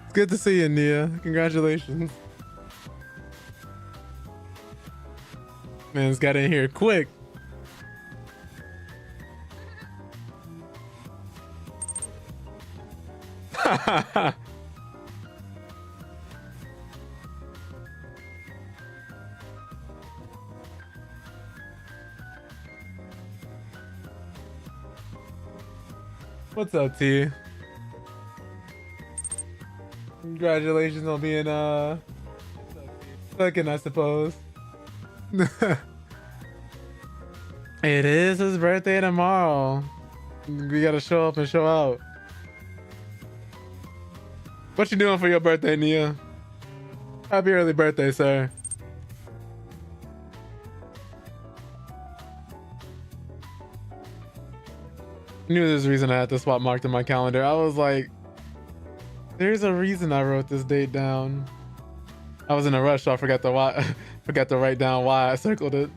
It's good to see you, Nia. Congratulations. Man's got in here quick. What's up, T? Congratulations on being second, I suppose. It is his birthday tomorrow. We gotta show up and show out. What you doing for your birthday, Nia? Happy early birthday, sir. I knew there's a reason I had this spot marked in my calendar. I was like, there's a reason I wrote this date down. I was in a rush, so I forgot to forgot to write down why I circled it.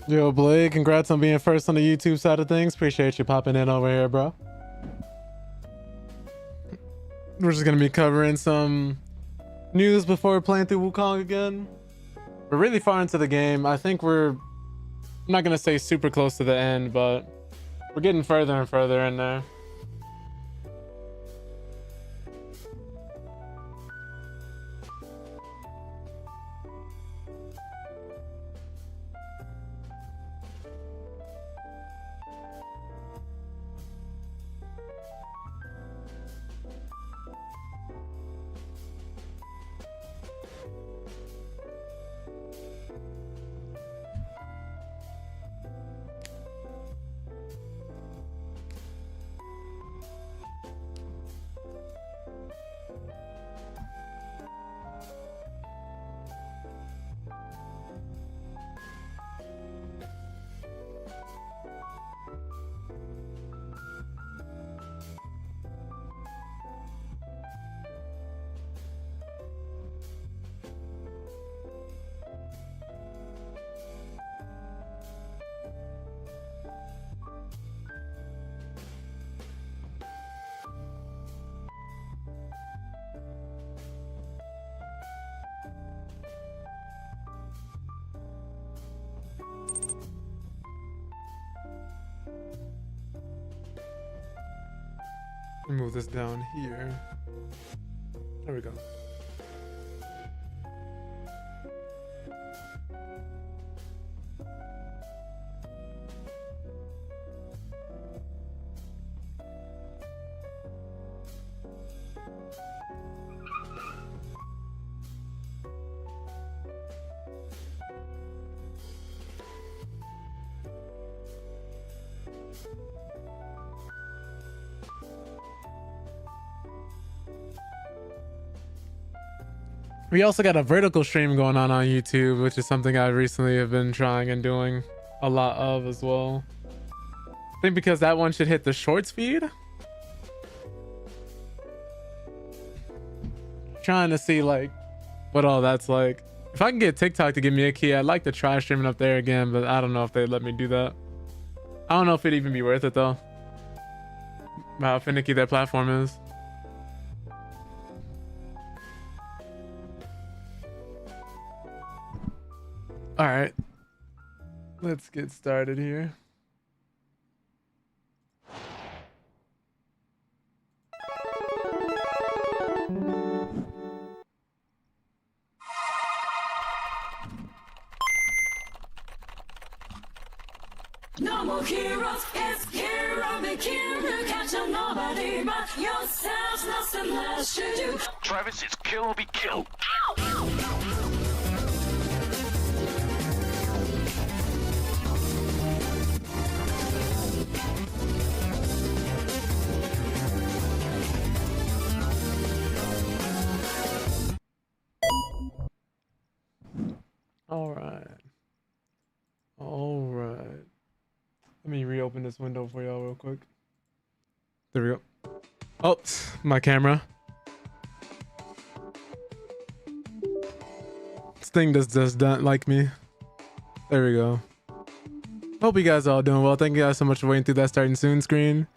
Yo, Blade, congrats on being first on the YouTube side of things. Appreciate you popping in over here, bro. We're just gonna be covering some news before we're playing through Wukong again. We're really far into the game. I think I'm not gonna say super close to the end, but we're getting further and further in there. Move this down here. There we go. We also got a vertical stream going on YouTube, which is something I recently have been trying and doing a lot of as well. I think because that one should hit the shorts feed. Trying to see like what all that's like. If I can get TikTok to give me a key, I'd like to try streaming up there again, but I don't know if they'd let me do that. I don't know if it'd even be worth it though. How finicky that platform is. All right, let's get started here. No more heroes, it's hero the king who catch on nobody but yourself, nothing less to do. Travis, it's kill or be killed. Ow! All right. Let me reopen this window for y'all real quick. There we go. Oh, my camera. This thing does not like me. There we go. Hope you guys are all doing well. Thank you guys so much for waiting through that starting soon screen.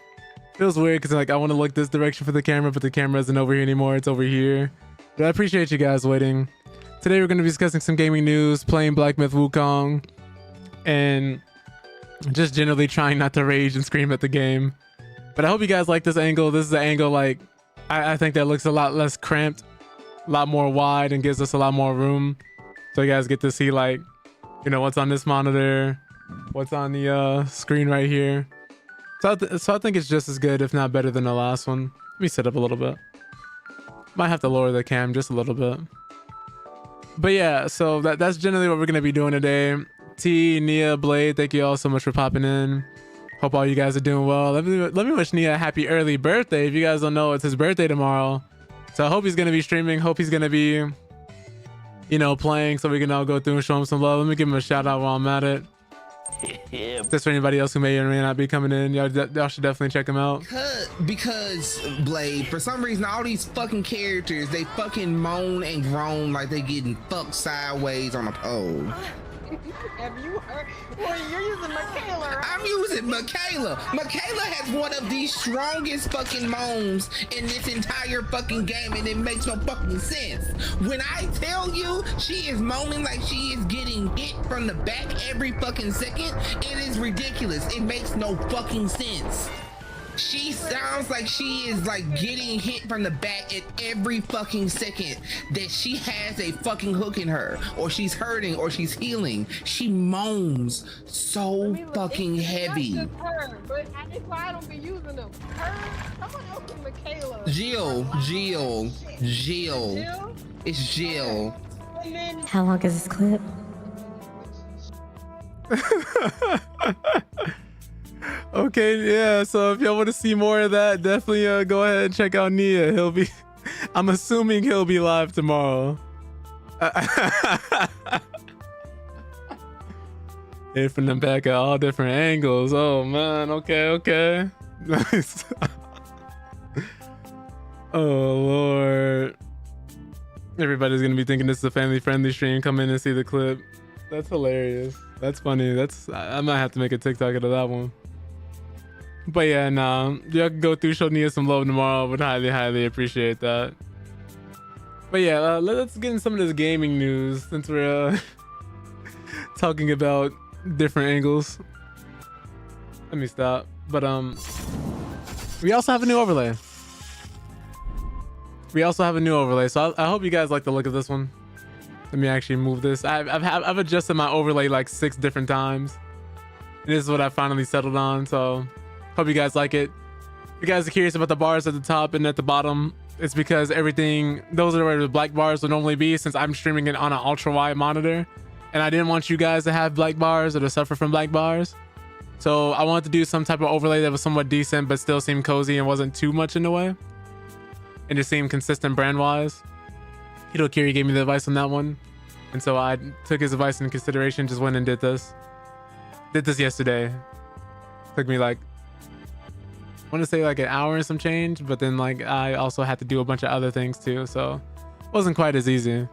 Feels weird because like I want to look this direction for the camera, but the camera isn't over here anymore. It's over here. But I appreciate you guys waiting. Today we're going to be discussing some gaming news, playing Black Myth Wukong, and just generally trying not to rage and scream at the game. But I hope you guys like this angle. This is the angle like I think that looks a lot less cramped, a lot more wide, and gives us a lot more room. So you guys get to see like, you know, what's on this monitor, what's on the screen right here. So I think it's just as good, if not better than the last one. Let me set up a little bit. Might have to lower the cam just a little bit. But yeah, so that's generally what we're going to be doing today. T, Nia, Blade, thank you all so much for popping in. Hope all you guys are doing well. Let me wish Nia a happy early birthday. If you guys don't know, it's his birthday tomorrow. So I hope he's going to be streaming. Hope he's going to be, you know, playing so we can all go through and show him some love. Let me give him a shout out while I'm at it. Just for anybody else who may or may not be coming in, y'all should definitely check him out. Because Blade, for some reason, all these fucking characters, they fucking moan and groan like they getting fucked sideways on a pole. Have you heard? Well, you're using Michaela, right? I'm using Michaela. Michaela has one of the strongest fucking moans in this entire fucking game, and it makes no fucking sense. When I tell you she is moaning like she is getting hit from the back every fucking second, it is ridiculous. It makes no fucking sense. She sounds like she is like getting hit from the back at every fucking second that she has a fucking hook in her, or she's hurting, or she's healing. She moans so fucking heavy. Not just her, but that's why I don't be using them. Her, someone else is Michaela. Jill. Jill? It's Jill. And then How long is this clip? Okay, yeah, so if y'all want to see more of that, definitely go ahead and check out Nia. I'm assuming he'll be live tomorrow. Hit from the back at all different angles. Oh man, okay. Nice. Oh Lord. Everybody's gonna be thinking this is a family friendly stream. Come in and see the clip. That's hilarious. That's funny. I might have to make a TikTok out of that one. But yeah, y'all can go through, show Nia some love tomorrow. Would highly appreciate that. But yeah, let's get in some of this gaming news since we're talking about different angles. Let me stop. But we also have a new overlay. So I hope you guys like the look of this one. Let me actually move this. I've adjusted my overlay like 6 different times. And this is what I finally settled on. So hope you guys like it. If you guys are curious about the bars at the top and at the bottom, it's because those are where the black bars would normally be, since I'm streaming it on an ultra wide monitor. And I didn't want you guys to have black bars or to suffer from black bars. So I wanted to do some type of overlay that was somewhat decent, but still seemed cozy and wasn't too much in the way. And just seemed consistent brand wise. Hito Kiri gave me the advice on that one. And so I took his advice into consideration, just went and did this. Did this yesterday. Took me like, I want to say like an hour and some change, but then like I also had to do a bunch of other things too, so it wasn't quite as easy.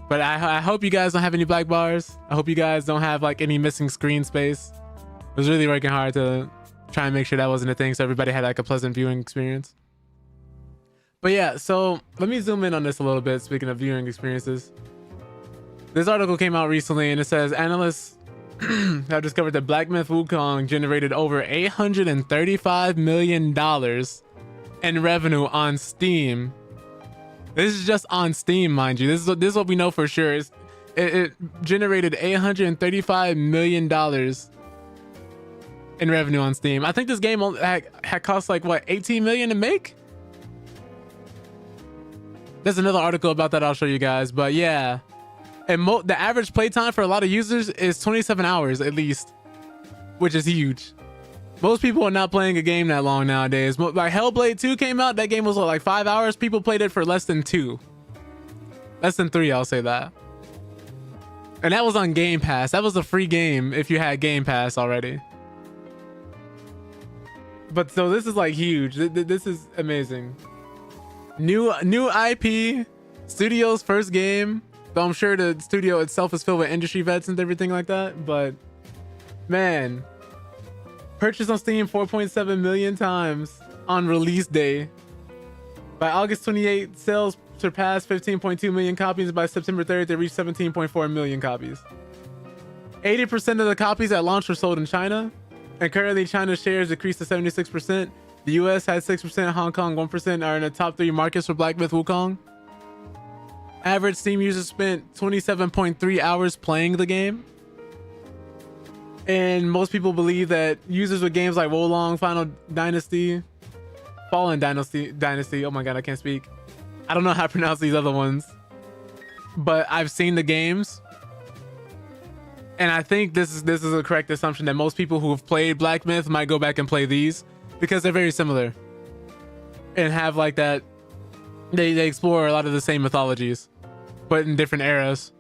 But I hope you guys don't have any black bars. I hope you guys don't have like any missing screen space. I was really working hard to try and make sure that wasn't a thing, so everybody had like a pleasant viewing experience. But yeah, so let me zoom in on this a little bit. Speaking of viewing experiences, this article came out recently and it says analysts have discovered that Black Myth Wukong generated over $835 million in revenue on Steam. This is just on Steam, mind you. This is what we know for sure. It generated $835 million in revenue on Steam. I think this game had cost like what, 18 million to make? There's another article about that I'll show you guys, but yeah. And the average playtime for a lot of users is 27 hours at least, which is huge. Most people are not playing a game that long nowadays. Like Hellblade 2 came out, that game was like 5 hours. People played it for less than 2. Less than 3, I'll say that. And that was on Game Pass. That was a free game if you had Game Pass already. But so this is like huge. This is amazing. New IP, studio's first game. Though I'm sure the studio itself is filled with industry vets and everything like that. But man, purchased on Steam 4.7 million times on release day. By August 28, sales surpassed 15.2 million copies. By September 3rd, they reached 17.4 million copies. 80% of the copies at launch were sold in China. And currently China's shares decreased to 76%. The US had 6%, Hong Kong 1% are in the top 3 markets for Black Myth Wukong. Average Steam users spent 27.3 hours playing the game. And most people believe that users with games like Wolong, Fallen Dynasty, oh my god, I can't speak. I don't know how to pronounce these other ones. But I've seen the games. And I think this is a correct assumption that most people who have played Black Myth might go back and play these because they're very similar. And have like that, they explore a lot of the same mythologies, but in different eras.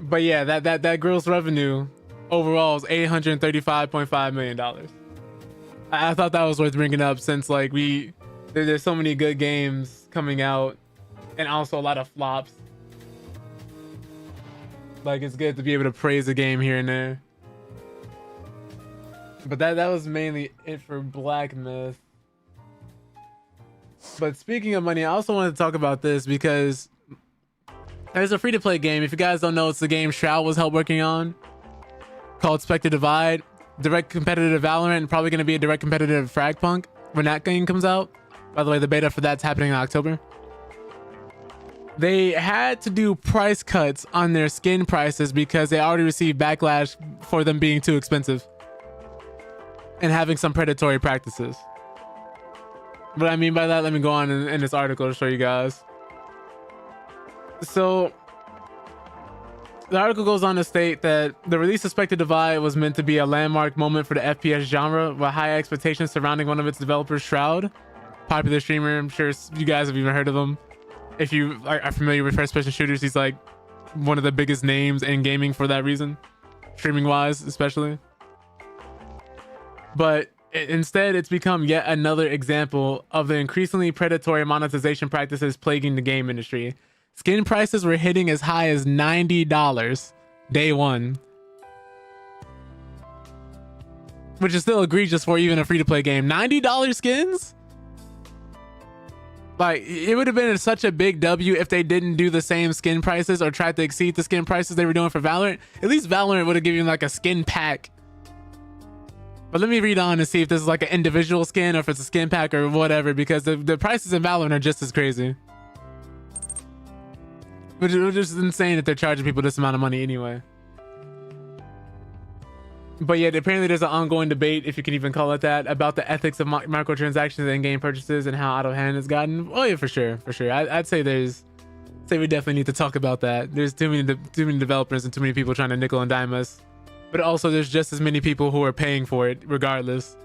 But yeah, that gross revenue overall is $835.5 million. I thought that was worth bringing up since like there's so many good games coming out and also a lot of flops. Like, it's good to be able to praise a game here and there. But that was mainly it for Black Myth. But speaking of money, I also wanted to talk about this because there's a free-to-play game. If you guys don't know, it's the game Shroud was help working on, called Spectre Divide. Direct competitive Valorant, and probably going to be a direct competitive Fragpunk when that game comes out. By the way, the beta for that's happening in October. They had to do price cuts on their skin prices because they already received backlash for them being too expensive and having some predatory practices. What I mean by that, let me go on in this article to show you guys. So the article goes on to state that the release of Spectre Divide was meant to be a landmark moment for the FPS genre with high expectations surrounding one of its developers, Shroud. Popular streamer, I'm sure you guys have even heard of him. If you are familiar with first-person shooters, he's like one of the biggest names in gaming for that reason, streaming-wise especially. But instead, it's become yet another example of the increasingly predatory monetization practices plaguing the game industry. Skin prices were hitting as high as $90 day one, which is still egregious for even a free-to-play game. $90 skins? Like, it would have been such a big W if they didn't do the same skin prices or tried to exceed the skin prices they were doing for Valorant. At least Valorant would have given you like a skin pack. But let me read on and see if this is like an individual skin or if it's a skin pack or whatever, because the prices in Valorant are just as crazy. Which is just insane that they're charging people this amount of money anyway. But yet, apparently there's an ongoing debate, if you can even call it that, about the ethics of microtransactions and in-game purchases and how out of hand it's gotten. Oh yeah, for sure, for sure. I'd say we definitely need to talk about that. There's too many developers and too many people trying to nickel and dime us. But also, there's just as many people who are paying for it, regardless.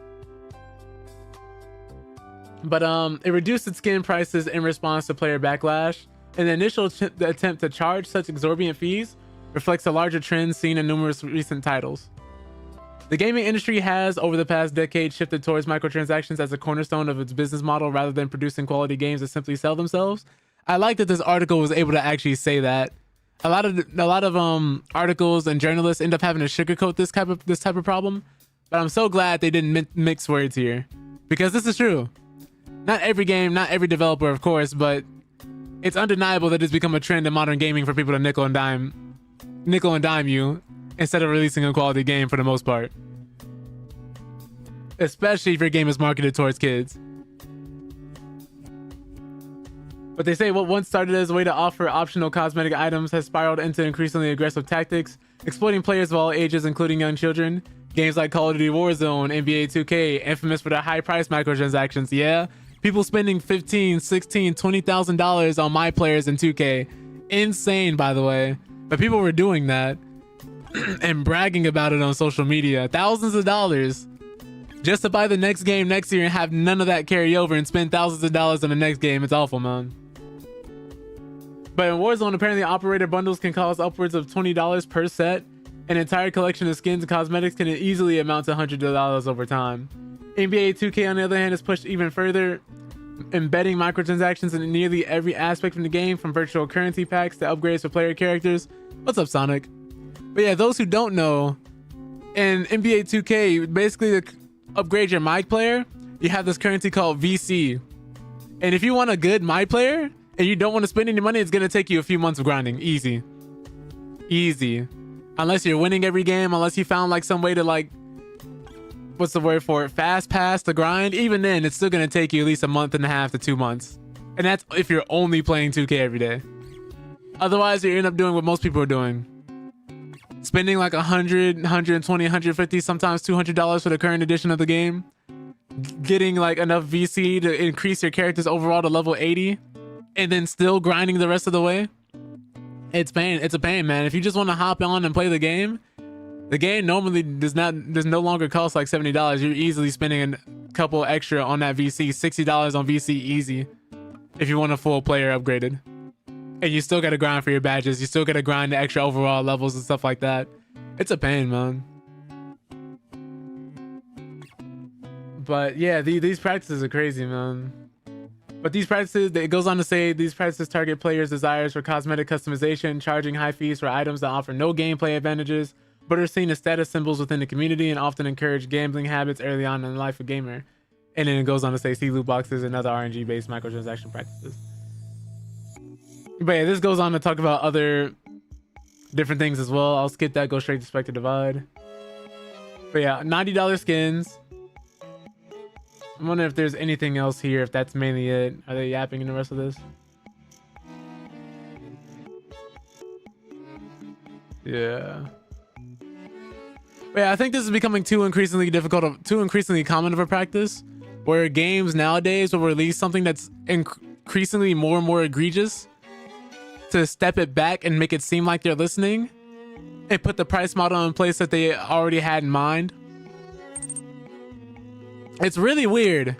But it reduced its skin prices in response to player backlash. And the initial attempt to charge such exorbitant fees reflects a larger trend seen in numerous recent titles. The gaming industry has, over the past decade, shifted towards microtransactions as a cornerstone of its business model rather than producing quality games that simply sell themselves. I like that this article was able to actually say that. A lot of articles and journalists end up having to sugarcoat this type of problem, but I'm so glad they didn't mix words here, because this is true. Not every game, not every developer, of course, but it's undeniable that it's become a trend in modern gaming for people to nickel and dime you instead of releasing a quality game for the most part. Especially if your game is marketed towards kids. But they say what once started as a way to offer optional cosmetic items has spiraled into increasingly aggressive tactics, exploiting players of all ages, including young children. Games like Call of Duty Warzone, NBA 2K, infamous for their high-priced microtransactions. Yeah, people spending $15,000, $16,000, $20,000 on my players in 2K. Insane, by the way. But people were doing that and bragging about it on social media. Thousands of dollars just to buy the next game next year and have none of that carry over and spend thousands of dollars on the next game. It's awful, man. But in Warzone, apparently operator bundles can cost upwards of $20 per set. An entire collection of skins and cosmetics can easily amount to $100 over time. NBA 2K, on the other hand, has pushed even further, embedding microtransactions in nearly every aspect from the game, from virtual currency packs to upgrades for player characters. What's up, Sonic? But yeah, those who don't know, in NBA 2K, basically to upgrade your mic player, you have this currency called VC. And if you want a good mic player and you don't want to spend any money, it's going to take you a few months of grinding. Easy. Easy. Unless you're winning every game, unless you found like some way to like, what's the word for it? Fast pass the grind. Even then, it's still going to take you at least a month and a half to 2 months. And that's if you're only playing 2K every day. Otherwise, you end up doing what most people are doing. Spending like $100, $120, $150, sometimes $200 for the current edition of the game. Getting like enough VC to increase your characters overall to level 80. And then still grinding the rest of the way. It's pain. It's a pain, man. If you just want to hop on and play the game normally does no longer cost like $70. You're easily spending a couple extra on that VC. $60 on VC easy. If you want a full player upgraded. And you still got to grind for your badges. You still got to grind the extra overall levels and stuff like that. It's a pain, man. But yeah, these practices are crazy, man. But these practices, it goes on to say, these practices target players' desires for cosmetic customization, charging high fees for items that offer no gameplay advantages, but are seen as status symbols within the community and often encourage gambling habits early on in the life of gamer. And then it goes on to say, see loot boxes and other RNG-based microtransaction practices. But yeah, this goes on to talk about other different things as well. I'll skip that, go straight to Spectre Divide. But yeah, $90 skins. I'm wondering if there's anything else here, if that's mainly it. Are they yapping in the rest of this? Yeah. But yeah, I think this is becoming too increasingly difficult, too increasingly common of a practice, where games nowadays will release something that's increasingly more and more egregious to step it back and make it seem like they're listening and put the price model in place that they already had in mind. It's really weird,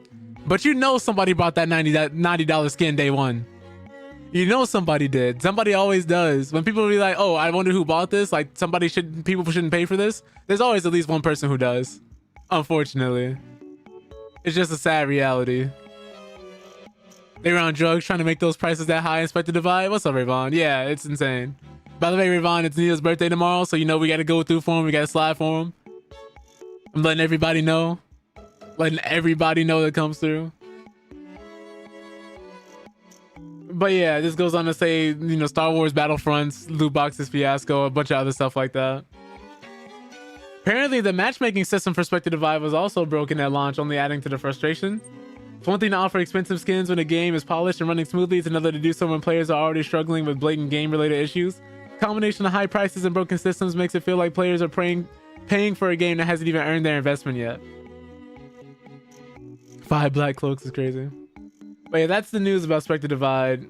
but you know somebody bought that $90 skin day one. You know somebody did. Somebody always does. When people be like, oh, I wonder who bought this, like people shouldn't pay for this, there's always at least one person who does. Unfortunately. It's just a sad reality. They were on drugs trying to make those prices that high in Spectre Divide. What's up, Rayvon? Yeah, it's insane. By the way, Rayvon, it's Neil's birthday tomorrow, so you know we got to go through for him. We got to slide for him. I'm letting everybody know. Letting everybody know that comes through. But yeah, this goes on to say, you know, Star Wars Battlefronts, loot boxes fiasco, a bunch of other stuff like that. Apparently, the matchmaking system for Spectre Divide was also broken at launch, only adding to the frustration. It's one thing to offer expensive skins when a game is polished and running smoothly. It's another to do so when players are already struggling with blatant game-related issues. The combination of high prices and broken systems makes it feel like players are paying for a game that hasn't even earned their investment yet. 5 black cloaks is crazy. But yeah, that's the news about Spectre Divide.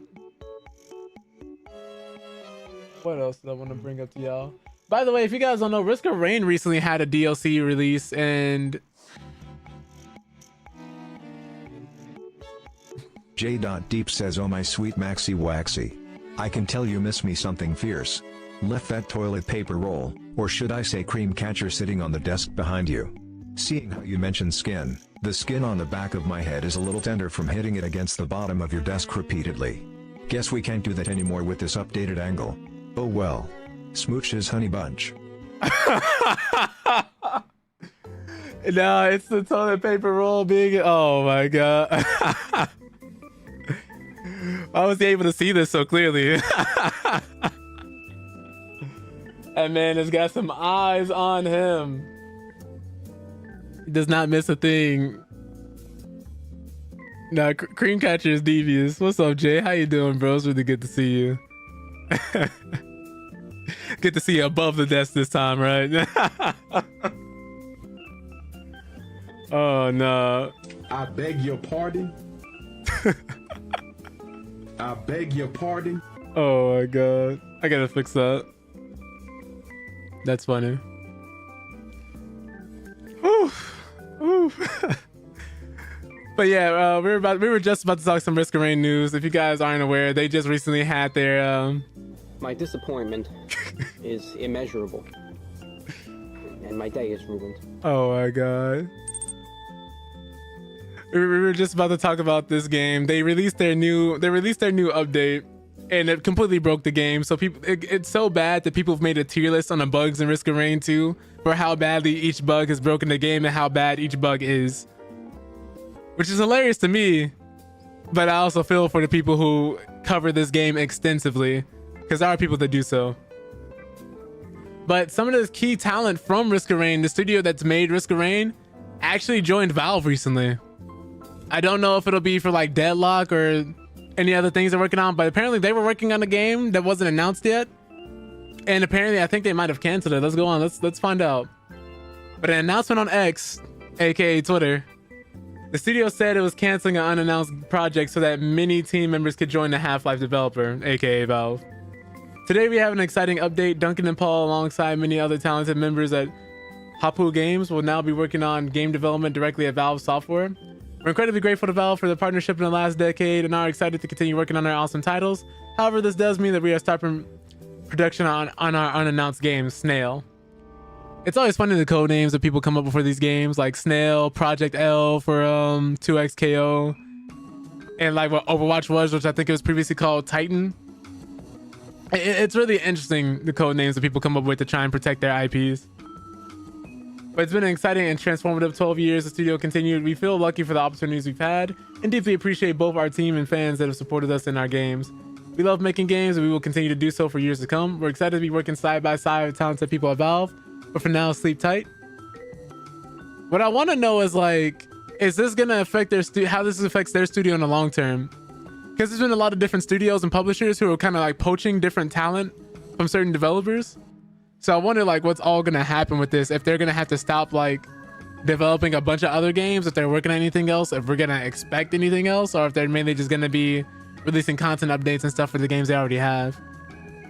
What else did I want to bring up to y'all? By the way, if you guys don't know, Risk of Rain recently had a DLC release, and J.Deep says, oh my sweet Maxi Waxy. I can tell you miss me something fierce. Left that toilet paper roll, or should I say cream catcher, sitting on the desk behind you. Seeing how you mentioned skin, the skin on the back of my head is a little tender from hitting it against the bottom of your desk repeatedly. Guess we can't do that anymore with this updated angle. Oh well. Smooch his honey bunch. No, it's the toilet paper roll being... Oh my god. I was able to see this so clearly. That man has got some eyes on him. He does not miss a thing. Nah, cream catcher is devious. What's up, Jay? How you doing, bro? It's really good to see you. Good to see you above the desk this time, right? Oh no. I beg your pardon. I beg your pardon. Oh my god. I gotta fix that. That's funny. Oof. Oof. But yeah, we were just about to talk some Risk of Rain news. If you guys aren't aware, they just recently had their My disappointment is immeasurable, and my day is ruined. Oh my god. We were just about to talk about this game. They released their new update, and it completely broke the game. So it's so bad that people have made a tier list on the bugs in Risk of Rain 2 for how badly each bug has broken the game and how bad each bug is. Which is hilarious to me, but I also feel for the people who cover this game extensively, because there are people that do so. But some of the key talent from Risk of Rain, the studio that's made Risk of Rain, actually joined Valve recently. I don't know if it'll be for like Deadlock or any other things they're working on, but apparently they were working on a game that wasn't announced yet. And apparently I think they might have canceled it. Let's go on, let's find out. But an announcement on X, aka Twitter, the studio said it was canceling an unannounced project so that many team members could join the Half-Life developer, aka Valve. Today we have an exciting update. Duncan and Paul, alongside many other talented members at Hapu Games, will now be working on game development directly at Valve Software. We're incredibly grateful to Valve for the partnership in the last decade and are excited to continue working on their awesome titles. However, this does mean that we are stopping production on our unannounced game, Snail. It's always funny the code names that people come up with for these games, like Snail, Project L for 2XKO, and like what Overwatch was, which I think it was previously called Titan. It's really interesting, the code names that people come up with to try and protect their IPs. But it's been an exciting and transformative 12 years the studio continued. We feel lucky for the opportunities we've had and deeply appreciate both our team and fans that have supported us in our games. We love making games and we will continue to do so for years to come. We're excited to be working side by side with talented people at Valve, but for now, sleep tight. What I want to know is like, is this going to affect their how this affects their studio in the long term? Because there's been a lot of different studios and publishers who are kind of like poaching different talent from certain developers. So I wonder like what's all going to happen with this, if they're going to have to stop like developing a bunch of other games, if they're working on anything else, if we're going to expect anything else, or if they're mainly just going to be releasing content updates and stuff for the games they already have.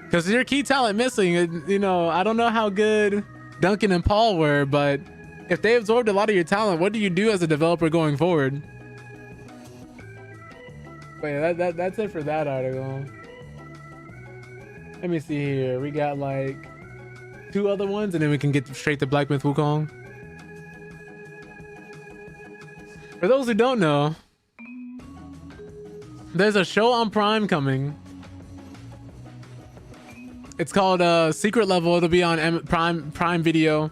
Because your key talent missing, you know, I don't know how good Duncan and Paul were, but if they absorbed a lot of your talent, what do you do as a developer going forward? But yeah, that's it for that article. Let me see here. We got like 2 other ones and then we can get straight to Black Myth Wukong. For those who don't know, there's a show on Prime coming. It's called Secret Level. It'll be on Prime Video.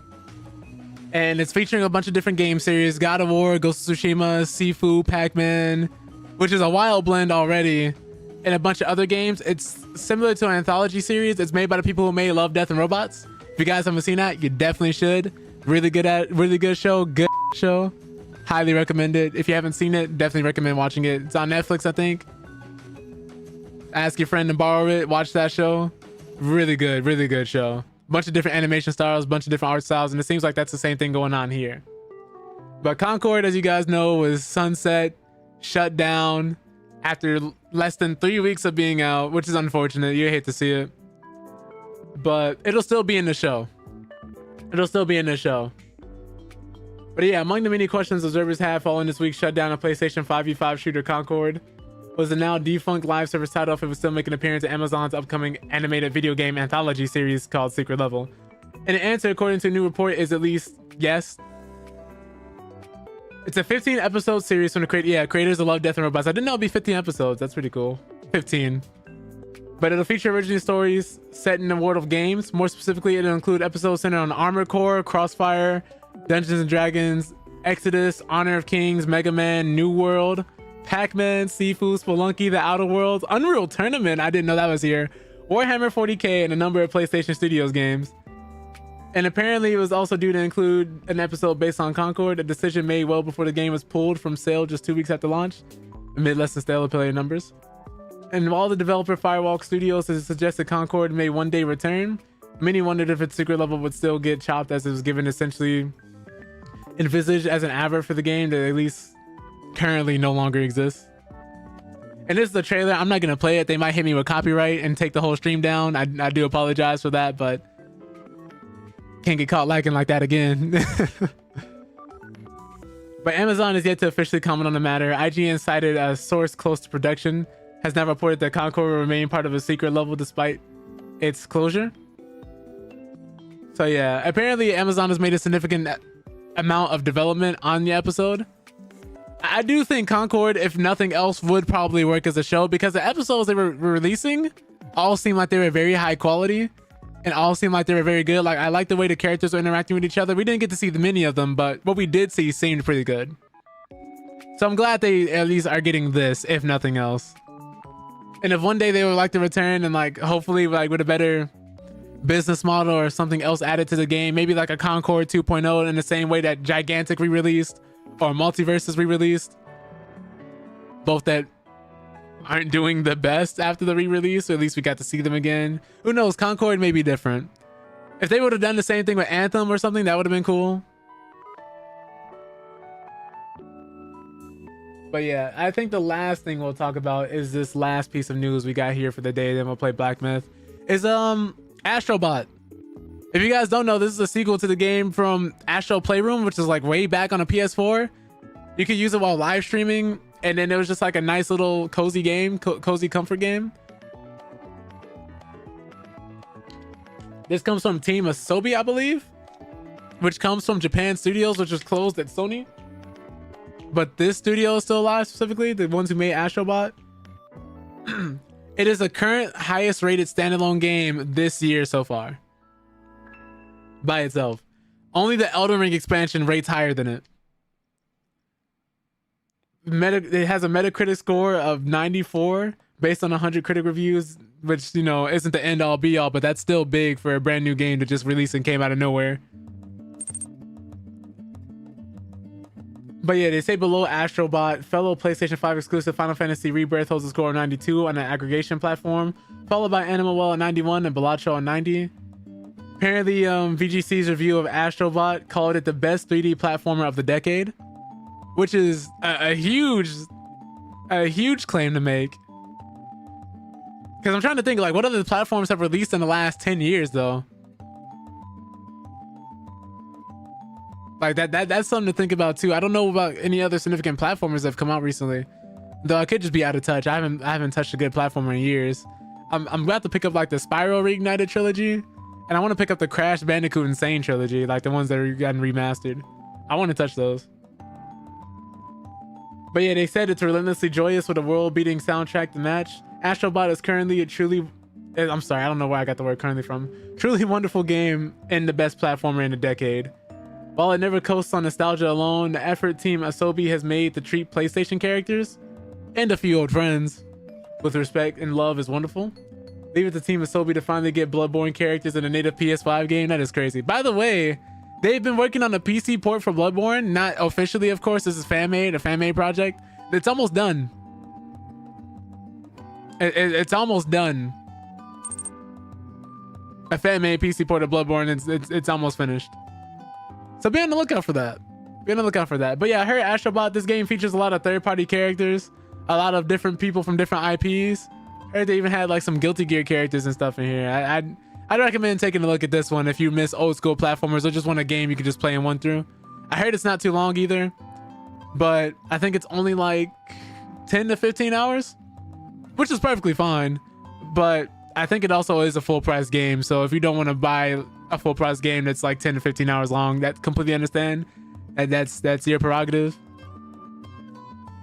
And it's featuring a bunch of different game series. God of War, Ghost of Tsushima, Sifu, Pac-Man, which is a wild blend already, and a bunch of other games. It's similar to an anthology series. It's made by the people who made Love, Death, and Robots. If you guys haven't seen that, you definitely should. Really good show. Good show. Highly recommend it. If you haven't seen it, definitely recommend watching it. It's on Netflix, I think. Ask your friend to borrow it. Watch that show. Really good show. Bunch of different animation styles, bunch of different art styles, and it seems like that's the same thing going on here. But Concord, as you guys know, was sunset, shut down after less than 3 weeks of being out, which is unfortunate. You hate to see it. But it'll still be in the show. But yeah, among the many questions observers have following this week's shutdown of PlayStation 5v5 shooter Concord was the now defunct live service title if it would still make an appearance in Amazon's upcoming animated video game anthology series called Secret Level. And the answer, according to a new report, is at least yes. It's a 15 episode series from the creators of Love, Death, and Robots. I didn't know it'd be 15 episodes. That's pretty cool. 15. But it'll feature original stories set in the world of games. More specifically, it'll include episodes centered on Armored Core, Crossfire, Dungeons and Dragons, Exodus, Honor of Kings, Mega Man, New World, Pac-Man, Sifu, Spelunky, The Outer Worlds, Unreal Tournament, I didn't know that was here, Warhammer 40k, and a number of PlayStation Studios games. And apparently it was also due to include an episode based on Concord, a decision made well before the game was pulled from sale just 2 weeks after launch, amid less than stellar player numbers. And while the developer Firewalk Studios has suggested Concord may one day return, many wondered if its Secret Level would still get chopped, as it was given essentially envisaged as an advert for the game that at least currently no longer exists. And this is the trailer. I'm not gonna play it. They might hit me with copyright and take the whole stream down. I do apologize for that, but can't get caught lagging like that again. But Amazon is yet to officially comment on the matter. IGN cited a source close to production has now reported that Concord will remain part of a Secret Level despite its closure. So yeah, apparently Amazon has made a significant amount of development on the episode. I do think Concord, if nothing else, would probably work as a show, because the episodes they were releasing all seem like they were very high quality and all seem like they were very good. Like, I like the way the characters were interacting with each other. We didn't get to see the many of them, but what we did see seemed pretty good. So I'm glad they at least are getting this, if nothing else. And if one day they would like to return and like hopefully like with a better business model or something else added to the game, maybe like a Concord 2.0 in the same way that Gigantic re-released or Multiverses re-released, both that aren't doing the best after the re-release, or at least we got to see them again. Who knows? Concord may be different. If they would have done the same thing with Anthem or something, that would have been cool. But yeah, I think the last thing we'll talk about is this last piece of news we got here for the day. Then we'll play Black Myth. Is Astrobot. If you guys don't know, this is a sequel to the game from Astro Playroom, which is like way back on a PS4. You could use it while live streaming, and then it was just like a nice little cozy game, cozy comfort game. This comes from Team Asobi, I believe, which comes from Japan Studios, which was closed at Sony. but this studio is still alive, specifically the ones who made Astrobot. It is the current highest rated standalone game this year so far by itself. Only the Elden Ring expansion rates higher than it. It has a Metacritic score of 94 based on 100 critic reviews, which, you know, isn't the end all be all, but that's still big for a brand new game that just released and came out of nowhere. But yeah, they say below Astrobot, fellow PlayStation 5 exclusive Final Fantasy Rebirth holds a score of 92 on an aggregation platform, followed by Animal Well at 91 and Balacho at 90. Apparently, VGC's review of Astrobot called it the best 3D platformer of the decade, which is a huge claim to make. Because I'm trying to think, like, what other platforms have released in the last 10 years, though? Like, that's something to think about, too. I don't know about any other significant platformers that have come out recently. Though I could just be out of touch. I haven't touched a good platformer in years. I'm about to pick up, like, the Spyro Reignited trilogy. And I want to pick up the Crash Bandicoot Insane trilogy, like the ones that are gotten remastered. I want to touch those. But yeah, they said it's relentlessly joyous with a world-beating soundtrack to match. Astrobot is currently a truly... I'm sorry, I don't know where I got the word currently from. Truly wonderful game and the best platformer in a decade. While it never coasts on nostalgia alone, the effort Team Asobi has made to treat PlayStation characters and a few old friends with respect and love is wonderful. Leave it to Team Asobi to finally get Bloodborne characters in a native PS5 game. That is crazy. By the way, they've been working on a PC port for Bloodborne. Not officially, of course. This is fan-made, a fan-made project. It's almost done. It's almost done. A fan-made PC port of Bloodborne. It's almost finished. So be on the lookout for that. Be on the lookout for that. But yeah, I heard Astrobot, this game features a lot of third-party characters. A lot of different people from different IPs. I heard they even had like some Guilty Gear characters and stuff in here. I'd recommend taking a look at this one if you miss old school platformers or just want a game you can just play in one through. I heard it's not too long either, but I think it's only like 10 to 15 hours, which is perfectly fine. But I think it also is a full price game. So if you don't want to buy a full price game that's like 10 to 15 hours long, that completely understand. And that's your prerogative.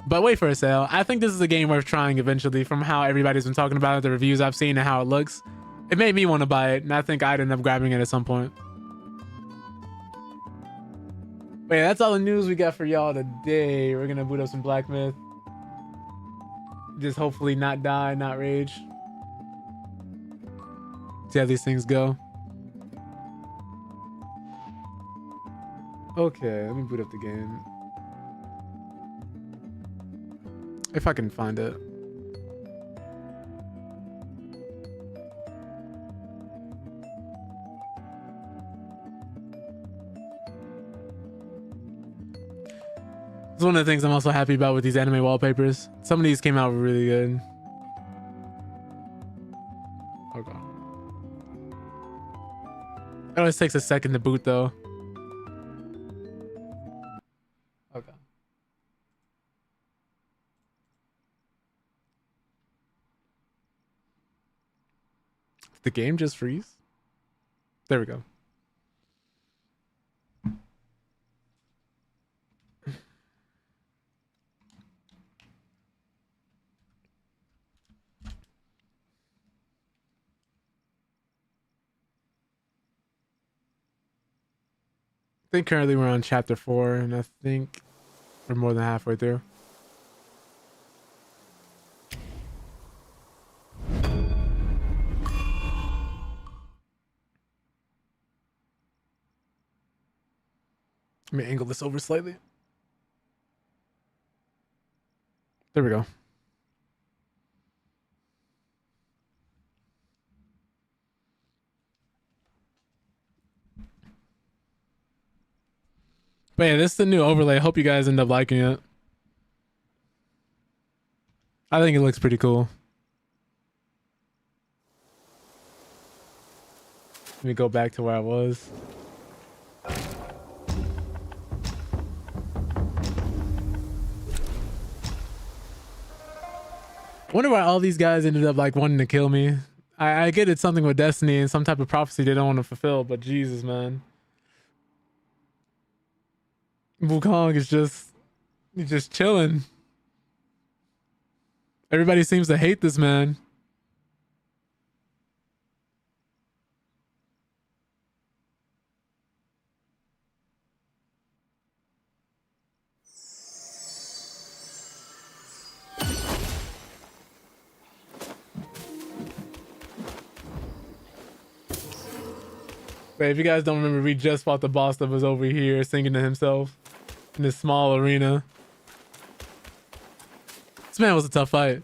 But wait for a sale. I think this is a game worth trying eventually from how everybody's been talking about it, the reviews I've seen and how it looks. It made me want to buy it, and I think I'd end up grabbing it at some point. But yeah, that's all the news we got for y'all today. We're gonna boot up some Black Myth. Just hopefully not die, not rage. See how these things go. Okay, let me boot up the game. If I can find it. It's one of the things I'm also happy about with these anime wallpapers. Some of these came out really good. Okay. It always takes a second to boot though. Okay. Did the game just freeze? There we go. I think currently we're on chapter 4, and I think we're more than halfway through. Let me angle this over slightly. There we go. But yeah, this is the new overlay. Hope you guys end up liking it. I think it looks pretty cool. Let me go back to where I was. I wonder why all these guys ended up like wanting to kill me. I get it's something with destiny and some type of prophecy they don't want to fulfill, but Jesus, man. Wukong is just He's just chilling. Everybody seems to hate this man. But if you guys don't remember, we just fought the boss that was over here singing to himself in this small arena. This man was a tough fight.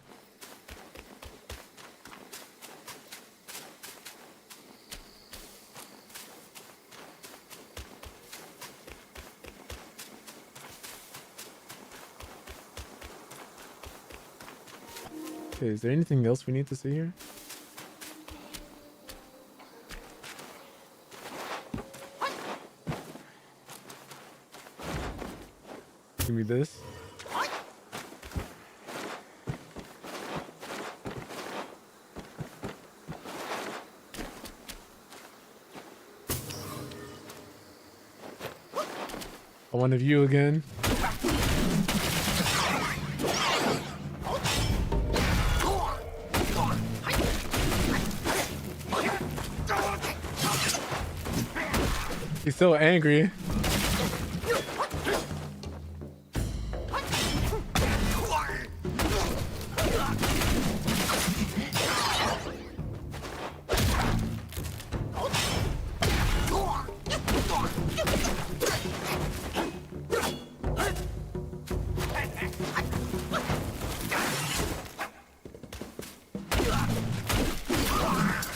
Okay, is there anything else we need to see here? Give me this. One of you again. He's so angry.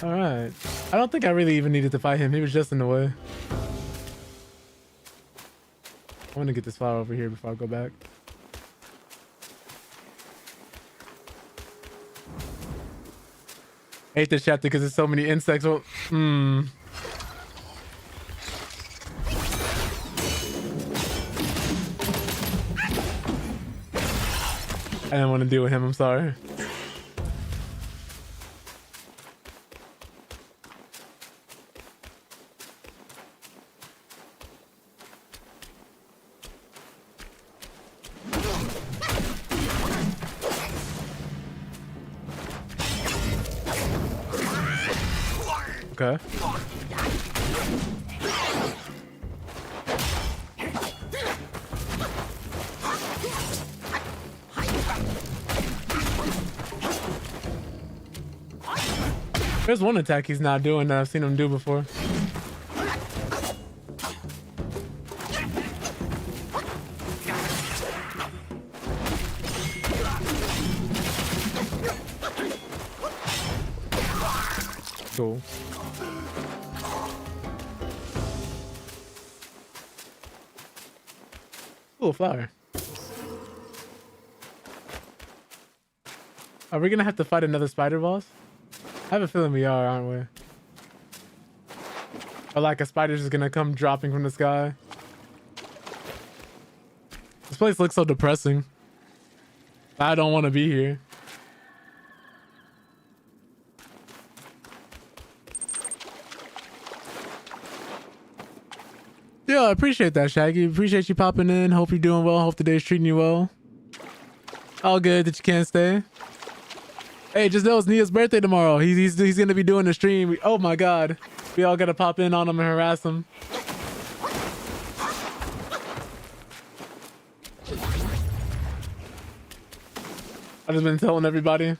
All right. I don't think I really even needed to fight him. He was just in the way. I want to get this flower over here before I go back. I hate this chapter because there's so many insects. Well, I didn't want to deal with him. I'm sorry. Okay. There's one attack he's not doing that I've seen him do before. Cool. Cool flower. Are we gonna have to fight another spider boss? I have a feeling we are, aren't we? Or like a spider's just gonna come dropping from the sky. This place looks so depressing. I don't want to be here. Yeah, I appreciate that, Shaggy. Appreciate you popping in. Hope you're doing well. Hope the day's treating you well. All good that you can't stay. Hey, just know it's Nia's birthday tomorrow. He's gonna be doing a stream. Oh my god. We all gotta pop in on him and harass him. I've just been telling everybody.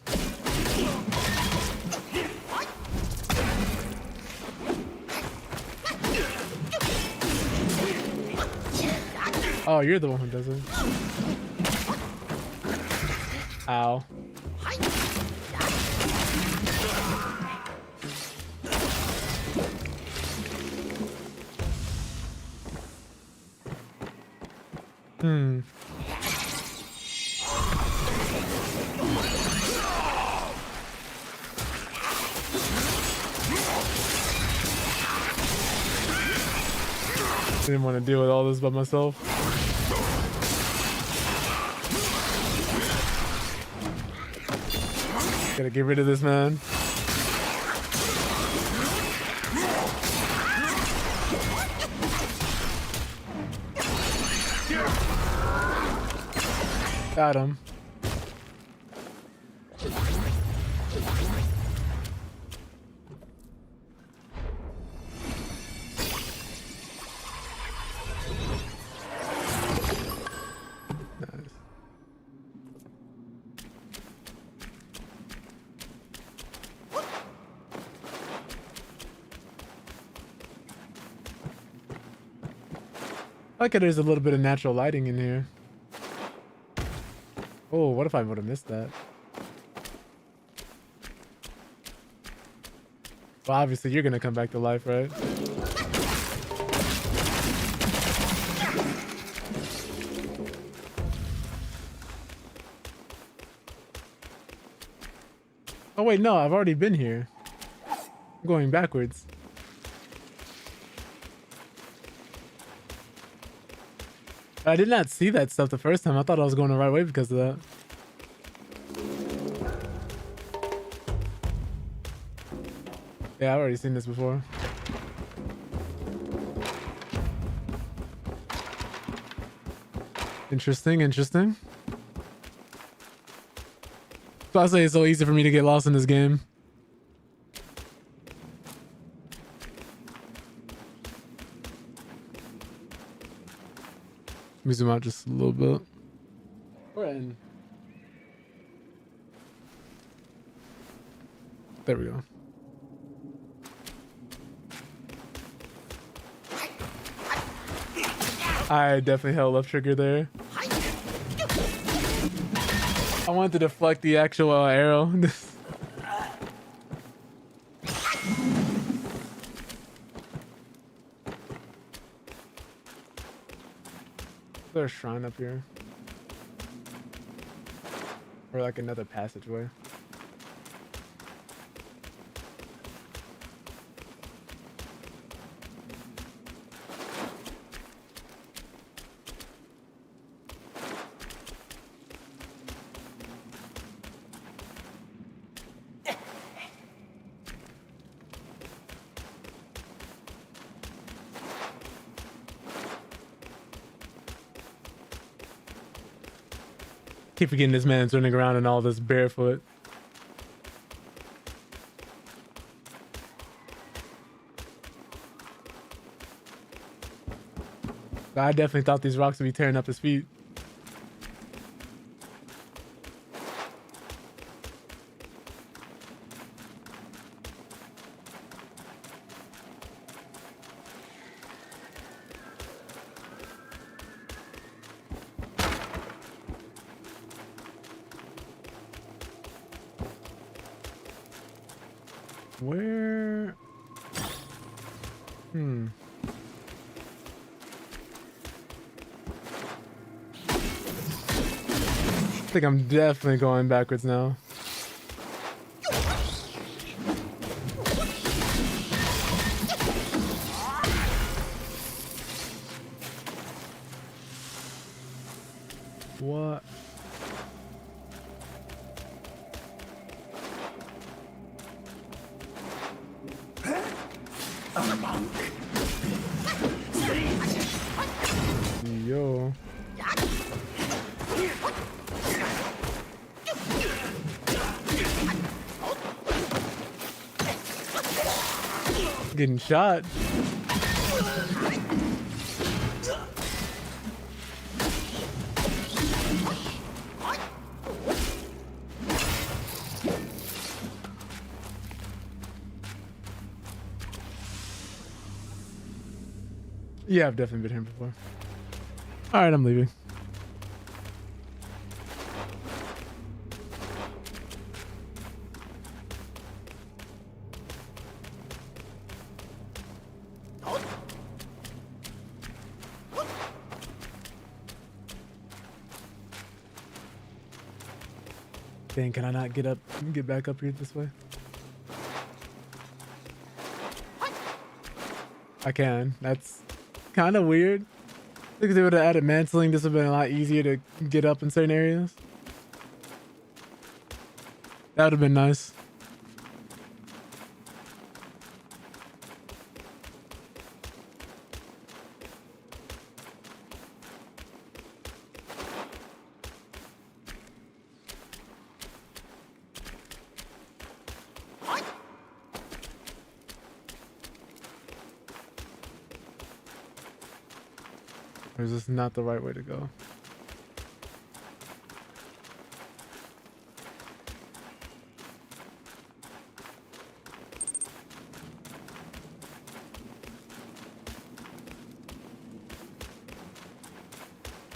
Oh, you're the one who does it. Ow. Didn't want to deal with all this by myself. Gotta get rid of this man. Got him. I like how there's a little bit of natural lighting in here. Oh, what if I would have missed that? Well, obviously you're gonna come back to life, right? Oh wait, no, I've already been here. I'm going backwards. I did not see that stuff the first time. I thought I was going the right way because of that. Yeah, I've already seen this before. Interesting, interesting. So I say it's so easy for me to get lost in this game. Let me zoom out just a little bit. We're in. There we go. I definitely held left trigger there. I wanted to deflect the actual arrow. There's a shrine up here. Or like another passageway. Keep forgetting this man's running around in all this barefoot. I definitely thought these rocks would be tearing up his feet. Where? I think I'm definitely going backwards now. What? Yo. Getting shot. Yeah, I've definitely been here before. All right, I'm leaving. Dang, can I not get back up here this way? I can. That's kind of weird. I think if they would have added mantling, this would have been a lot easier to get up in certain areas. That would have been nice. Or is this not the right way to go?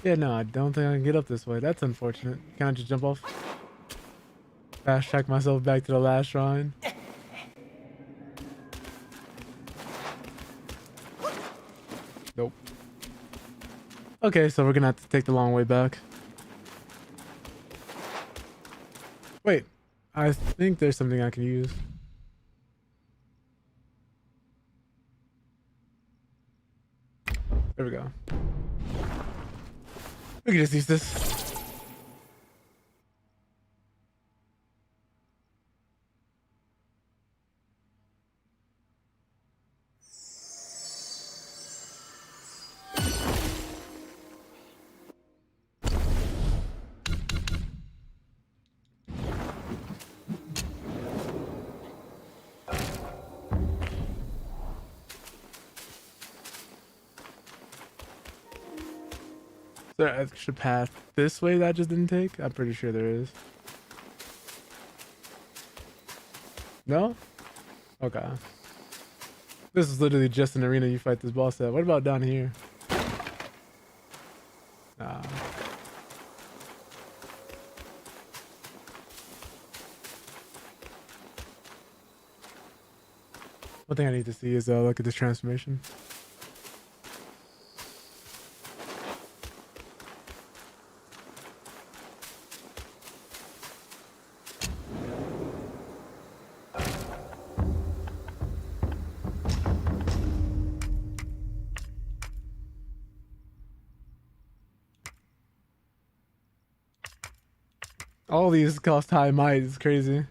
Yeah, no, I don't think I can get up this way. That's unfortunate. Can I just jump off? Fast track myself back to the last shrine. Nope. Okay, so we're gonna have to take the long way back. Wait, I think there's something I can use. There we go. We can just use this. Is there an extra path this way that I just didn't take? I'm pretty sure there is. No? Okay. This is literally just an arena you fight this boss at. What about down here? Nah. One thing I need to see is look at this transformation. All these cost high might. It's crazy.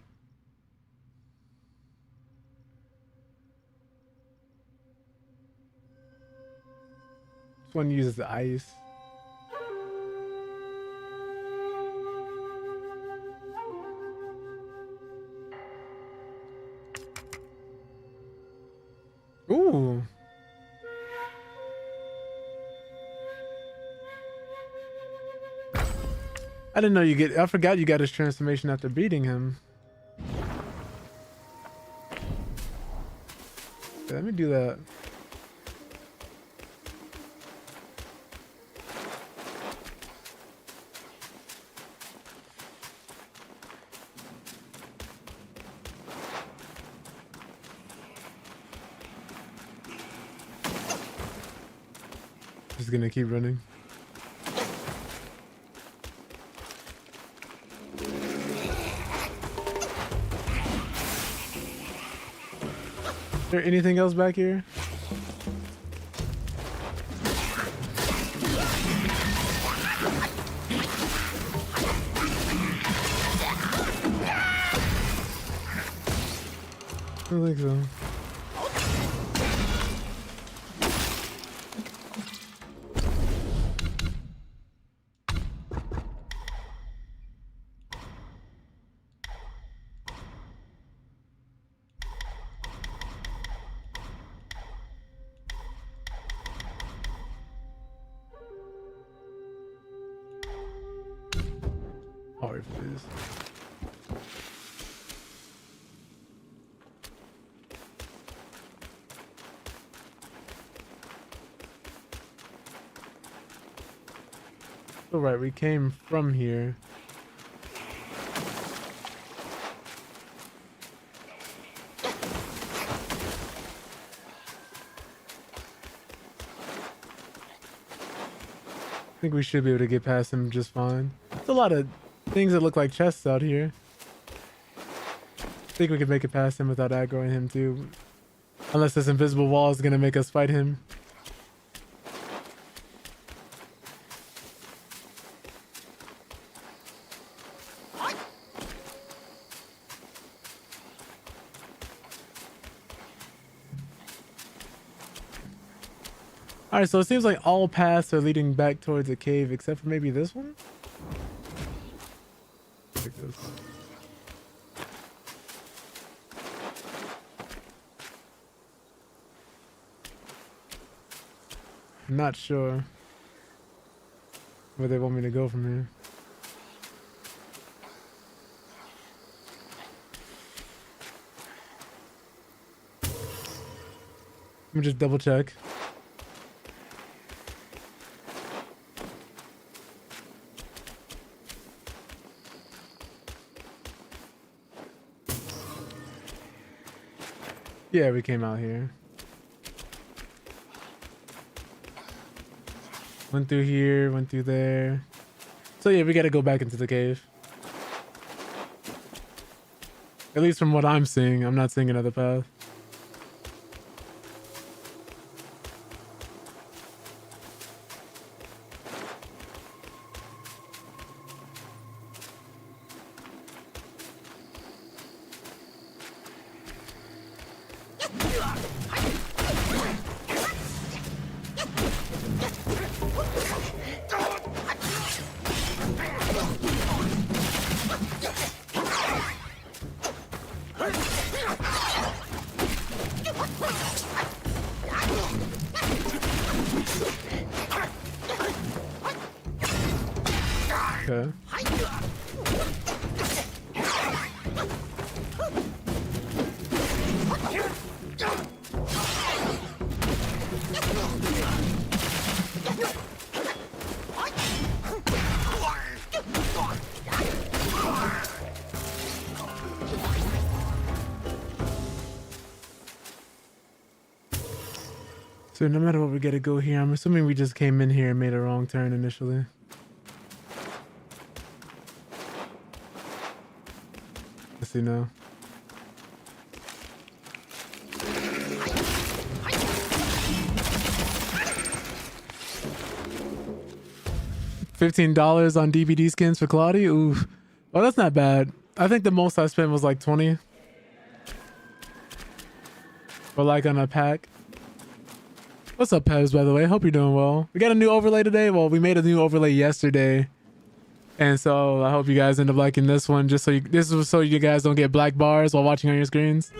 This one uses ice. Ooh. I didn't know you get. I forgot you got his transformation after beating him. Okay, let me do that. Just gonna keep running. Is there anything else back here? I don't think so. Hard fizz. All right, we came from here. I think we should be able to get past him just fine. There's a lot of things that look like chests out here. I think we could make it past him without aggroing him too. Unless this invisible wall is gonna make us fight him. Alright, so it seems like all paths are leading back towards a cave except for maybe this one? Take this. I'm not sure. Where they want me to go from here. Let me just double check. Yeah, we came out here. Went through here, went through there. So yeah, we gotta go back into the cave. At least from what I'm seeing. I'm not seeing another path. Okay. So no matter what, we gotta go here. I'm assuming we just came in here and made a wrong turn initially. Let's see now. $15 on DVD skins for Claudia? Oof. Well, that's not bad. I think the most I spent was like 20. Or like on a pack. What's up, Pez, by the way? Hope you're doing well. We got a new overlay today. Well, we made a new overlay yesterday. And so I hope you guys end up liking this one. Just so you, this is so you guys don't get black bars while watching on your screens.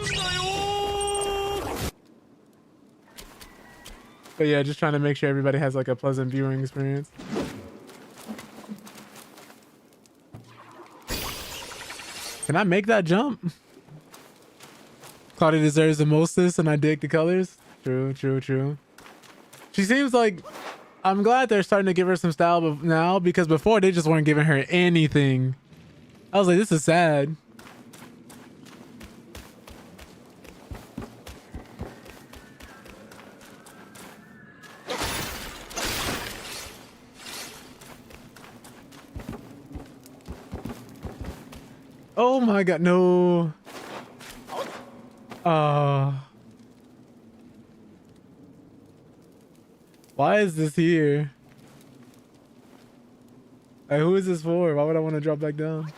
But yeah, just trying to make sure everybody has like a pleasant viewing experience. Can I make that jump? Claudia deserves the mostest and I dig the colors. True, true, true. She seems like, I'm glad they're starting to give her some style now, because before they just weren't giving her anything. I was like, this is sad. Oh my god, no. Why is this here? Like, who is this for? Why would I want to drop back down?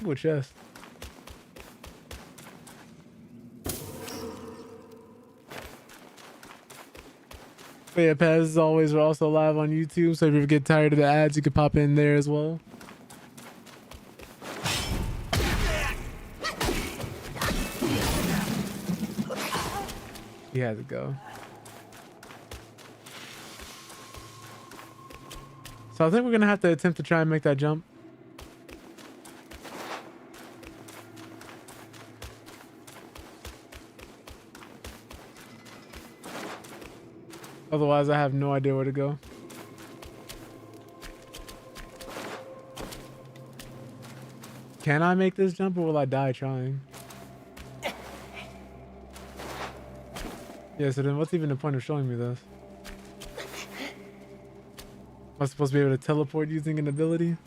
Ooh, chest. But yeah, Paz, as always, we're also live on YouTube, so if you ever get tired of the ads, you can pop in there as well. He has to go. So I think we're gonna have to attempt to try and make that jump. Otherwise, I have no idea where to go. Can I make this jump or will I die trying? Yeah, so then what's even the point of showing me this? Am I supposed to be able to teleport using an ability?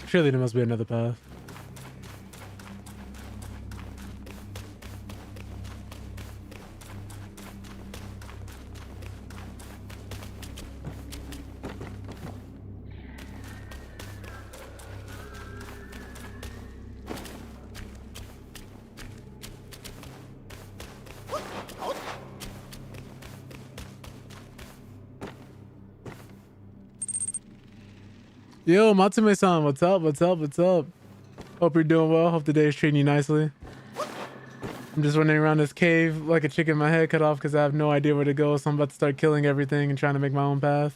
Surely there must be another path. Yo, Matsume-san, what's up? What's up? What's up? Hope you're doing well. Hope the day is treating you nicely. I'm just running around this cave like a chicken, my head cut off because I have no idea where to go. So I'm about to start killing everything and trying to make my own path.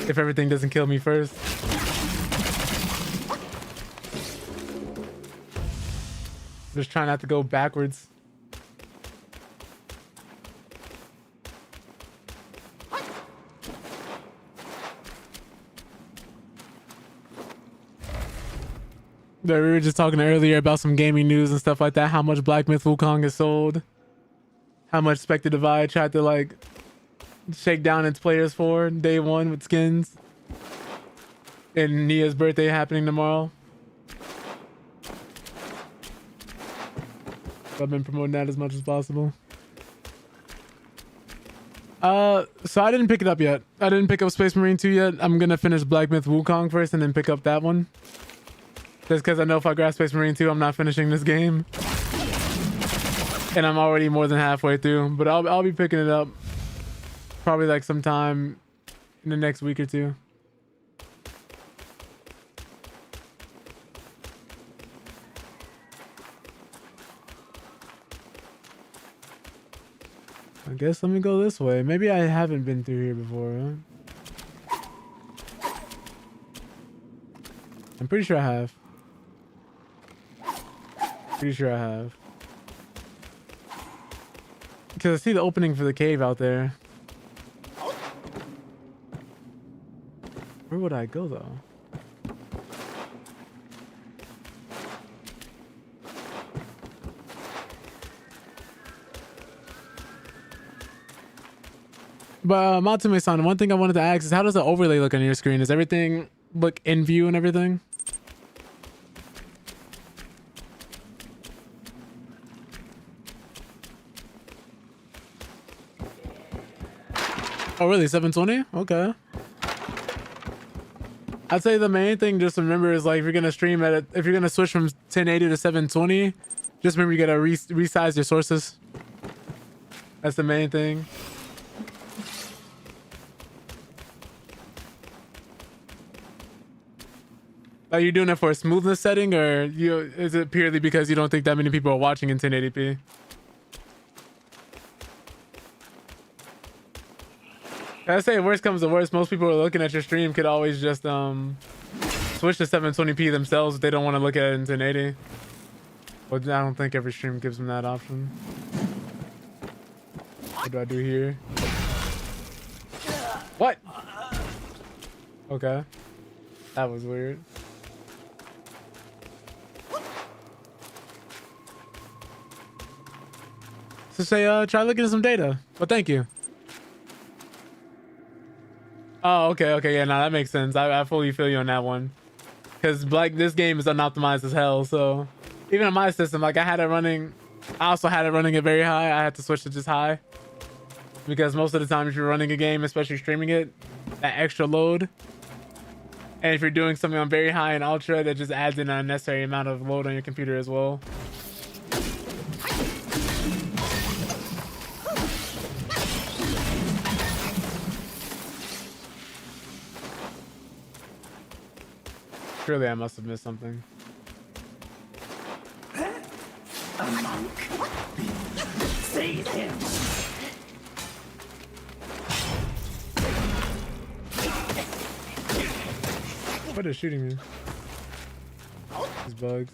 If everything doesn't kill me first. Just trying not to go backwards. We were just talking earlier about some gaming news and stuff like that. How much Black Myth Wukong is sold. How much Spectre Divide tried to like shake down its players for day one with skins. And Nia's birthday happening tomorrow. So I've been promoting that as much as possible. So I didn't pick it up yet. I didn't pick up Space Marine 2 yet. I'm gonna finish Black Myth Wukong first and then pick up that one. Just because I know if I grab Space Marine 2, I'm not finishing this game. And I'm already more than halfway through. But I'll be picking it up probably like sometime in the next week or two. I guess let me go this way. Maybe I haven't been through here before, huh? I'm pretty sure I have. Pretty sure I have. Because I see the opening for the cave out there. Where would I go though? But Matsume-san, one thing I wanted to ask is how does the overlay look on your screen? Does everything look in view and everything? Oh really, 720? Okay. I'd say the main thing just to remember is like if you're gonna stream at it, if you're gonna switch from 1080 to 720, just remember you gotta resize your sources. That's the main thing. Are you doing it for a smoothness setting, or is it purely because you don't think that many people are watching in 1080p? I say worst comes to worst, most people who are looking at your stream could always just switch to 720p themselves if they don't want to look at it in 1080. But I don't think every stream gives them that option. What do I do here? What? Okay. That was weird. So say, try looking at some data. Well, thank you. Oh, okay, yeah, no, that makes sense. I fully feel you on that one. Because this game is unoptimized as hell, so even on my system, like I also had it running at very high. I had to switch to just high. Because most of the time if you're running a game, especially streaming it, that extra load. And if you're doing something on very high and ultra, that just adds in an unnecessary amount of load on your computer as well. Surely I must have missed something. A monk. Seize him. What is shooting me? These bugs.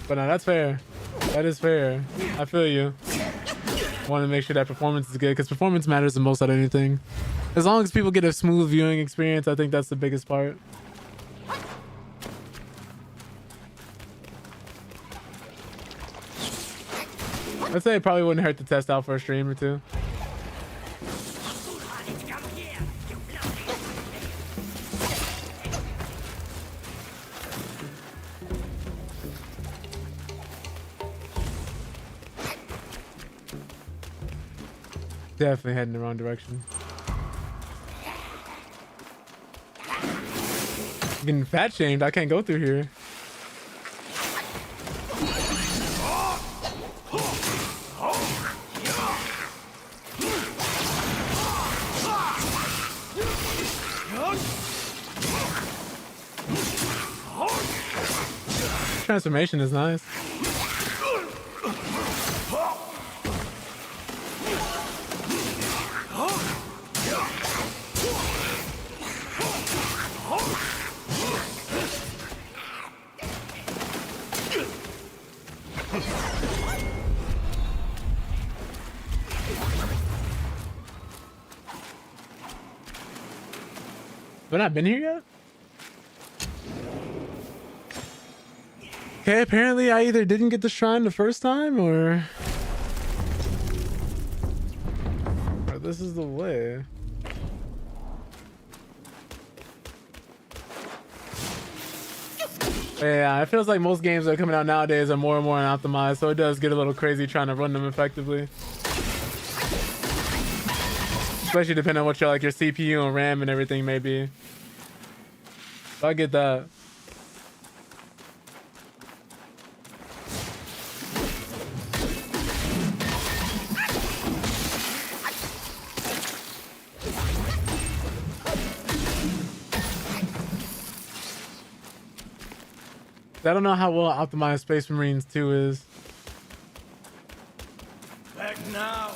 But no, that's fair. That is fair. I feel you. Want to make sure that performance is good because performance matters the most out of anything. As long as people get a smooth viewing experience, I think that's the biggest part. I'd say it probably wouldn't hurt to test out for a stream or two. Definitely heading the wrong direction. I'm getting fat shamed. I can't go through here. Transformation is nice. Have I not been here yet? Okay, apparently I either didn't get the shrine the first time or this is the way. Yeah, it feels like most games that are coming out nowadays are more and more optimized, so it does get a little crazy trying to run them effectively. Especially depending on what your your CPU and RAM and everything may be. So I get that. I don't know how well optimized Space Marines 2 is. Back now.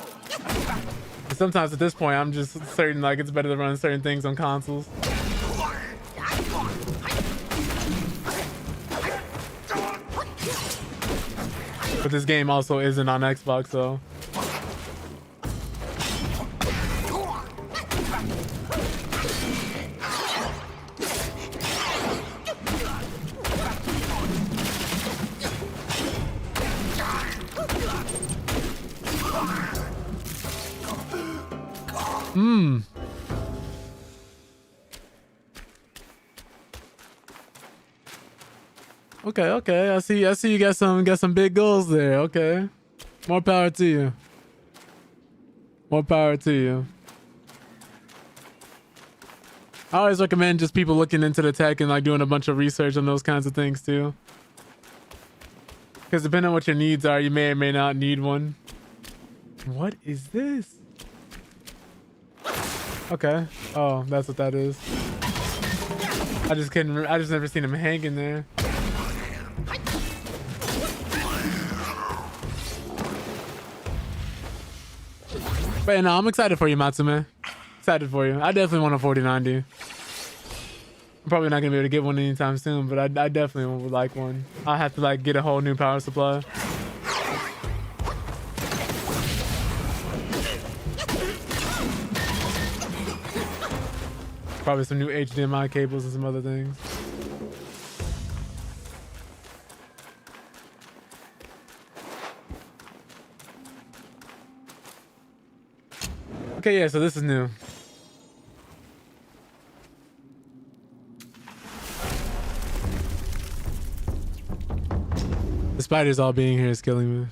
Sometimes at this point, I'm just certain like it's better to run certain things on consoles. But this game also isn't on Xbox, so. Okay. I see you got some big goals there. Okay. More power to you. More power to you. I always recommend just people looking into the tech and like doing a bunch of research on those kinds of things too. Because depending on what your needs are, you may or may not need one. What is this? Okay. Oh, that's what that is. I just never seen him hanging there. But yeah, no, I'm excited for you, Matsume. Excited for you. I definitely want a 4090. I'm probably not gonna be able to get one anytime soon, but I definitely would like one. I'll have to like get a whole new power supply. Probably some new HDMI cables and some other things. Okay, yeah, so this is new. The spiders all being here is killing me.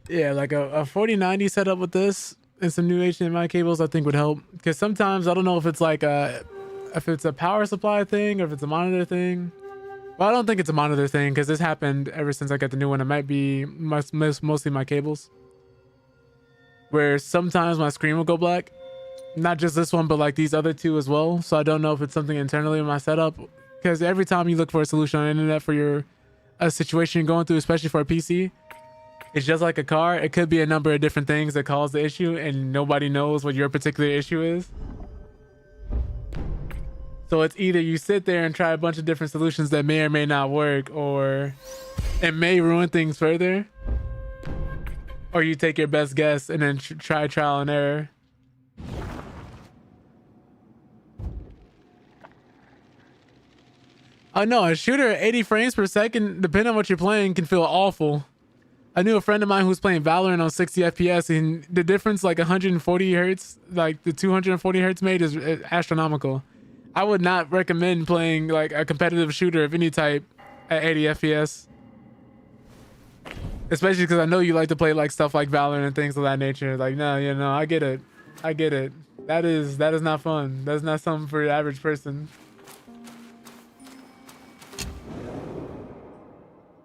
Yeah, like a 4090 setup with this and some new HDMI cables I think would help. Because sometimes I don't know if it's like if it's a power supply thing or if it's a monitor thing. Well, I don't think it's a monitor thing because this happened ever since I got the new one. It might be mostly my cables. Where sometimes my screen will go black. Not just this one, but like these other two as well. So I don't know if it's something internally in my setup. Because every time you look for a solution on the internet for a situation you're going through, especially for a PC, it's just like a car. It could be a number of different things that cause the issue and nobody knows what your particular issue is. So it's either you sit there and try a bunch of different solutions that may or may not work, or it may ruin things further, or you take your best guess and then try trial and error. I know a shooter at 80 frames per second, depending on what you're playing, can feel awful. I knew a friend of mine who was playing Valorant on 60 FPS, and the difference, like 140 hertz, like the 240 hertz made, is astronomical. I would not recommend playing like a competitive shooter of any type at 80 FPS. Especially because I know you like to play like stuff like Valorant and things of that nature. Like, no, you know, I get it. I get it. That is not fun. That's not something for the average person.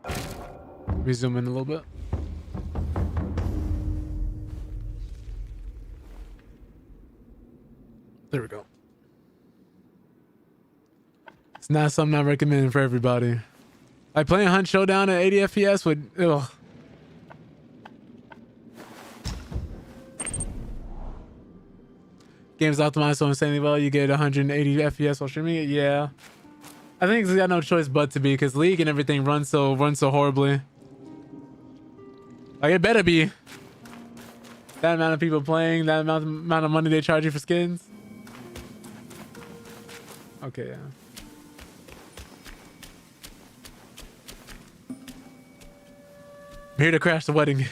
Let me zoom in a little bit. There we go. It's not something I recommend for everybody. Like playing Hunt Showdown at 80 FPS would, ugh. Game's optimized so insanely well, you get 180 FPS while streaming it. Yeah, I think it's got no choice but to be, because League and everything runs so horribly. Like it better be. That amount of people playing, that amount of money they charge you for skins. Okay, yeah. I'm here to crash the wedding.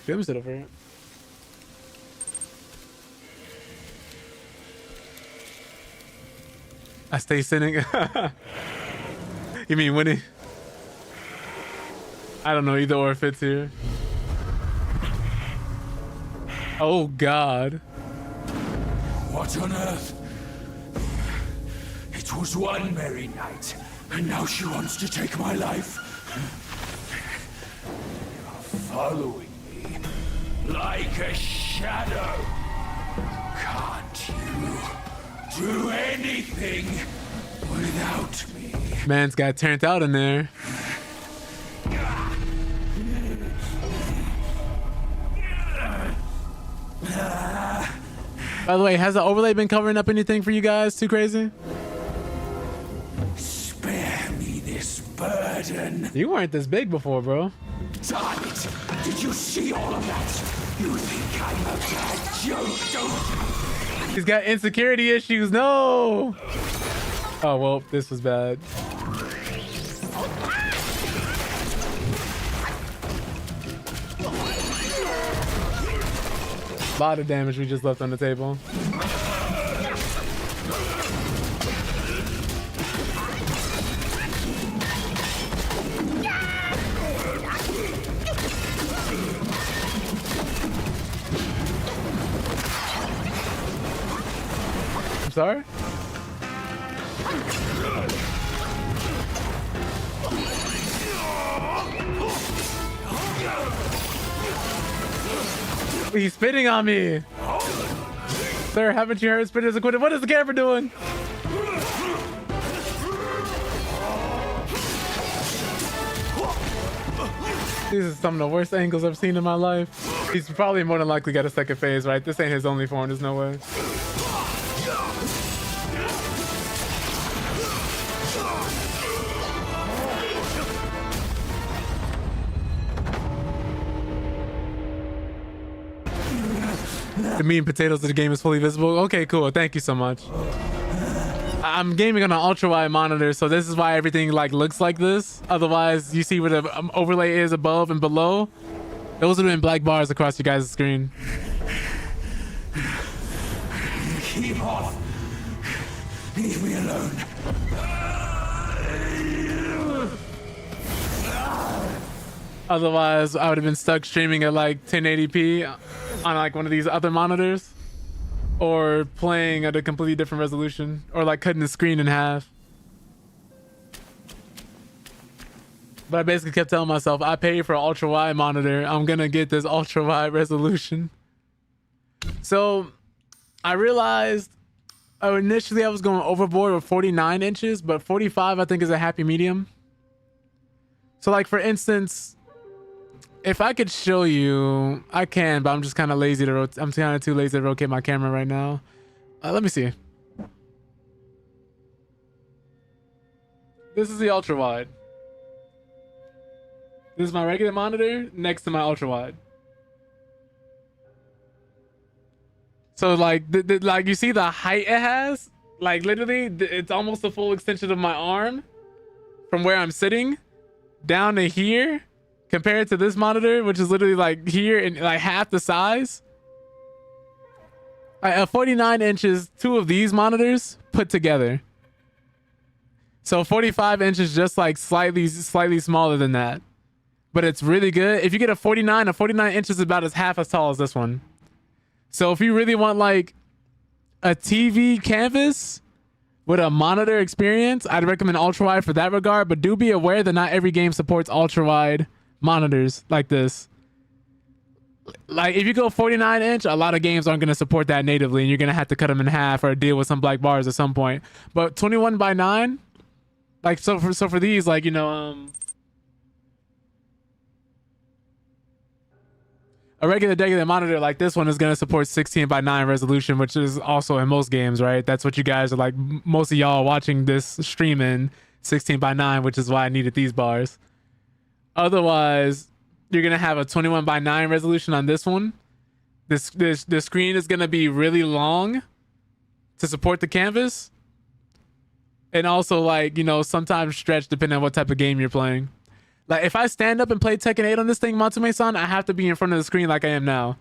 Jim sit over here. I stay sinning. You mean winning? I don't know, either or fits here. Oh God. What on earth? It was one merry night, and now she wants to take my life. You're following me like a shadow. Can't you do anything without me? Man's got turned out in there. By the way, has the overlay been covering up anything for you guys? Too crazy? Spare me this burden. You weren't this big before, bro. Damn it! Did you see all of that? You think I'm a bad joke, don't you? He's got insecurity issues. No. Oh well, this was bad. A lot of damage we just left on the table. I'm sorry? He's spitting on me. Sir, haven't you heard spitters acquitted? What is the camera doing? These are some of the worst angles I've seen in my life. He's probably more than likely got a second phase, right? This ain't his only form, there's no way. The meat and potatoes of the game is fully visible. Okay, cool. Thank you so much. I'm gaming on an ultra wide monitor, so this is why everything like looks like this. Otherwise, you see where the overlay is above and below. Those would have been black bars across your guys' screen. Keep off. Leave me alone. Otherwise, I would have been stuck streaming at like 1080p on like one of these other monitors, or playing at a completely different resolution, or like cutting the screen in half. But I basically kept telling myself, I paid for an ultra wide monitor, I'm gonna get this ultra wide resolution. So I realized initially I was going overboard with 49 inches, but 45 I think is a happy medium. So like for instance, if I could show you, I can, but I'm just kind of lazy to rotate. I'm kind of too lazy to rotate my camera right now. Let me see. This is the ultra wide. This is my regular monitor next to my ultra wide. So like, like you see the height it has? Like literally, it's almost a full extension of my arm from where I'm sitting down to here. Compared to this monitor, which is literally like here and like half the size. At 49 inches, two of these monitors put together. So 45 inches, just like slightly smaller than that. But it's really good. If you get a 49 inches is about half as tall as this one. So if you really want like a TV canvas with a monitor experience, I'd recommend ultra wide for that regard. But do be aware that not every game supports ultra wide monitors like this. Like if you go 49 inch, a lot of games aren't going to support that natively, and you're going to have to cut them in half or deal with some black bars at some point. But 21:9, like so for these, like, you know, a regular monitor like this one is going to support 16:9 resolution, which is also in most games, right? That's what you guys are like. Most of y'all watching this stream in 16:9, which is why I needed these bars. Otherwise, you're going to have a 21:9 resolution on this one. The screen is going to be really long to support the canvas. And also, like, you know, sometimes stretch depending on what type of game you're playing. Like, if I stand up and play Tekken 8 on this thing, Matsume-san, I have to be in front of the screen like I am now.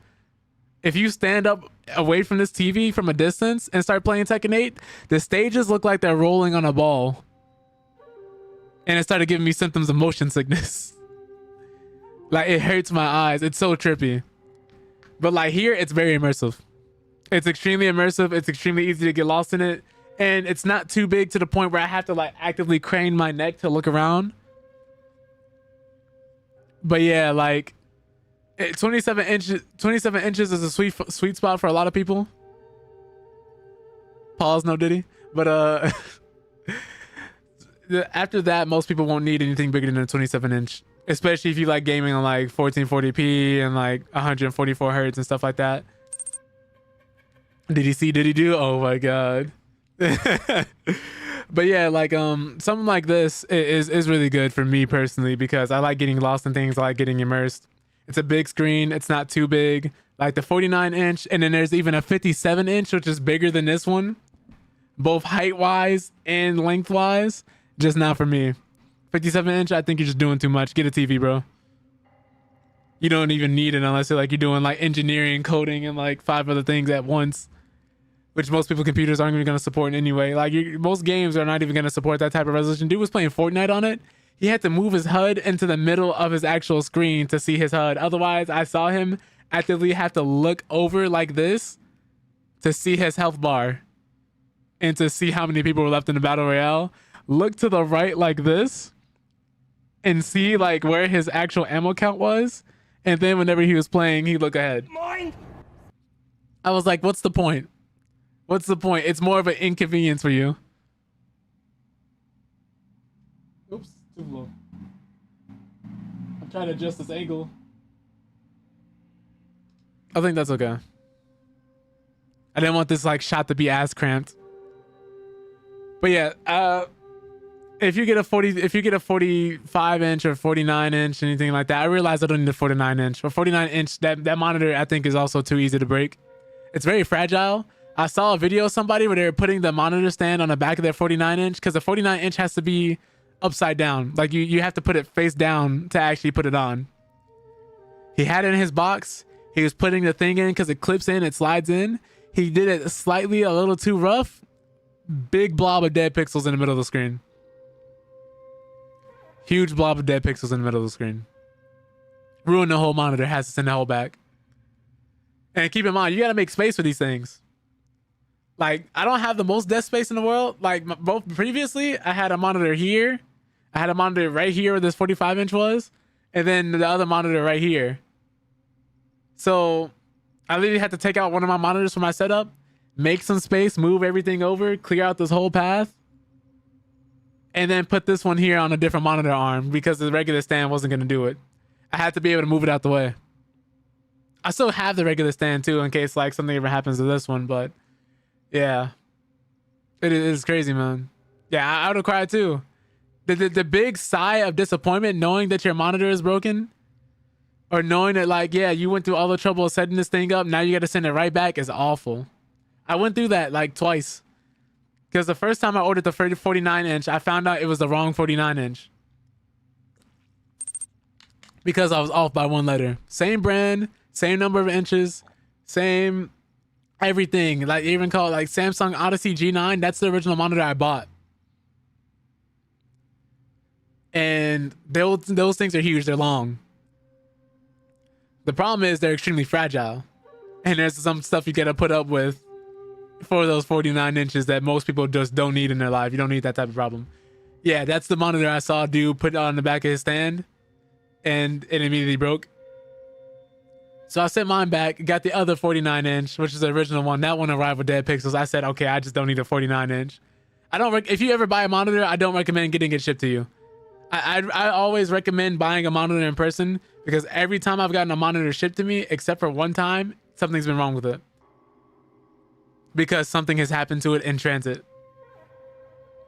If you stand up away from this TV from a distance and start playing Tekken 8, the stages look like they're rolling on a ball. And it started giving me symptoms of motion sickness. Like, it hurts my eyes. It's so trippy. But, like, here, it's very immersive. It's extremely immersive. It's extremely easy to get lost in it. And it's not too big to the point where I have to, like, actively crane my neck to look around. But yeah, like 27 inches is a sweet spot for a lot of people. Pause, no Diddy. But after that, most people won't need anything bigger than a 27 inch, especially if you like gaming on like 1440p and like 144 hertz and stuff like that. Did he see? Did he do? Oh my god. But yeah, like something like this is really good for me personally, because I like getting lost in things. I like getting immersed. It's a big screen. It's not too big. Like the 49 inch, and then there's even a 57 inch, which is bigger than this one, both height wise and length wise. Just not for me. 57 inch, I think you're just doing too much. Get a TV, bro. You don't even need it unless you're doing like engineering, coding, and like 5 other things at once, which most people computers aren't even going to support in any way. Like most games are not even going to support that type of resolution. Dude was playing Fortnite on it. He had to move his HUD into the middle of his actual screen to see his HUD. Otherwise, I saw him actively have to look over like this to see his health bar and to see how many people were left in the battle royale. Look to the right like this and see like where his actual ammo count was. And then whenever he was playing, he'd look ahead. I was like, what's the point? What's the point? It's more of an inconvenience for you. Oops, too low. I'm trying to adjust this angle. I think that's okay. I didn't want this like shot to be ass cramped. But yeah, if you get a 45 inch or 49 inch, anything like that, I realize I don't need a 49 inch. But 49 inch, that monitor I think is also too easy to break. It's very fragile. I saw a video of somebody where they were putting the monitor stand on the back of their 49 inch, because the 49 inch has to be upside down. Like you have to put it face down to actually put it on. He had it in his box. He was putting the thing in because it clips in, it slides in. He did it slightly a little too rough. Big blob of dead pixels in the middle of the screen. Huge blob of dead pixels in the middle of the screen. Ruined the whole monitor, has to send the whole back. And keep in mind, you got to make space for these things. Like, I don't have the most desk space in the world. Like, both previously, I had a monitor here. I had a monitor right here where this 45 inch was. And then the other monitor right here. So, I literally had to take out one of my monitors for my setup, make some space, move everything over, clear out this whole path, and then put this one here on a different monitor arm because the regular stand wasn't going to do it. I had to be able to move it out the way. I still have the regular stand too in case like something ever happens to this one, but yeah, it is crazy, man. Yeah, I would have cried too. The big sigh of disappointment knowing that your monitor is broken, or knowing that like, yeah, you went through all the trouble of setting this thing up, now you got to send it right back, is awful. I went through that like twice. Because the first time I ordered the 49 inch, I found out it was the wrong 49 inch. Because I was off by 1 letter. Same brand, same number of inches, same everything. Like even called like Samsung Odyssey G9. That's the original monitor I bought. And those things are huge. They're long. The problem is they're extremely fragile. And there's some stuff you gotta put up with for those 49 inches that most people just don't need in their life. You don't need that type of problem. Yeah, that's the monitor I saw dude put on the back of his stand, and it immediately broke. So I sent mine back, got the other 49 inch, which is the original one. That one arrived with dead pixels. I said, okay, I just don't need a 49 inch. If you ever buy a monitor, I don't recommend getting it shipped to you. I always recommend buying a monitor in person, because every time I've gotten a monitor shipped to me, except for one time, something's been wrong with it. Because something has happened to it in transit.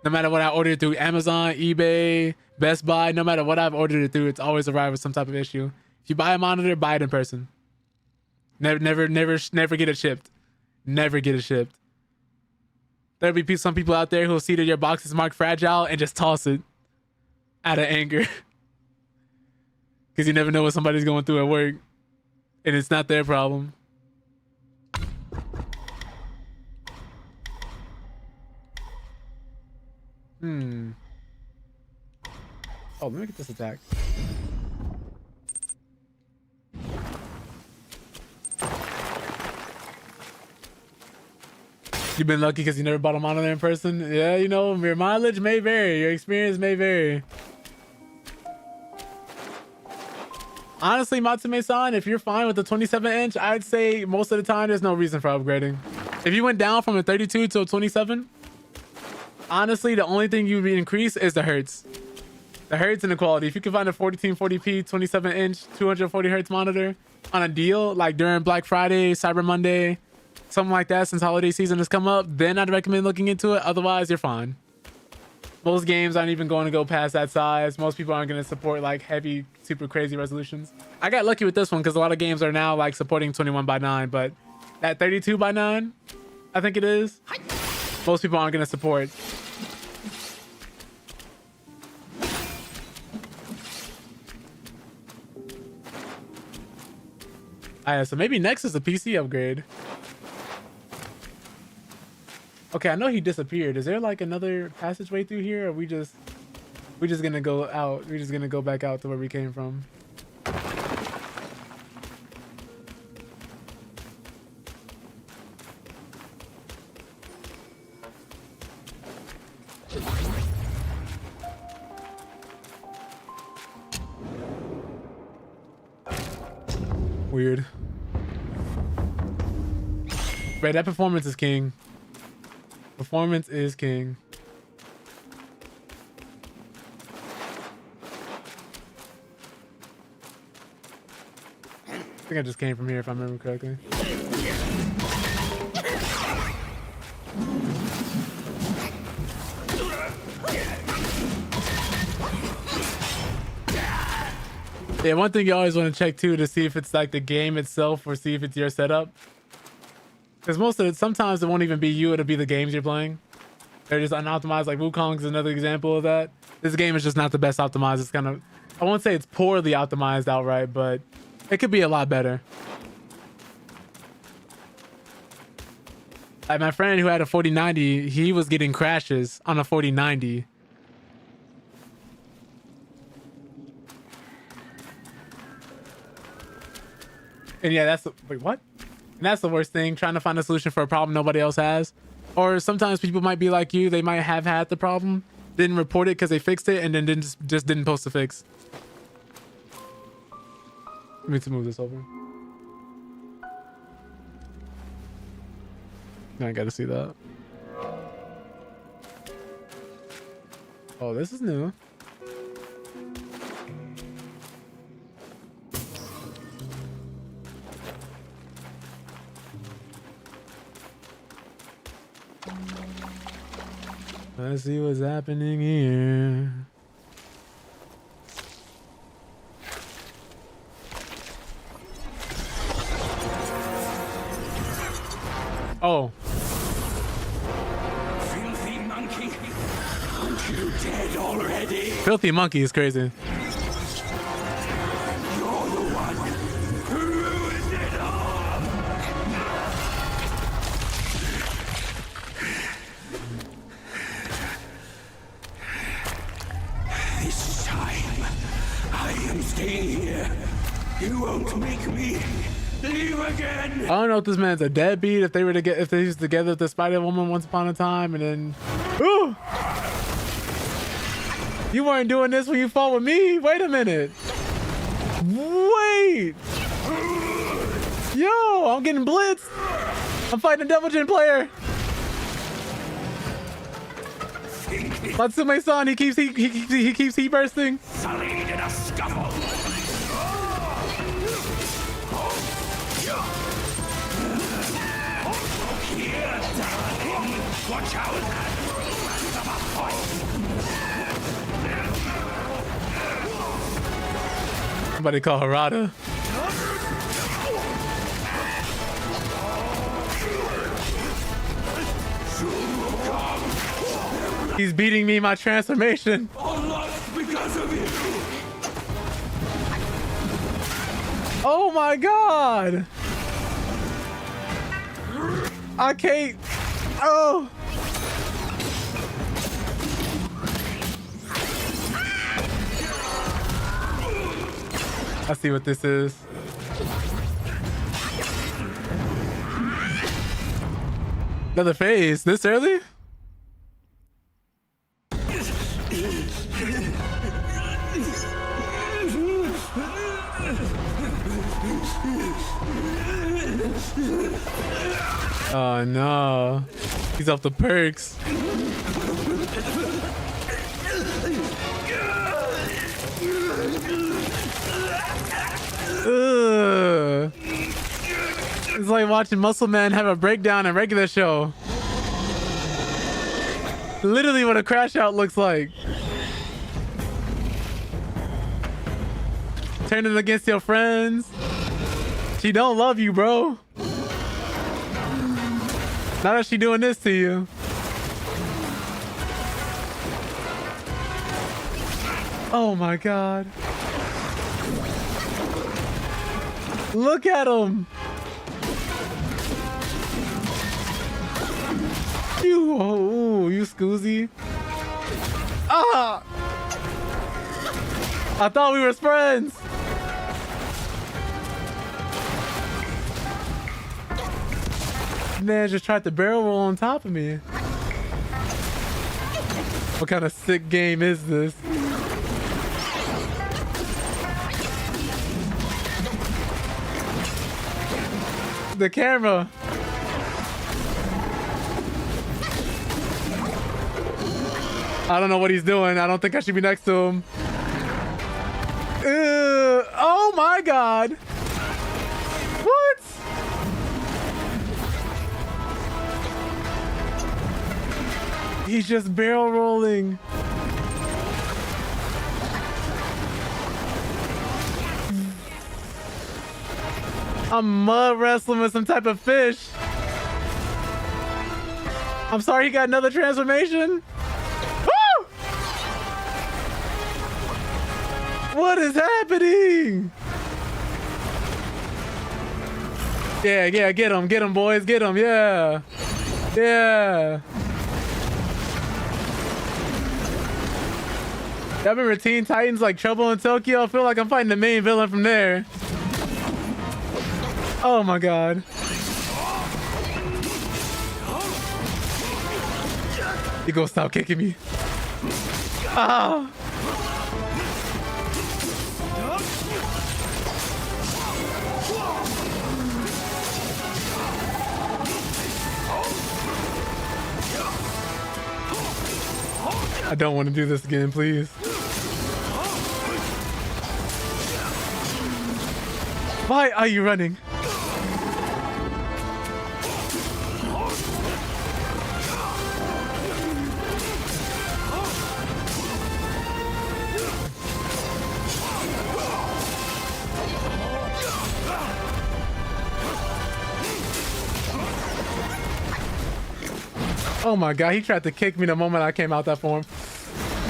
No matter what I ordered through Amazon, eBay, Best Buy, no matter what I've ordered it through, it's always arrived with some type of issue. If you buy a monitor, buy it in person. Never get it shipped. Never get it shipped. There'll be some people out there who'll see that your box is marked fragile and just toss it out of anger. Because you never know what somebody's going through at work. And it's not their problem. Oh, let me get this attack. You've been lucky because you never bought a monitor in person? Yeah, you know, your mileage may vary. Your experience may vary. Honestly, Matsume-san, if you're fine with the 27 inch, I'd say most of the time there's no reason for upgrading. If you went down from a 32 to a 27, honestly, the only thing you would increase is the hertz. The hertz and the quality. If you can find a 1440p 27 inch 240 hertz monitor on a deal, like during Black Friday, Cyber Monday, something like that, since holiday season has come up, then I'd recommend looking into it. Otherwise, you're fine. Most games aren't even going to go past that size. Most people aren't going to support like heavy, super crazy resolutions. I got lucky with this one because a lot of games are now like supporting 21:9, but that 32:9, I think it is, most people aren't going to support. So maybe next is a PC upgrade. Okay, I know he disappeared. Is there like another passageway through here, or we just gonna go out? We're just gonna go back out to where we came from. Weird. Right, that performance is king. Performance is king. I think I just came from here if I remember correctly. Yeah, one thing you always want to check too to see if it's like the game itself or see if it's your setup. Because most of it, sometimes it won't even be you, it'll be the games you're playing. They're just unoptimized, like Wukong is another example of that. This game is just not the best optimized. It's kind of, I won't say it's poorly optimized outright, but it could be a lot better. Like my friend who had a 4090, he was getting crashes on a 4090. And yeah, that's, wait, what? And that's the worst thing, trying to find a solution for a problem nobody else has. Or sometimes people might be like you, they might have had the problem, didn't report it because they fixed it, and then just didn't post the fix. Let me move this over. I gotta see that. Oh, this is new. Let's see what's happening here. Oh. Filthy monkey! Aren't you dead already? Filthy monkey is crazy. You're the one who ruined it all! This here. You won't make me leave again. I don't know if this man's a deadbeat. If they were to get, if they was together with the Spider Woman once upon a time, and then, ooh, you weren't doing this when you fought with me. Wait a minute. Wait. Yo, I'm getting blitzed. I'm fighting a Devil Jin player. Matsume-san, he keeps heat bursting. Sullied in a scuffle. Here, darling. Watch out. Somebody call Harada. He's beating me my transformation. All lost because of you. Oh my god. I can't. Oh. I see what this is. Another phase this early? Oh no. He's off the perks. Ugh. It's like watching Muscle Man have a breakdown in regular show. Literally what a crash out looks like. Turning against your friends. She don't love you, bro. Now that she doing this to you. Oh my god. Look at him. You, oh, you scoozy. Ah! I thought we were friends. Man just tried to barrel roll on top of me. What kind of sick game is this? The camera. I don't know what he's doing. I don't think I should be next to him. Oh my god. What? He's just barrel rolling. I'm mud wrestling with some type of fish. I'm sorry, he got another transformation. Woo! What is happening? Yeah, get him, boys, get him, yeah. Yeah. Y'all remember Teen Titans like Trouble in Tokyo? I feel like I'm fighting the main villain from there. Oh my god. You gonna stop kicking me? Ah. I don't want to do this again, please. Why are you running? Oh my god, he tried to kick me the moment I came out that form.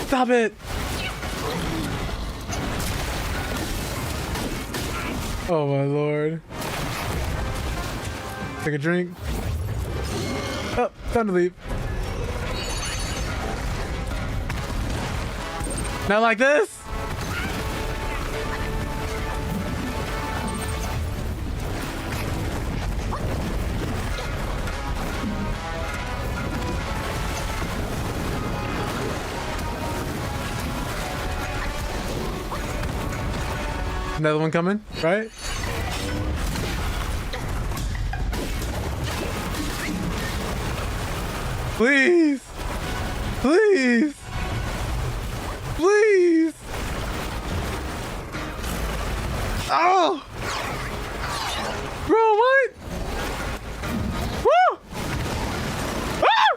Stop it! Oh my lord. Take a drink. Oh, time to leave. Not like this! Another one coming, right? Please. Please. Please. Oh. Bro, what? Woo! Ah!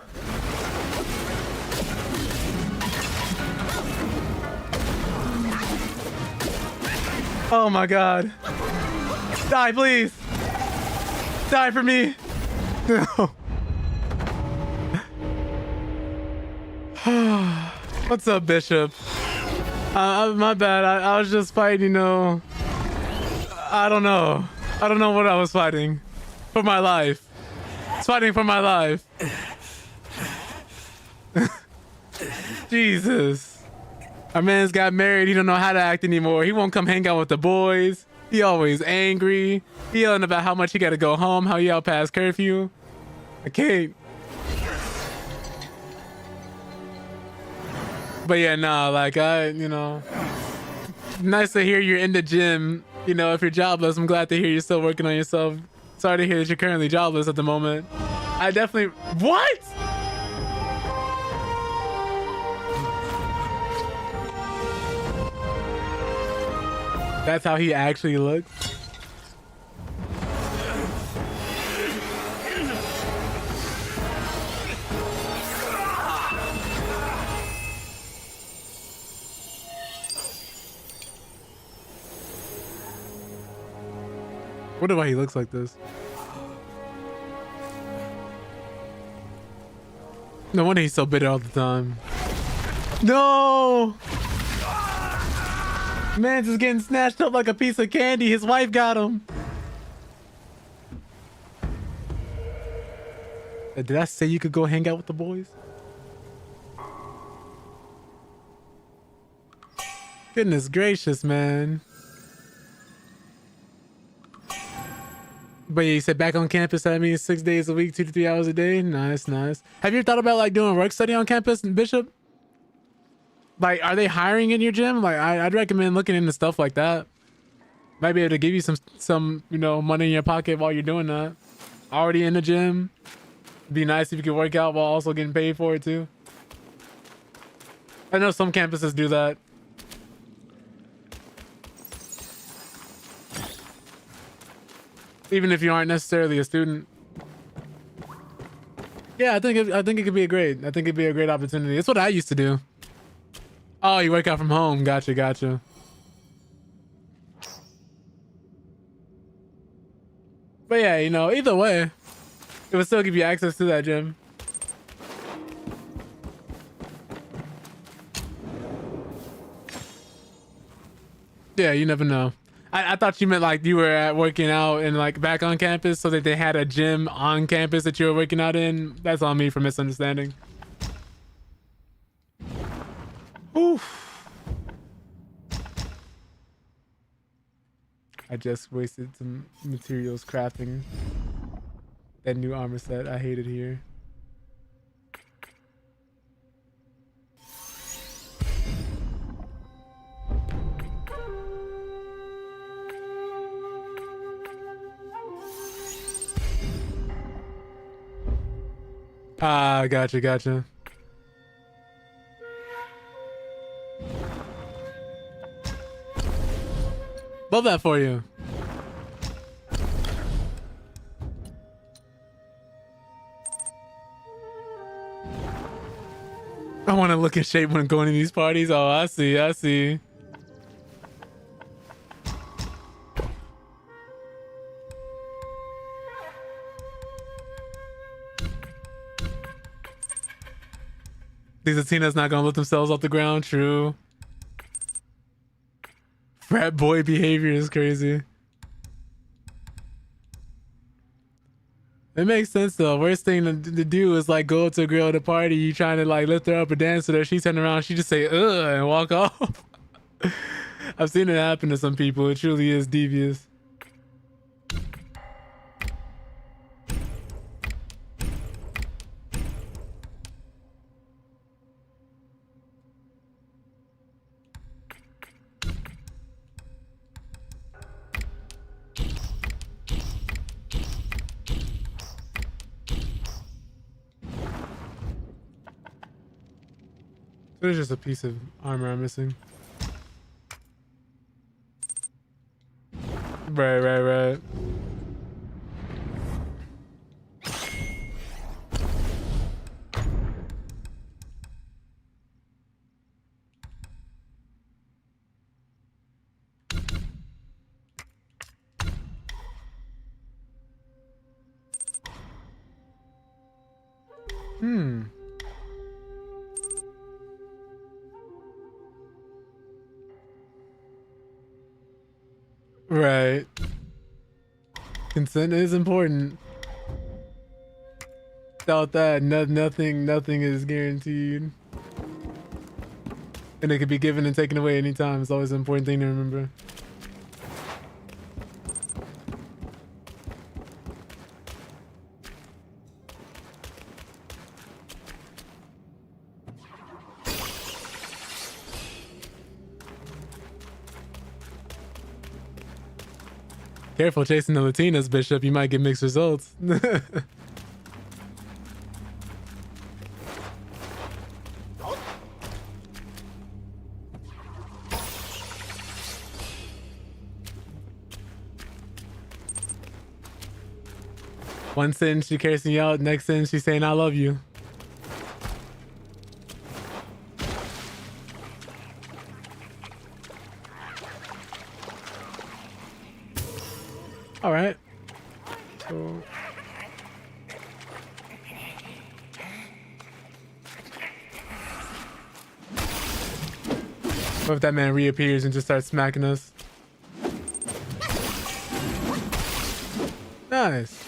Oh my God. Die, please. Die for me. No. What's up, Bishop? My bad. I was just fighting, you know. I don't know. I don't know what I was fighting. For my life. I was fighting for my life. Jesus. Our man's got married. He don't know how to act anymore. He won't come hang out with the boys. He always angry. He yelling about how much he got to go home, how he out past curfew. I can't. But yeah, nah, like you know, nice to hear you're in the gym. You know, if you're jobless, I'm glad to hear you're still working on yourself. Sorry to hear that you're currently jobless at the moment. I definitely, what? That's how he actually looks. Wonder why he looks like this. No wonder he's so bitter all the time. No! Man's just getting snatched up like a piece of candy. His wife got him. Did I say you could go hang out with the boys? Goodness gracious, man. But yeah, you said back on campus, that means 6 days a week, 2 to 3 hours a day. Nice, nice. Have you ever thought about like doing work study on campus, Bishop? Like, are they hiring in your gym? Like, I'd recommend looking into stuff like that. Might be able to give you some, you know, money in your pocket while you're doing that. Already in the gym. Be nice if you could work out while also getting paid for it too. I know some campuses do that. Even if you aren't necessarily a student. Yeah, I think it could be a great opportunity. It's what I used to do. Oh, you work out from home. Gotcha, gotcha. But yeah, you know, either way, it would still give you access to that gym. Yeah, you never know. I thought you meant like you were working out and like back on campus so that they had a gym on campus that you were working out in. That's on me for misunderstanding. Oof. I just wasted some materials crafting that new armor set. I hate it here. Ah, gotcha, gotcha. Love that for you. I want to look in shape when going to these parties. Oh, I see, I see. These Latinas not gonna let themselves off the ground. True. Frat boy behavior is crazy. It makes sense though. Worst thing to do is like go to a girl at a party, you trying to like lift her up or dance with her. She turn around, she just say ugh and walk off. I've seen it happen to some people. It truly is devious. There's just a piece of armor I'm missing. Right. Right. Consent is important. Without that, nothing is guaranteed. And it could be given and taken away anytime. It's always an important thing to remember. Careful chasing the Latinas, Bishop. You might get mixed results. One sentence she cursing you out, next sentence she's saying I love you. All right. So what if that man reappears and just starts smacking us? Nice.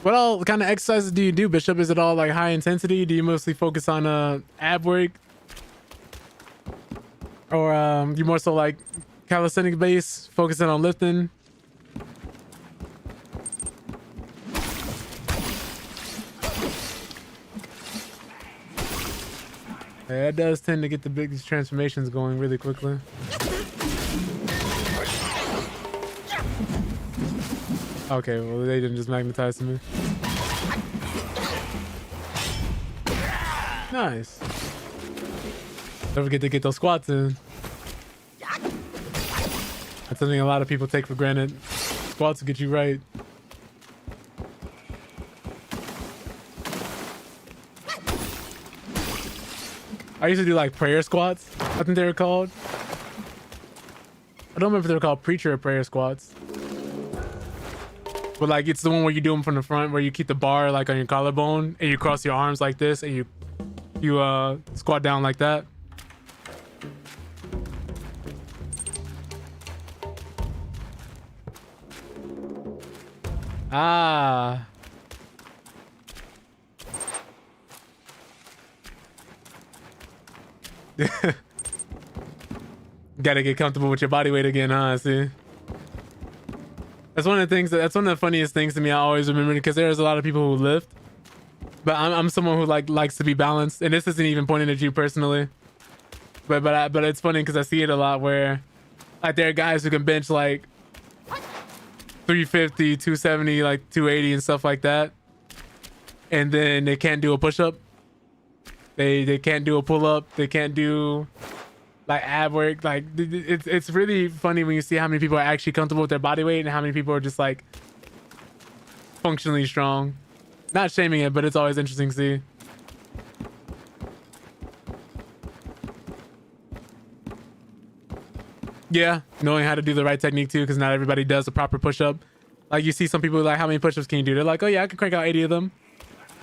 What all kind of exercises do you do, Bishop? Is it all like high intensity? Do you mostly focus on ab work? Or you more so like calisthenic base, focusing on lifting? Yeah, it does tend to get the biggest transformations going really quickly. Okay, well they didn't just magnetize to me. Nice. Don't forget to get those squats in. That's something a lot of people take for granted. Squats will get you right. I used to do like prayer squats, I think they were called. I don't remember if they were called preacher or prayer squats. But like it's the one where you do them from the front, where you keep the bar like on your collarbone and you cross your arms like this and you squat down like that. Ah. Gotta get comfortable with your body weight again, huh? See, that's one of the things that's one of the funniest things to me. I always remember, because there's a lot of people who lift, but I'm someone who likes to be balanced, and this isn't even pointing at you personally, but it's funny because I see it a lot where like there are guys who can bench like 350, 270, like 280 and stuff like that, and then they can't do a push-up. They can't do a pull-up. They can't do like ab work. Like it's really funny when you see how many people are actually comfortable with their body weight and how many people are just like functionally strong. Not shaming it, but it's always interesting to see. Yeah, knowing how to do the right technique too, because not everybody does a proper push-up. Like you see some people like, how many push-ups can you do? They're like, oh yeah, I can crank out 80 of them.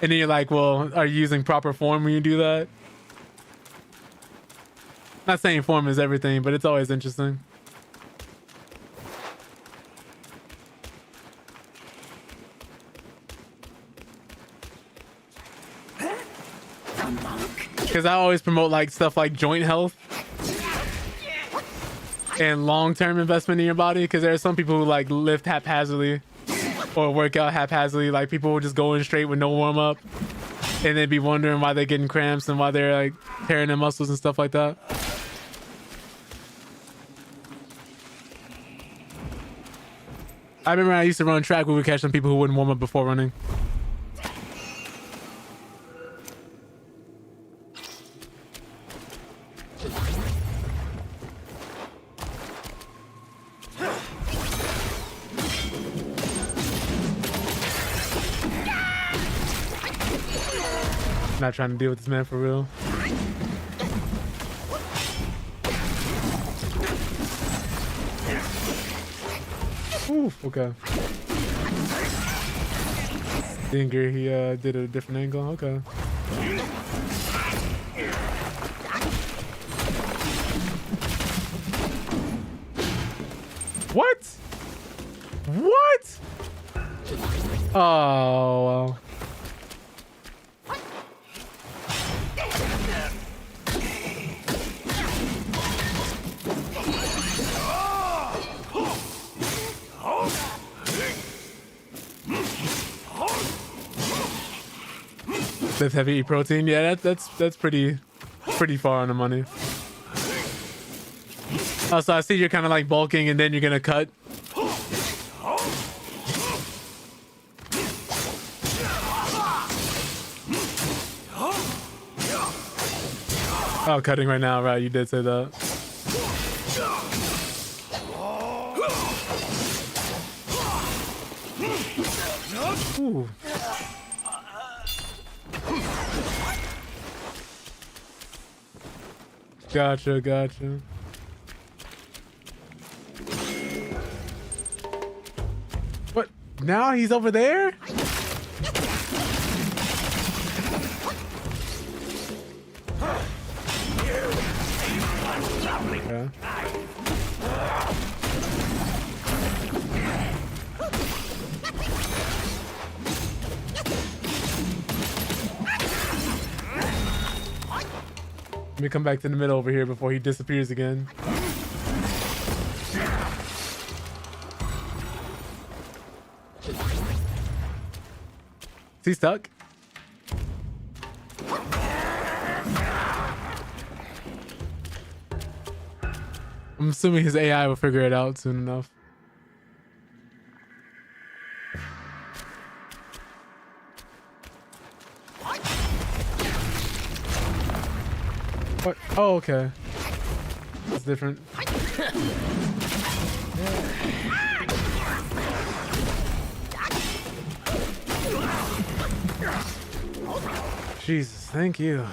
And then you're like, well, are you using proper form when you do that? Not saying form is everything, but it's always interesting. Because I always promote like stuff like joint health and long-term investment in your body, because there are some people who like lift haphazardly or work out haphazardly. Like people will just go in straight with no warm-up and then be wondering why they're getting cramps and why they're like tearing their muscles and stuff like that. I remember I used to run track, we would catch some people who wouldn't warm up before running. Not trying to deal with this man for real. Oof, okay. Dinger, he did a different angle. Okay. What? What? Oh, well. That's heavy protein. Yeah, that's pretty far on the money. Oh, so I see you're kind of like bulking and then you're gonna cut. Oh, cutting right now, right? You did say that. Ooh. Gotcha, gotcha. What? Now he's over there? Okay. Let me come back to the middle over here before he disappears again. Is he stuck? I'm assuming his AI will figure it out soon enough. What? Oh, okay. That's different. Jesus, thank you.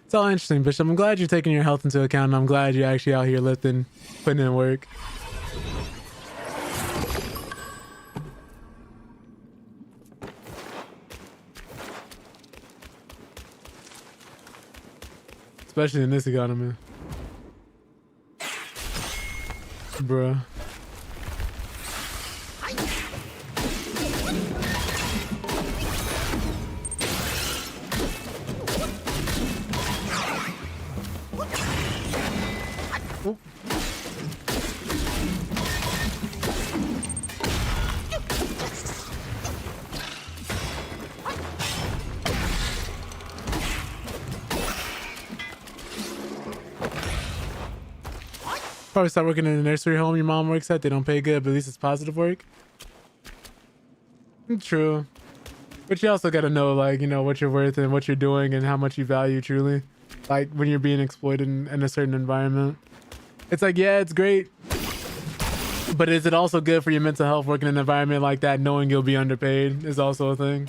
It's all interesting, Bishop. I'm glad you're taking your health into account, and I'm glad you're actually out here lifting, putting in work. Especially in this economy. Bruh. Oh. Probably start working in a nursery home your mom works at. They don't pay good, but at least it's positive work. True. But you also got to know, like, you know, what you're worth and what you're doing and how much you value truly. Like when you're being exploited in a certain environment. It's like, yeah, it's great. But is it also good for your mental health working in an environment like that, knowing you'll be underpaid is also a thing.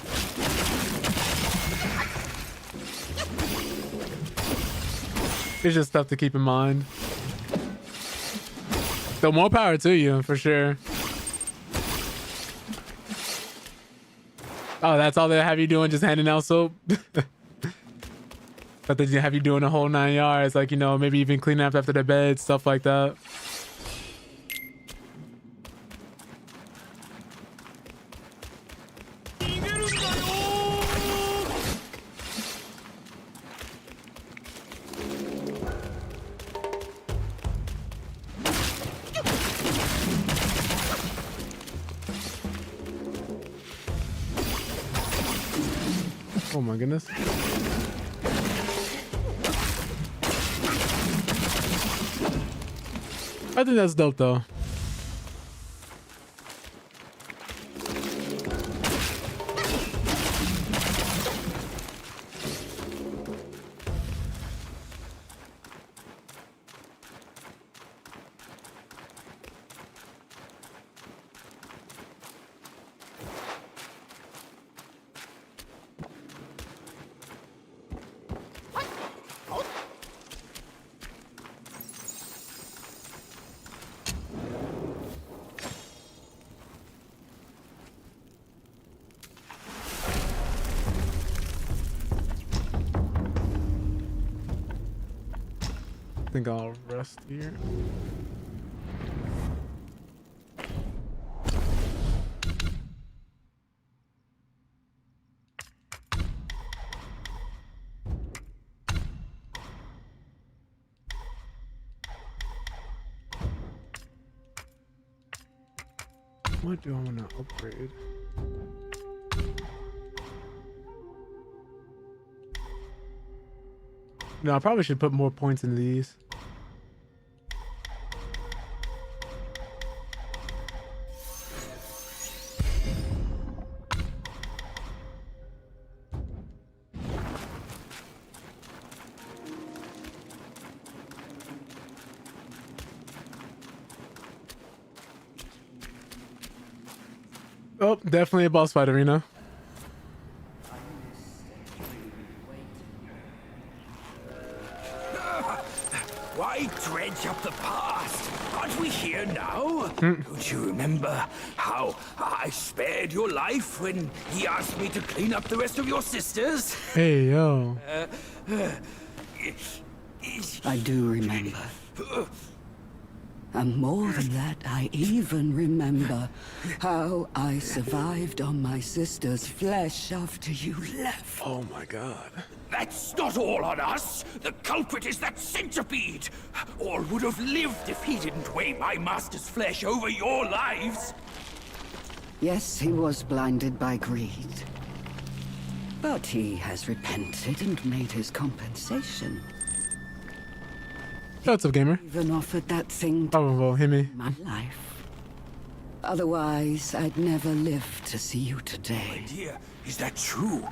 It's just stuff to keep in mind. So more power to you, for sure. Oh, that's all they have you doing, just handing out soap? But they have you doing the whole 9 yards, like, you know, maybe even cleaning up after the bed, stuff like that. Oh my goodness. I think that's dope though. think I'll rest here. What do I want to upgrade? No, I probably should put more points in these. Oh, definitely a boss fight arena. Why dredge up the past? Aren't we here now? Don't you remember how I spared your life when he asked me to clean up the rest of your sisters? Hey, yo. I do remember. And more than that, I even remember how I survived on my sister's flesh after you left. Oh my god. That's not all on us. The culprit is that centipede. All would have lived if he didn't weigh my master's flesh over your lives. Yes, he was blinded by greed. But he has repented and made his compensation. What's up, gamer? Even offered that thing Oh, hit me. my life. Otherwise, I'd never live to see you today. Dear, is that true?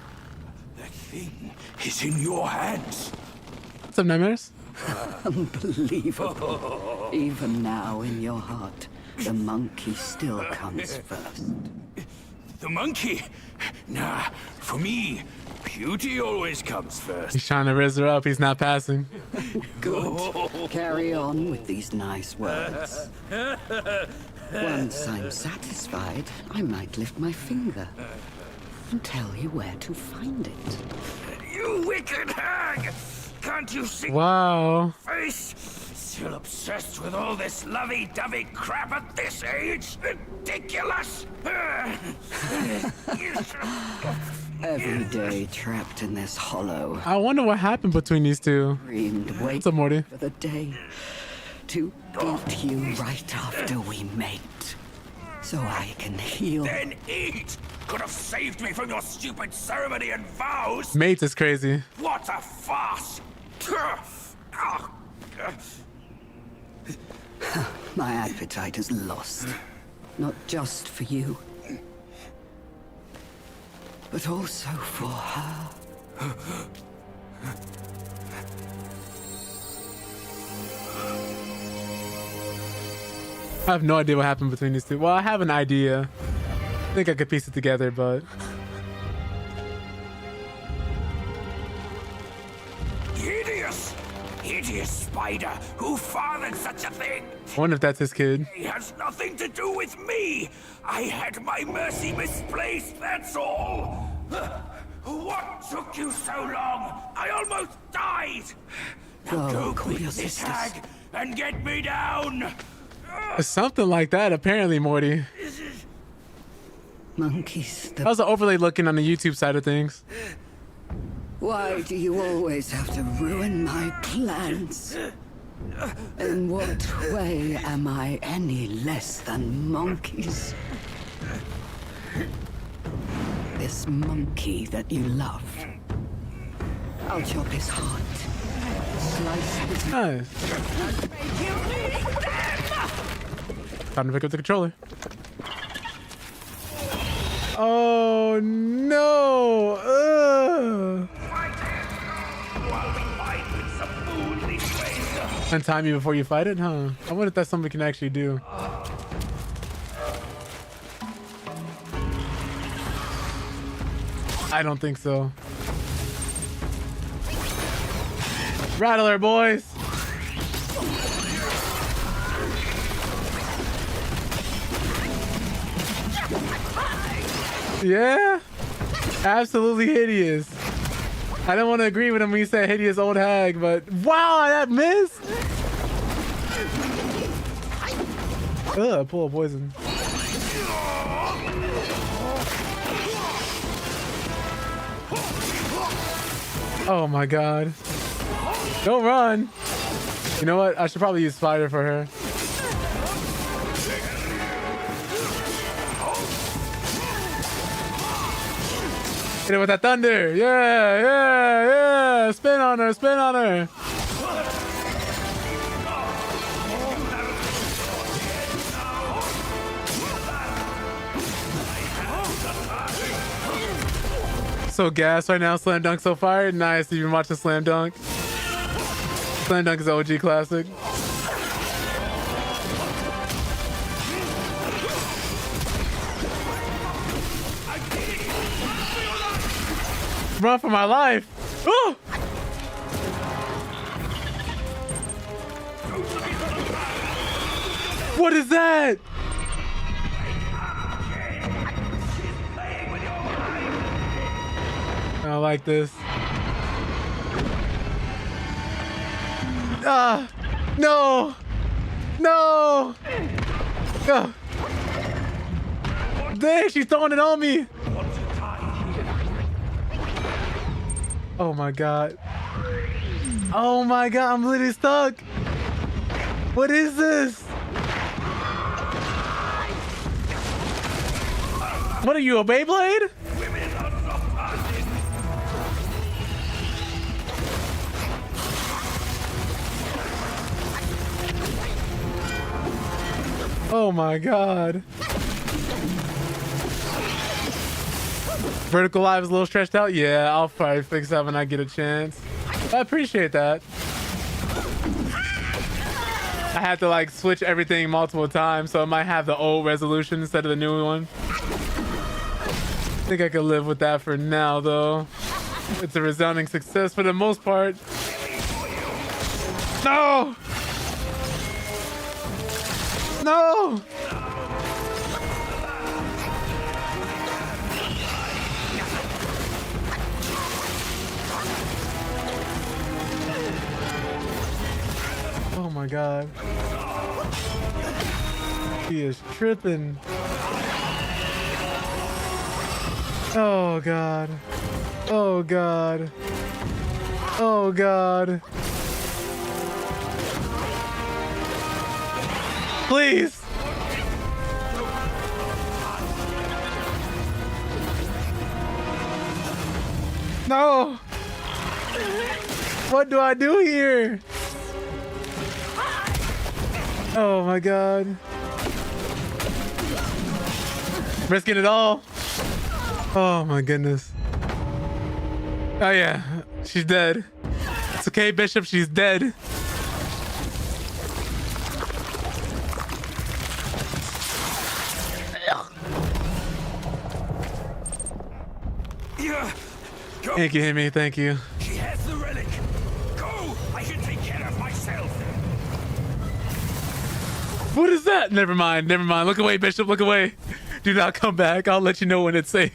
That thing is in your hands. What's up, nightmares? Unbelievable. Even now in your heart, the monkey still comes first. The monkey? Nah, for me, beauty always comes first. He's trying to raise her up. He's not passing. Good. Carry on with these nice words. Once I'm satisfied, I might lift my finger and tell you where to find it. You wicked hag! Can't you see Wow. face? Still obsessed with all this lovey-dovey crap at this age? Ridiculous! Every day trapped in this hollow. I wonder what happened between these two. Dreamed wait What's up, Morty? for the day to eat you right after we mate. So I can heal. Then eat! Could have saved me from your stupid ceremony and vows! Mates is crazy. What a farce! My appetite is lost. Not just for you, but also for her. I have no idea what happened between these two. Well, I have an idea. I think I could piece it together, but Hideous! Hideous spider! Who fathered such a thing? I wonder if that's his kid. He has nothing to do with me! I had my mercy misplaced, that's all! What took you so long? I almost died! Now go call your quick, this sisters. hag, and get me down! Something like that, apparently, Morty. Monkeys, That was an overlay looking on the YouTube side of things. why do you always have to ruin my plans? In what way am I any less than monkeys? This monkey that you love. I'll chop his heart. Slice his Nice. Time to pick up the controller. Oh no! And time you before you fight it, huh? I wonder if that's something we can actually do. I don't think so. Rattler, boys! Yeah? Absolutely hideous. I don't want to agree with him when he said hideous old hag, but wow, that missed. Ugh, pull a poison. Oh my god. Don't run. You know what? I should probably use spider for her. Hit it with that thunder. Yeah, yeah, yeah. Spin on her, spin on her. So gas right now. Slam Dunk so fired. Nice. You've been watching Slam Dunk. Slam Dunk is an OG classic. Run for my life. Oh! What is that? I don't like this. Ah, no, no. Ah. Dang, she's throwing it on me. Oh my god. Oh my god, I'm literally stuck. What is this? What are you, a Beyblade? Oh my god. Vertical Live is a little stretched out. Yeah, I'll probably fix that when I get a chance. I appreciate that. I had to like switch everything multiple times, so it might have the old resolution instead of the new one. I think I could live with that for now, though. It's a resounding success for the most part. No! No! Oh my god. He is tripping. Oh god. Oh god. Oh god. Please. No. What do I do here? Oh my god. Risking it all. Oh my goodness. Oh yeah, she's dead. It's okay, Bishop, she's dead. Thank you, Himmy, thank you. She has the relic. Go! I can take care of myself. What is that? Never mind, never mind. Look away, Bishop, look away. Do not come back. I'll let you know when it's safe.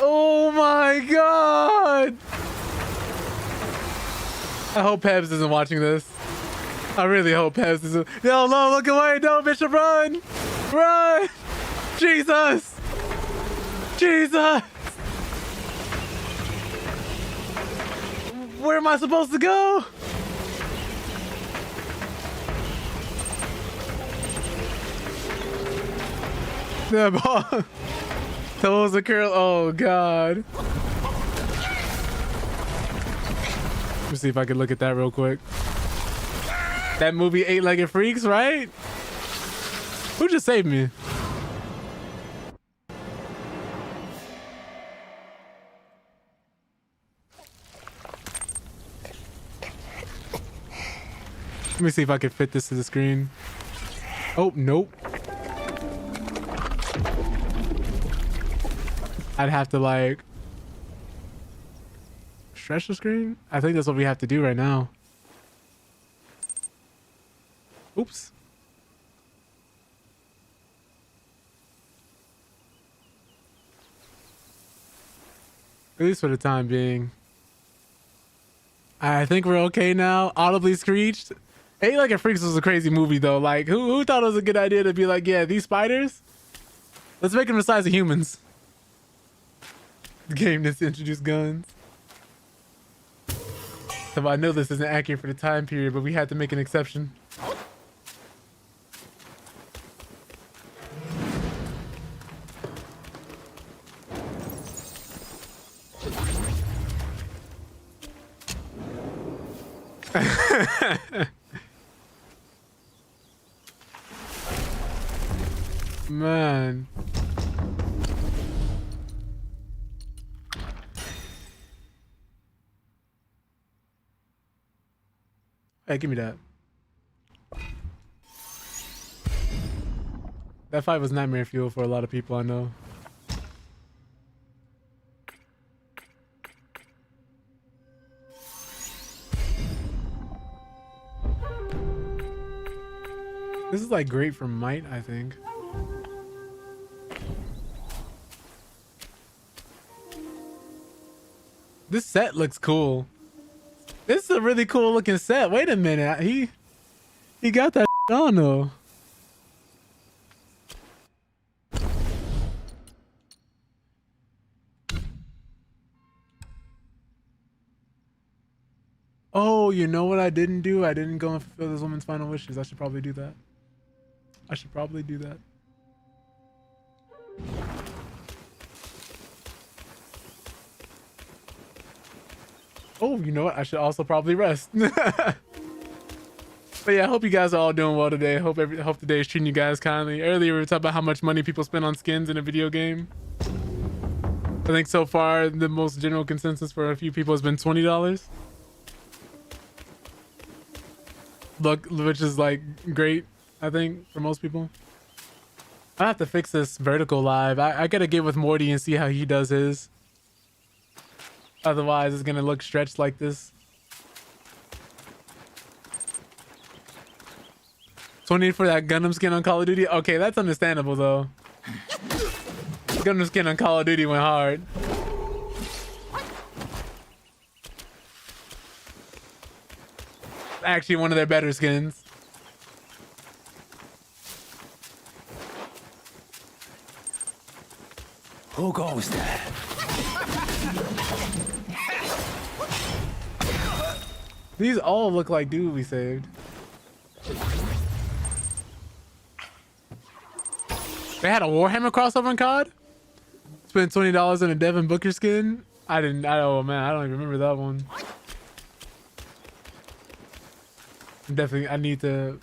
Oh my god! I hope Pebs isn't watching this. I really hope Pebs isn't. No, no, look away! No, Bishop, run! Run! Jesus! Jesus! Where am I supposed to go? The ball. Toes a curl. Oh god. Let me see if I can look at that real quick. That movie Eight-Legged Freaks, right? Who just saved me? Let me see if I can fit this to the screen. Oh, nope. I'd have to like stretch the screen. I think that's what we have to do right now. Oops. At least for the time being. I think we're okay now. Audibly screeched. Ain't Like a Freaks was a crazy movie though. Like who thought it was a good idea to be like, yeah, these spiders, let's make them the size of humans. The game that's introduced guns. So I know this isn't accurate for the time period, but we had to make an exception. Man. Hey, give me that. That fight was nightmare fuel for a lot of people I know. This is like great for might, I think. This set looks cool. This is a really cool looking set. Wait a minute. He got that on though. Oh, you know what I didn't do? I didn't go and fulfill this woman's final wishes. I should probably do that. I should probably do that. Oh, you know what? I should also probably rest. But yeah, I hope you guys are all doing well today. Hope today is treating you guys kindly. Earlier we were talking about how much money people spend on skins in a video game. I think so far the most general consensus for a few people has been $20. Look, which is like great, I think, for most people. I have to fix this vertical live. I gotta get with Morty and see how he does his. Otherwise, it's gonna look stretched like this. 20 for that Gundam skin on Call of Duty? Okay, that's understandable though. Gundam skin on Call of Duty went hard. Actually, one of their better skins. Who goes there? These all look like dude we saved. They had a Warhammer crossover in COD? Spent $20 on a Devin Booker skin? Oh man, I don't even remember that one. I need to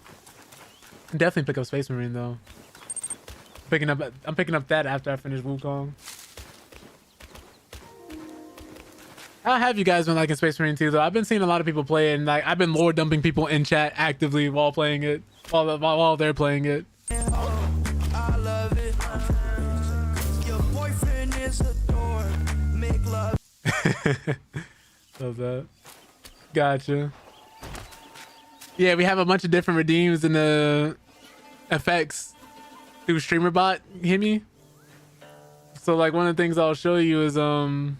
definitely pick up Space Marine though. I'm picking up that after I finish Wukong. How have you guys been liking Space Marine 2 though? I've been seeing a lot of people play it, and like I've been lore dumping people in chat actively while playing it, while they're playing it. I love it. Your boyfriend is a dork. Make love. Love that. Gotcha. Yeah, we have a bunch of different redeems in the effects through streamer bot Himi. So like one of the things I'll show you is when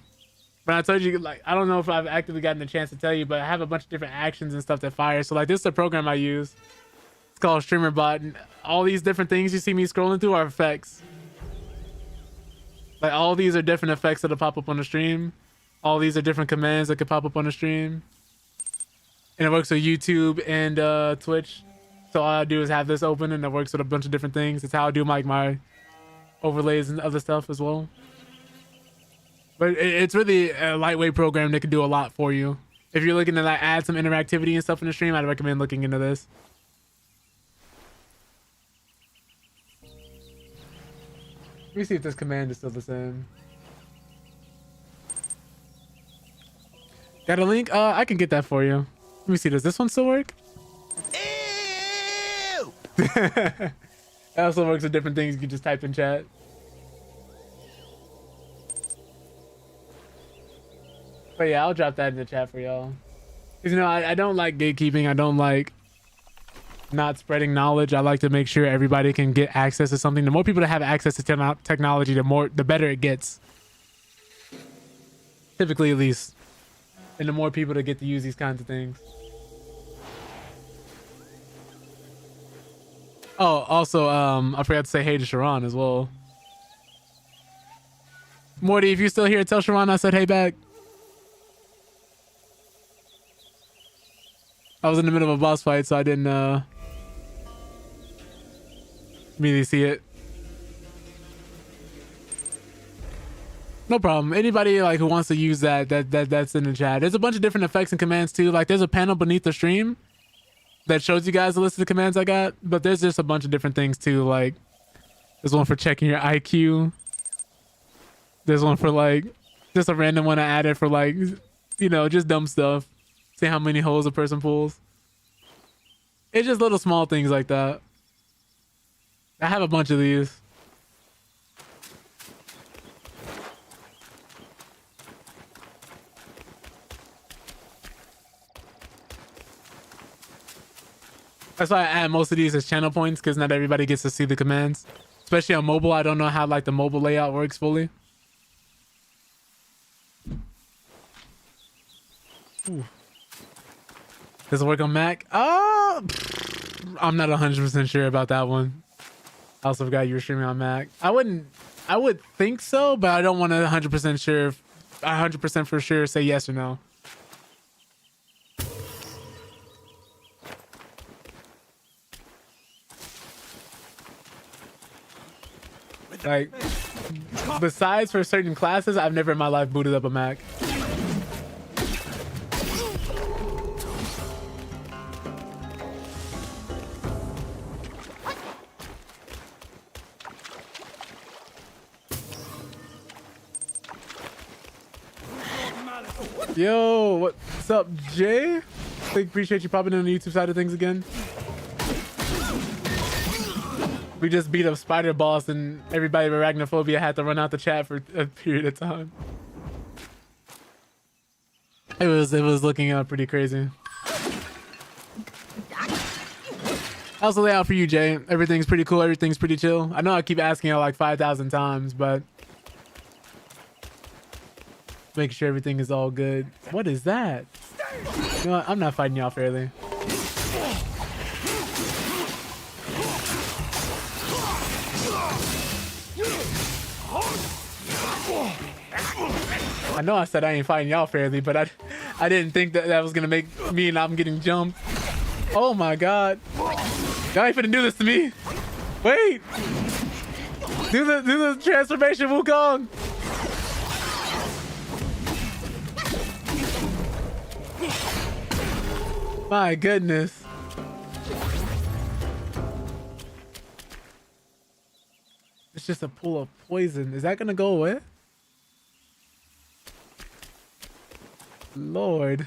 I told you, like, I don't know if I've actively gotten the chance to tell you, but I have a bunch of different actions and stuff that fire. So like this is a program I use. It's called Streamer Bot, and all these different things you see me scrolling through are effects. Like all these are different effects that'll pop up on the stream. All these are different commands that could pop up on the stream. And it works with YouTube and Twitch. So all I do is have this open, and it works with a bunch of different things. It's how I do like my overlays and other stuff as well. But it's really a lightweight program that can do a lot for you. If you're looking to like add some interactivity and stuff in the stream, I'd recommend looking into this. Let me see if this command is still the same. Got a link? I can get that for you. Let me see, does this one still work? Ew! It also works with different things you can just type in chat. But yeah, I'll drop that in the chat for y'all. Because, you know, I don't like gatekeeping. I don't like not spreading knowledge. I like to make sure everybody can get access to something. The more people that have access to technology, the better it gets. Typically, at least. And the more people that get to use these kinds of things. Oh, also, I forgot to say hey to Sharon as well. Morty, if you're still here, tell Sharon I said hey back. I was in the middle of a boss fight, so I didn't immediately see it. No problem. Anybody like who wants to use that's in the chat. There's a bunch of different effects and commands too. Like there's a panel beneath the stream that shows you guys the list of the commands I got, but there's just a bunch of different things too. Like there's one for checking your IQ. There's one for like just a random one I added for like, you know, just dumb stuff. See how many holes a person pulls. It's just little small things like that. I have a bunch of these. That's why I add most of these as channel points, because not everybody gets to see the commands. Especially on mobile, I don't know how like the mobile layout works fully. Ooh. Does it work on Mac? I'm not 100% sure about that one. I also forgot you were streaming on Mac. I would think so, but I don't want to 100% for sure say yes or no. Like, besides for certain classes, I've never in my life booted up a Mac. Yo, what's up, Jay? Appreciate you popping in on the YouTube side of things again. We just beat up Spider Boss and everybody with arachnophobia had to run out the chat for a period of time. It was looking pretty crazy. How's the layout for you, Jay? Everything's pretty cool. Everything's pretty chill. I know I keep asking you like 5,000 times, but make sure everything is all good. What is that? You know what? I'm not fighting y'all fairly. I know I said I ain't fighting y'all fairly, but I didn't think that was gonna make me and I'm getting jumped. Oh my god. Y'all ain't finna do this to me. Wait. Do the transformation, Wukong. My goodness. It's just a pool of poison. Is that gonna go away? Lord.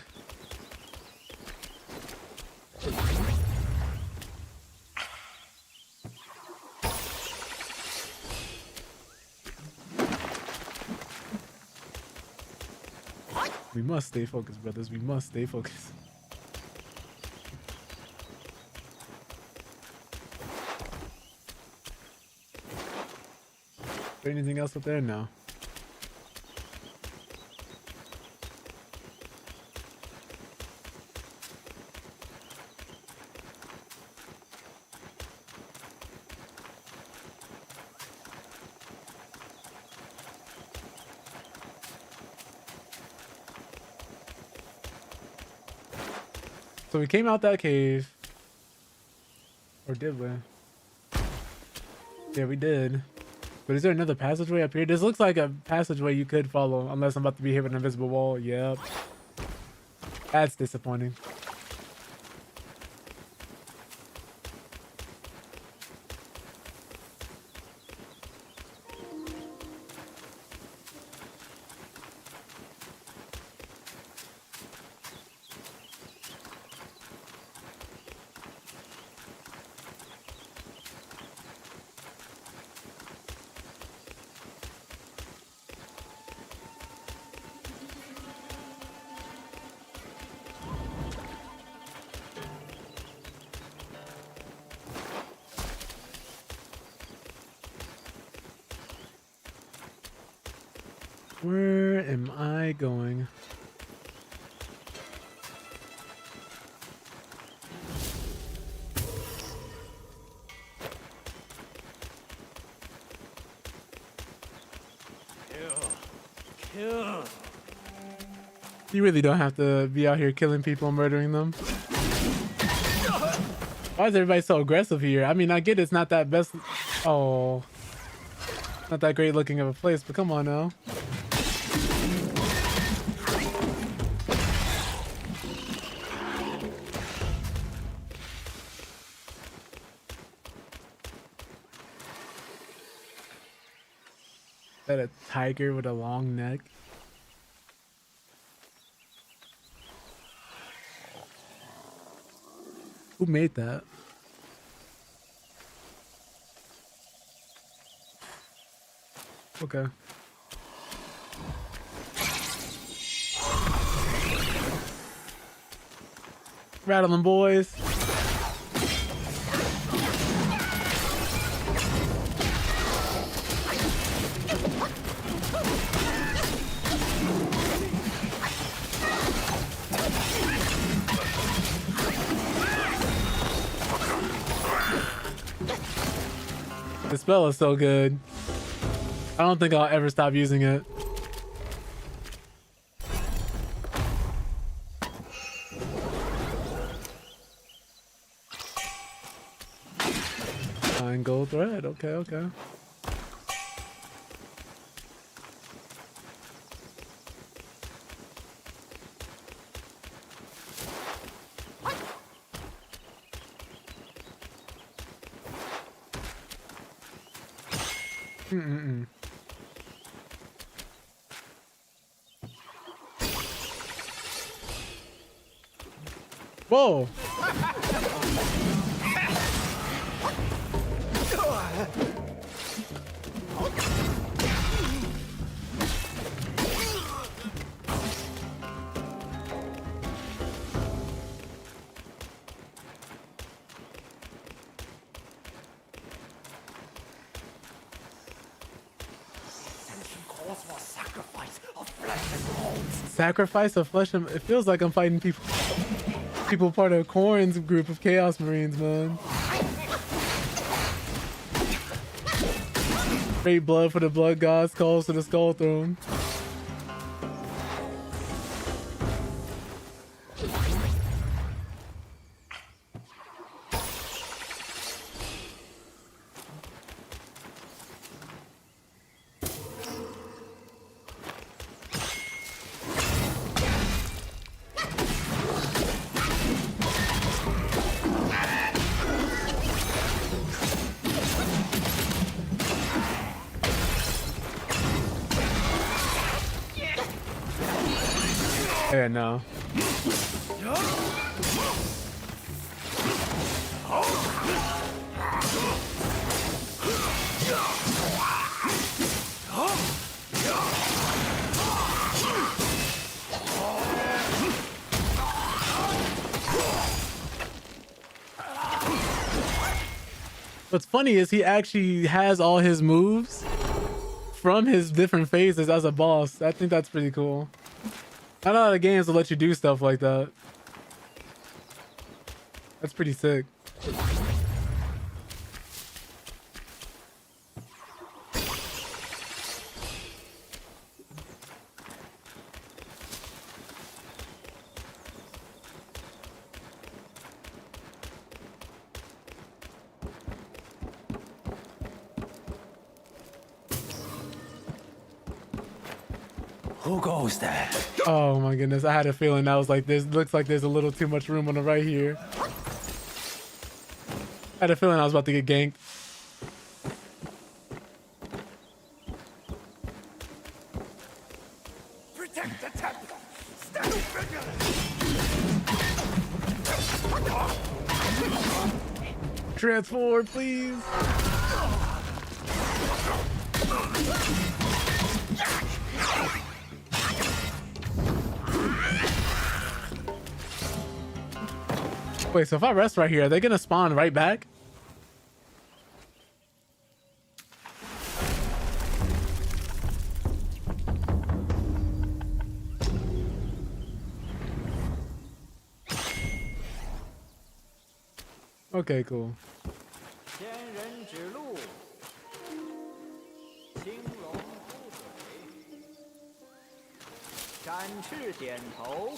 We must stay focused, brothers. We must stay focused. Is there anything else up there? No. So we came out that cave. Or did we? Yeah, we did. But is there another passageway up here? This looks like a passageway you could follow, unless I'm about to be hit with an invisible wall. Yep. That's disappointing. Where am I going? Kill. You really don't have to be out here killing people and murdering them. Why is everybody so aggressive here? I mean, I get it's not that best. Oh, not that great looking of a place, but come on now. Is that a tiger with a long neck? Who made that? Okay. Rattling boys. The spell is so good. I don't think I'll ever stop using it. Fine gold thread. Okay, okay. Whoa. Sacrifice of flesh and it feels like I'm fighting people part of Corrin's group of Chaos Marines, man. Straight blood for the blood god, skulls to the skull throne. Yeah, no. What's funny is he actually has all his moves from his different phases as a boss. I think that's pretty cool. Not a lot of games will let you do stuff like that. That's pretty sick. Who goes there? Oh my goodness, I had a feeling that was like this. Looks like there's a little too much room on the right here. I had a feeling I was about to get ganked. Protect the temple. Stand Transform, please. Wait, so if I rest right here, are they gonna spawn right back? Okay, cool. 仙人指路，青龙出水，展翅点头。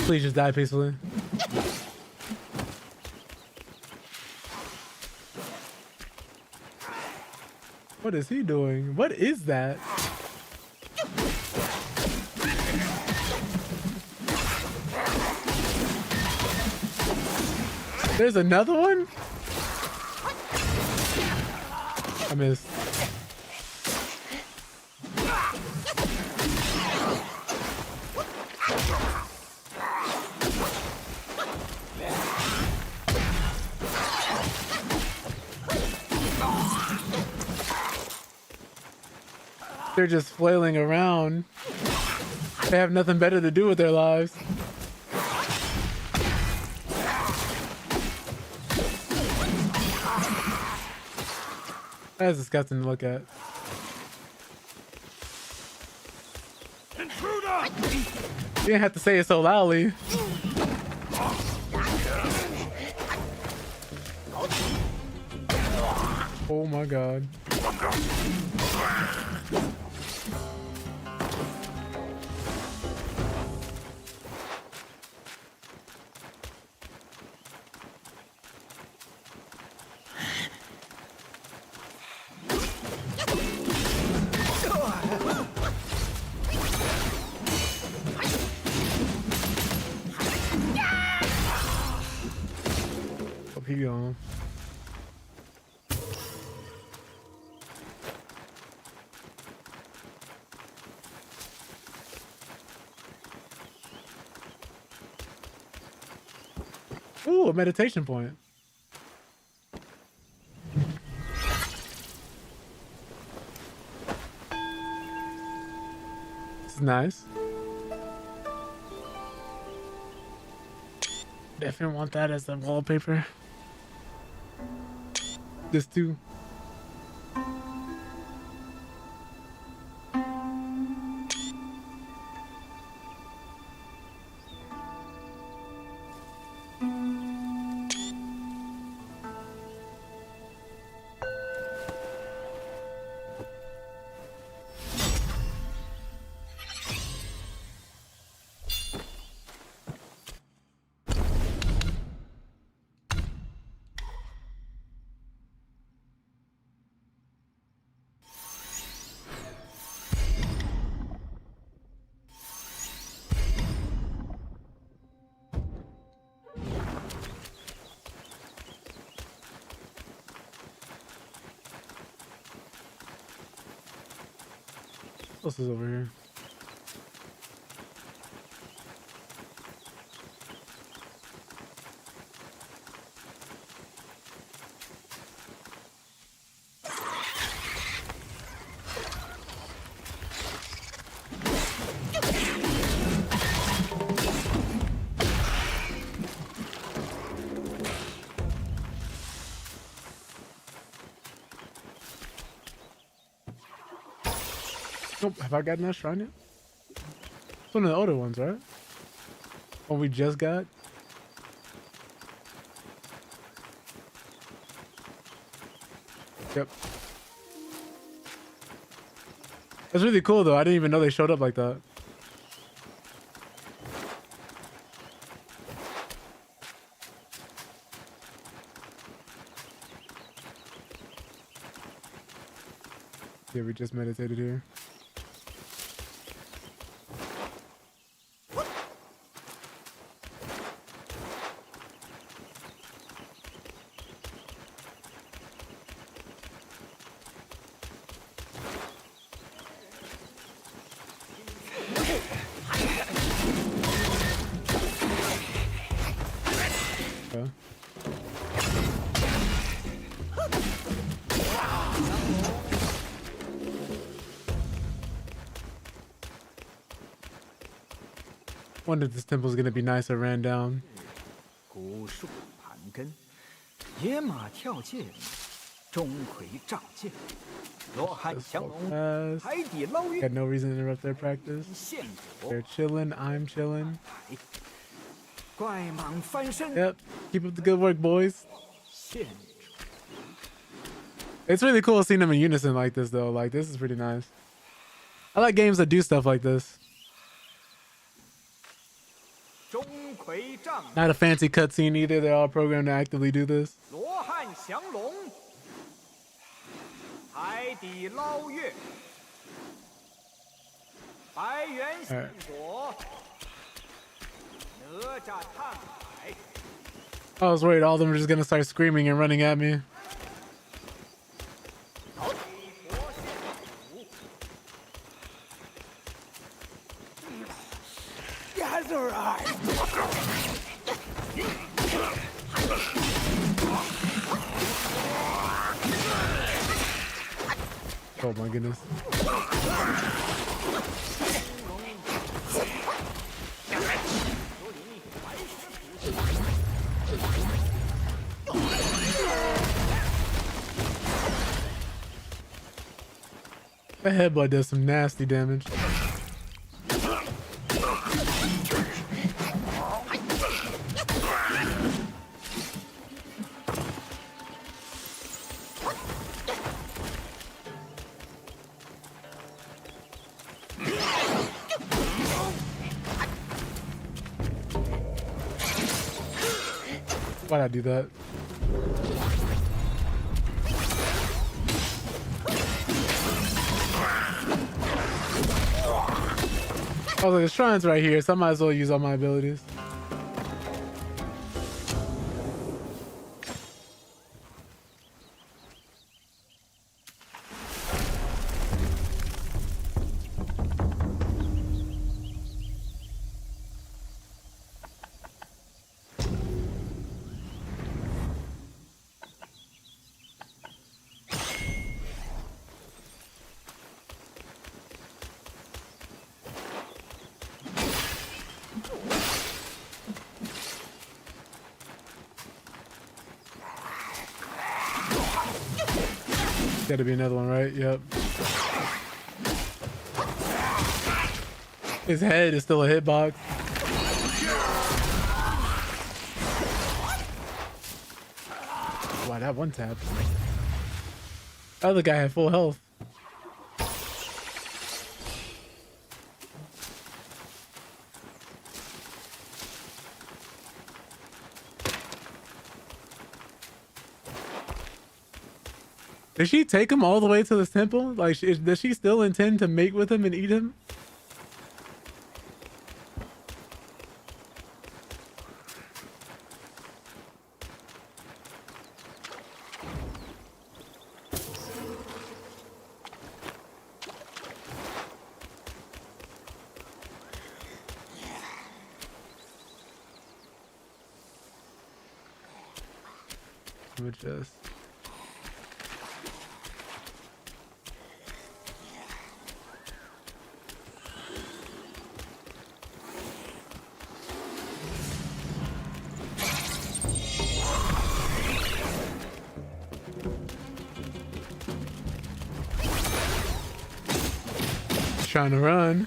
Please just die peacefully. What is he doing? What is that? There's another one? I missed. They're just flailing around. They have nothing better to do with their lives. That's disgusting to look at. You didn't have to say it so loudly. Oh my god. He gone. Ooh, a meditation point. This is nice. Definitely want that as the wallpaper. This too. What else is over here? Nope, have I gotten that shrine yet? It's one of the older ones, right? What we just got? Yep. That's really cool though. I didn't even know they showed up like that. Yeah, we just meditated here. Okay. Wonder if this temple's gonna be nice or ran down. 古树盘根，野马跳涧， Got no reason to interrupt their practice. They're chilling. I'm chilling. Yep. Keep up the good work, boys. It's really cool seeing them in unison like this, though. Like, this is pretty nice. I like games that do stuff like this. Not a fancy cutscene either. They're all programmed to actively do this. Alright. I was worried all of them were just gonna start screaming and running at me. Oh my goodness. That headbutt does some nasty damage. Why'd I do that? I was like, the shrine's right here, so I might as well use all my abilities. Gotta be another one, right? Yep. His head is still a hitbox. Wow, that one tap. The other guy had full health. Did she take him all the way to this temple? Like, does she still intend to mate with him and eat him? With just. Trying to run.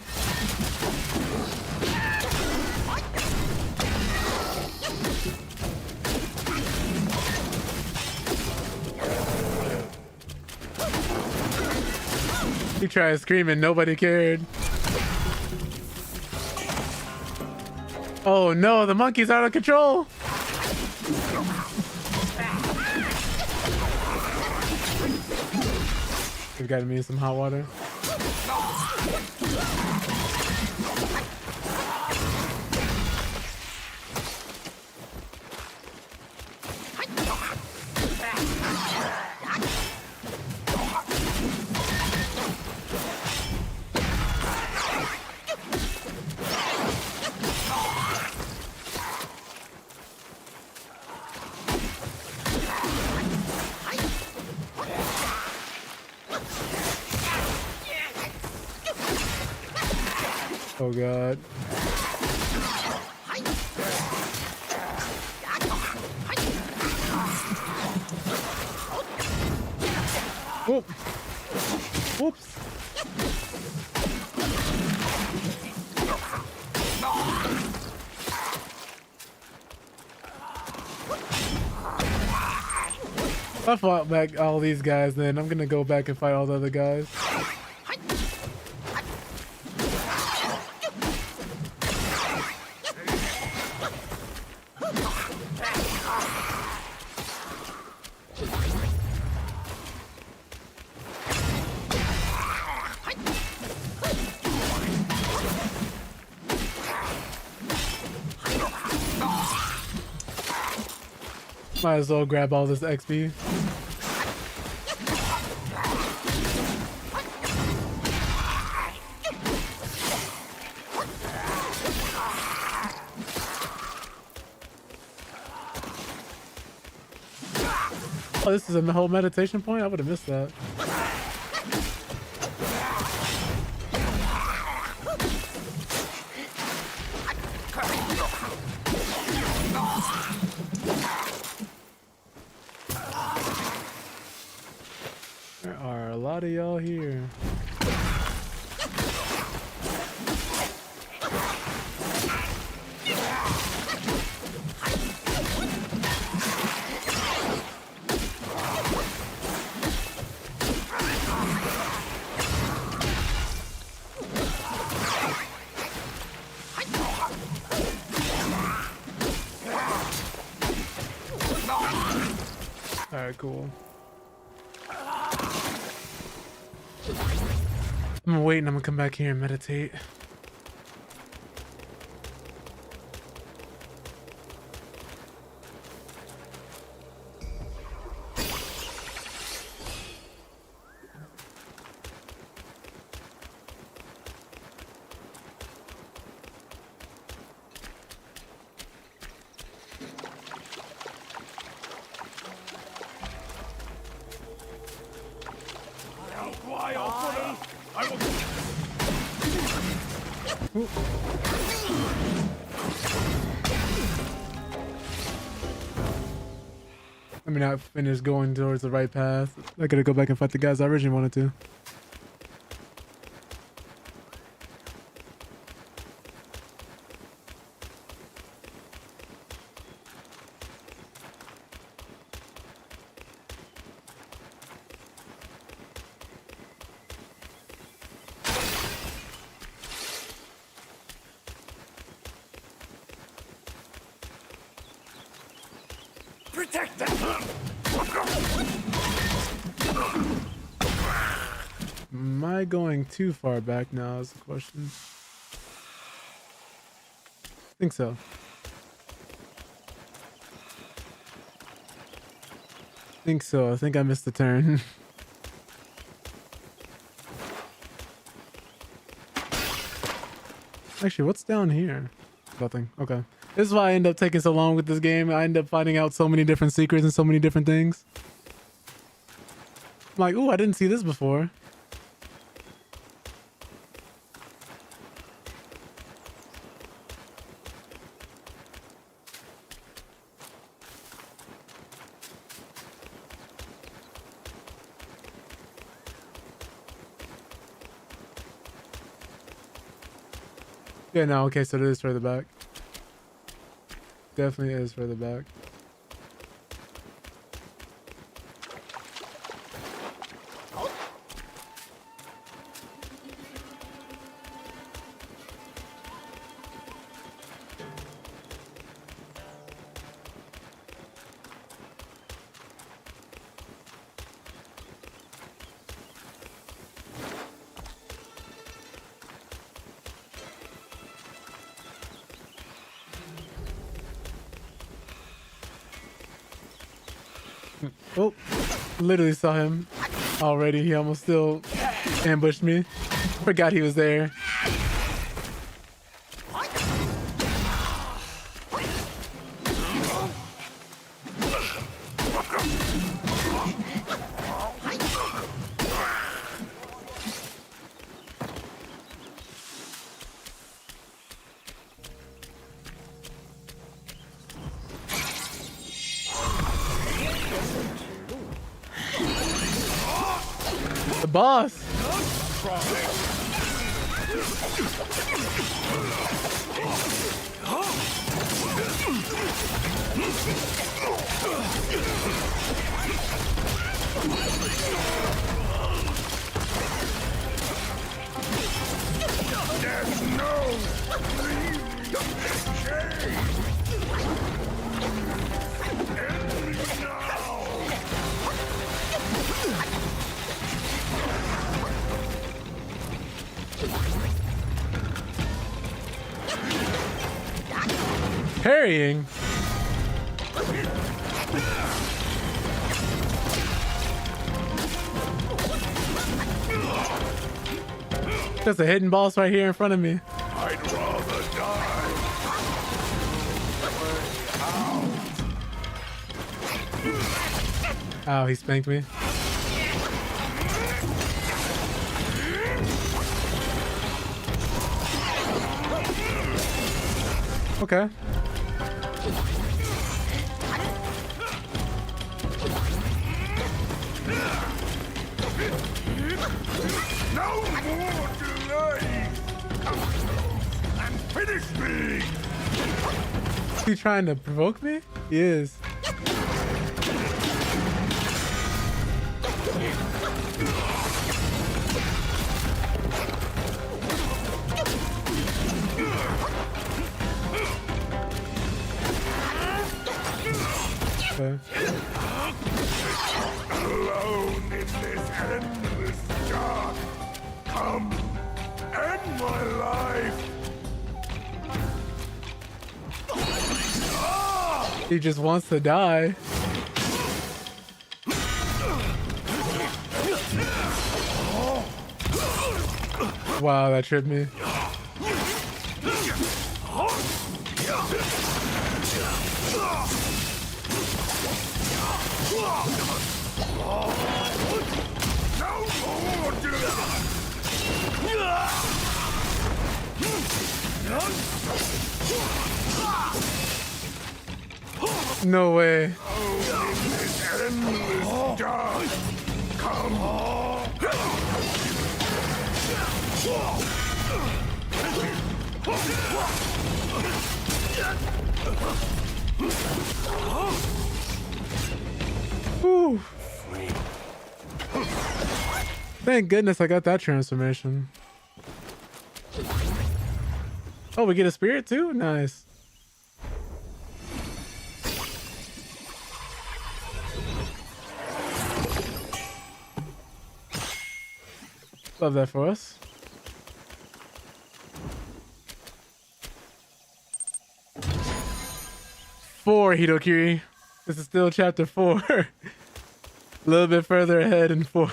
He tried screaming, nobody cared. Oh no, the monkey's out of control. We've got me in some hot water. Oh god. Whoop. Whoops. If I fought back all these guys, then I'm gonna go back and fight all the other guys. Might as well grab all this XP. Oh, this is a whole meditation point? I would have missed that. There are a lot of y'all here. Alright, cool. I'm gonna wait and I'm gonna come back here and meditate. Let me not finish going towards the right path. I gotta go back and fight the guys I originally wanted to. Protect them! Am I going too far back now is the question. I think so. I think I missed the turn. Actually, what's down here? Nothing. Okay. This is why I end up taking so long with this game. I end up finding out so many different secrets and so many different things. I'm like, ooh, I didn't see this before. Yeah, no, okay, so it is further back. Definitely is further back. Oh, literally saw him already. He almost still ambushed me. Forgot he was there. boss. Parrying. There's a hidden boss right here in front of me. I'd rather die. Ow, he spanked me. Okay. No more delay. And finish me. Is he trying to provoke me? He is. Okay. Alone in this endless dark. Come, end my life. He just wants to die. Wow, that tripped me. No way. Whew. Thank goodness I got that transformation. Oh, we get a spirit too? Nice. Love that for us. Four, Hitokiri. This is still chapter 4. A little bit further ahead in 4.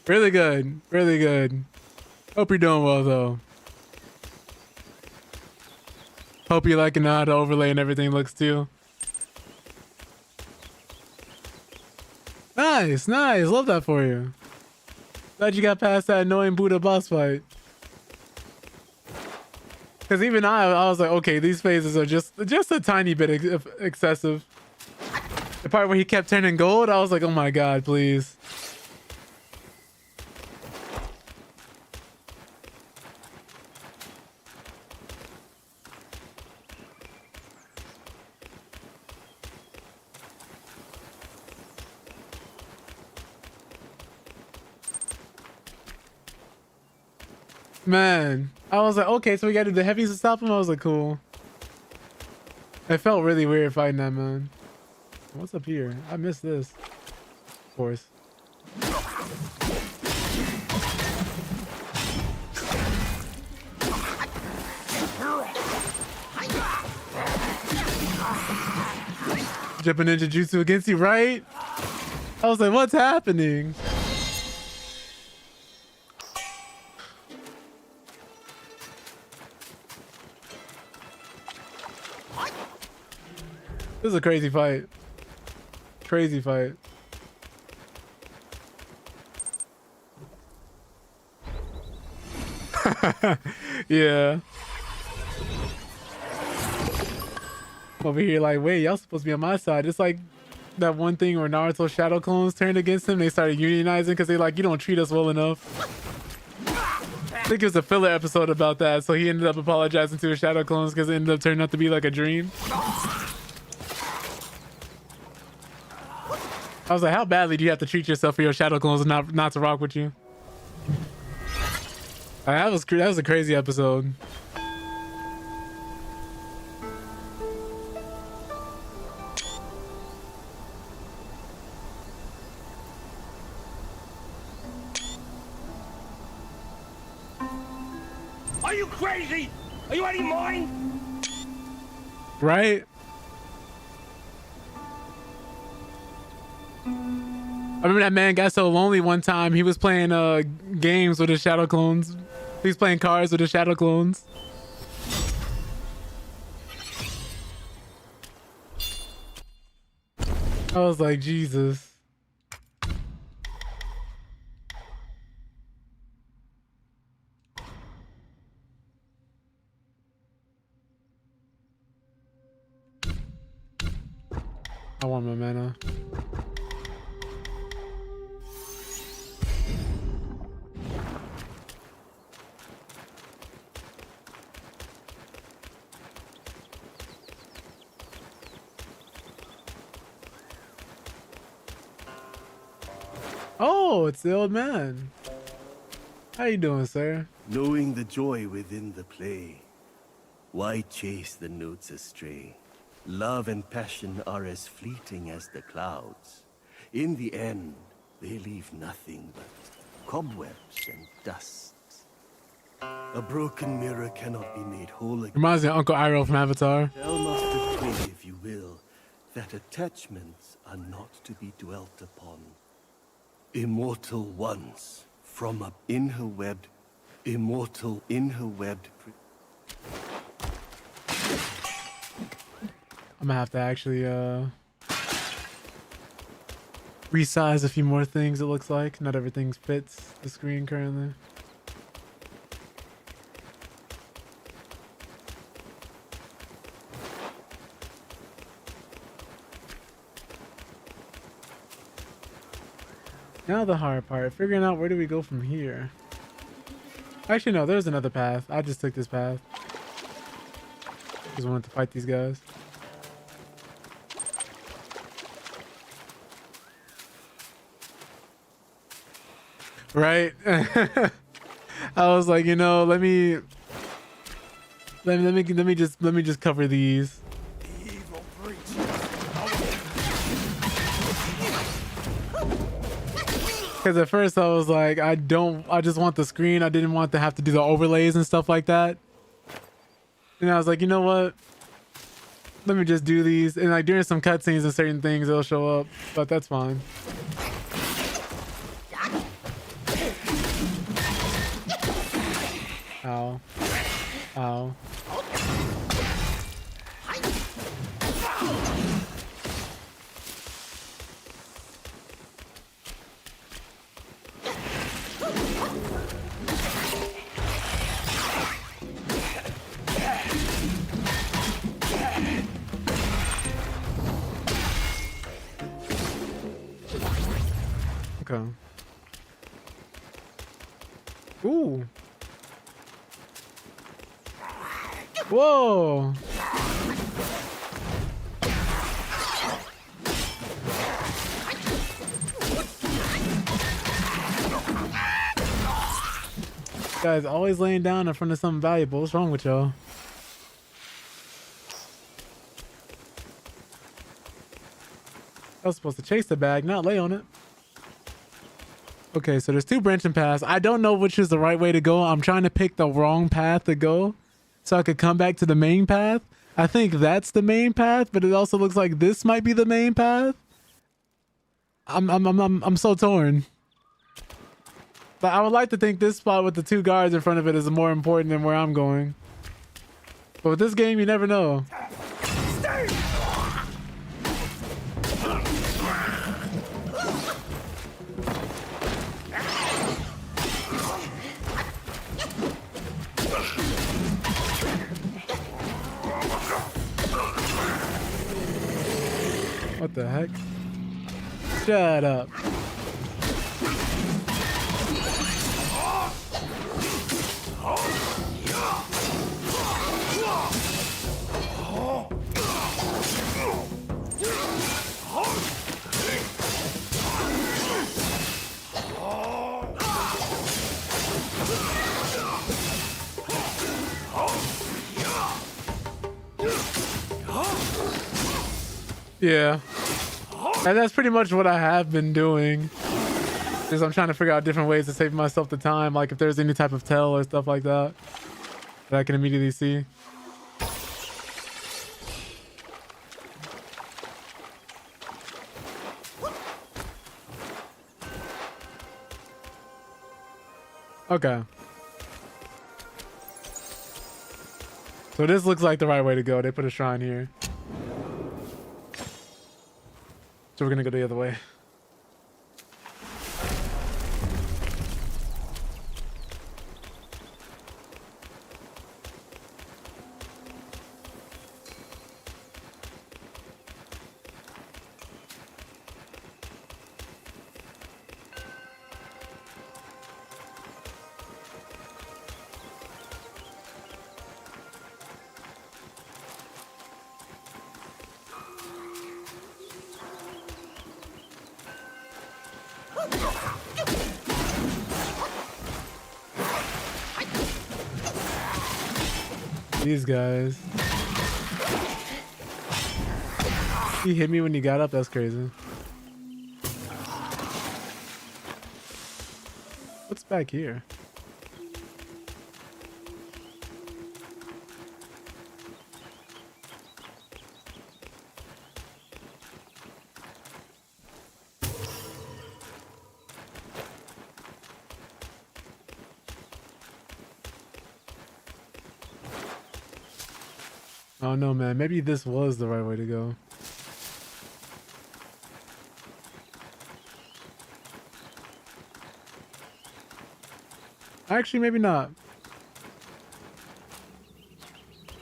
Really good. Really good. Hope you're doing well, though. Hope you liking how the overlay and everything looks, too. Nice, nice. Love that for you. Glad you got past that annoying Buddha boss fight. Because even I was like, okay, these phases are just a tiny bit excessive. The part where he kept turning gold, I was like, oh my god, please. Man, I was like, okay, so we gotta do the heavies to stop him. I was like, cool. It felt really weird fighting that man. What's up here? I missed this. Of course. Jumping ninja jutsu against you, right? I was like, what's happening? This is a crazy fight. Crazy fight. Yeah. Over here like, wait, y'all supposed to be on my side. It's like that one thing where Naruto shadow clones turned against him. They started unionizing because they like, you don't treat us well enough. I think it was a filler episode about that. So he ended up apologizing to his shadow clones because it ended up turning out to be like a dream. I was like, how badly do you have to treat yourself for your shadow clones and not to rock with you? That was a crazy episode. Are you crazy? Are you out of your mind? Right? I remember that man got so lonely one time. He was playing games with his shadow clones. He was playing cards with his shadow clones. I was like, Jesus. I want my mana. Oh, it's the old man. How you doing, sir? Knowing the joy within the play, why chase the notes astray? Love and passion are as fleeting as the clouds. In the end, they leave nothing but cobwebs and dust. A broken mirror cannot be made whole again. Reminds me of Uncle Iroh from Avatar. Tell Master Play, if you will, that attachments are not to be dwelt upon. Immortal once, from up in her webbed, immortal in her webbed. I'm gonna have to actually resize a few more things, it looks like. Not everything fits the screen currently. Now the hard part, figuring out where do we go from here. Actually, no, there's another path. I just took this path. Just wanted to fight these guys. Right? I was like, you know, let me just cover these. Because at first I was like, I just want the screen. I didn't want to have to do the overlays and stuff like that. And I was like, you know what? Let me just do these. And like during some cutscenes and certain things, it'll show up. But that's fine. Ow. Ow. Okay. Ooh. Whoa. Guys, always laying down in front of something valuable. What's wrong with y'all? I was supposed to chase the bag, not lay on it. Okay, so there's two branching paths. I don't know which is the right way to go. I'm trying to pick the wrong path to go so I could come back to the main path. I think that's the main path, but it also looks like this might be the main path. I'm so torn. But I would like to think this spot with the two guards in front of it is more important than where I'm going. But with this game, you never know. What the heck? Shut up. Yeah. And that's pretty much what I have been doing. Is I'm trying to figure out different ways to save myself the time. Like if there's any type of tell or stuff like that that I can immediately see. Okay. So this looks like the right way to go. They put a shrine here. So we're gonna go the other way. These guys. He hit me when he got up. That's crazy. What's back here? Oh no, man. Maybe this was the right way to go. Actually, maybe not.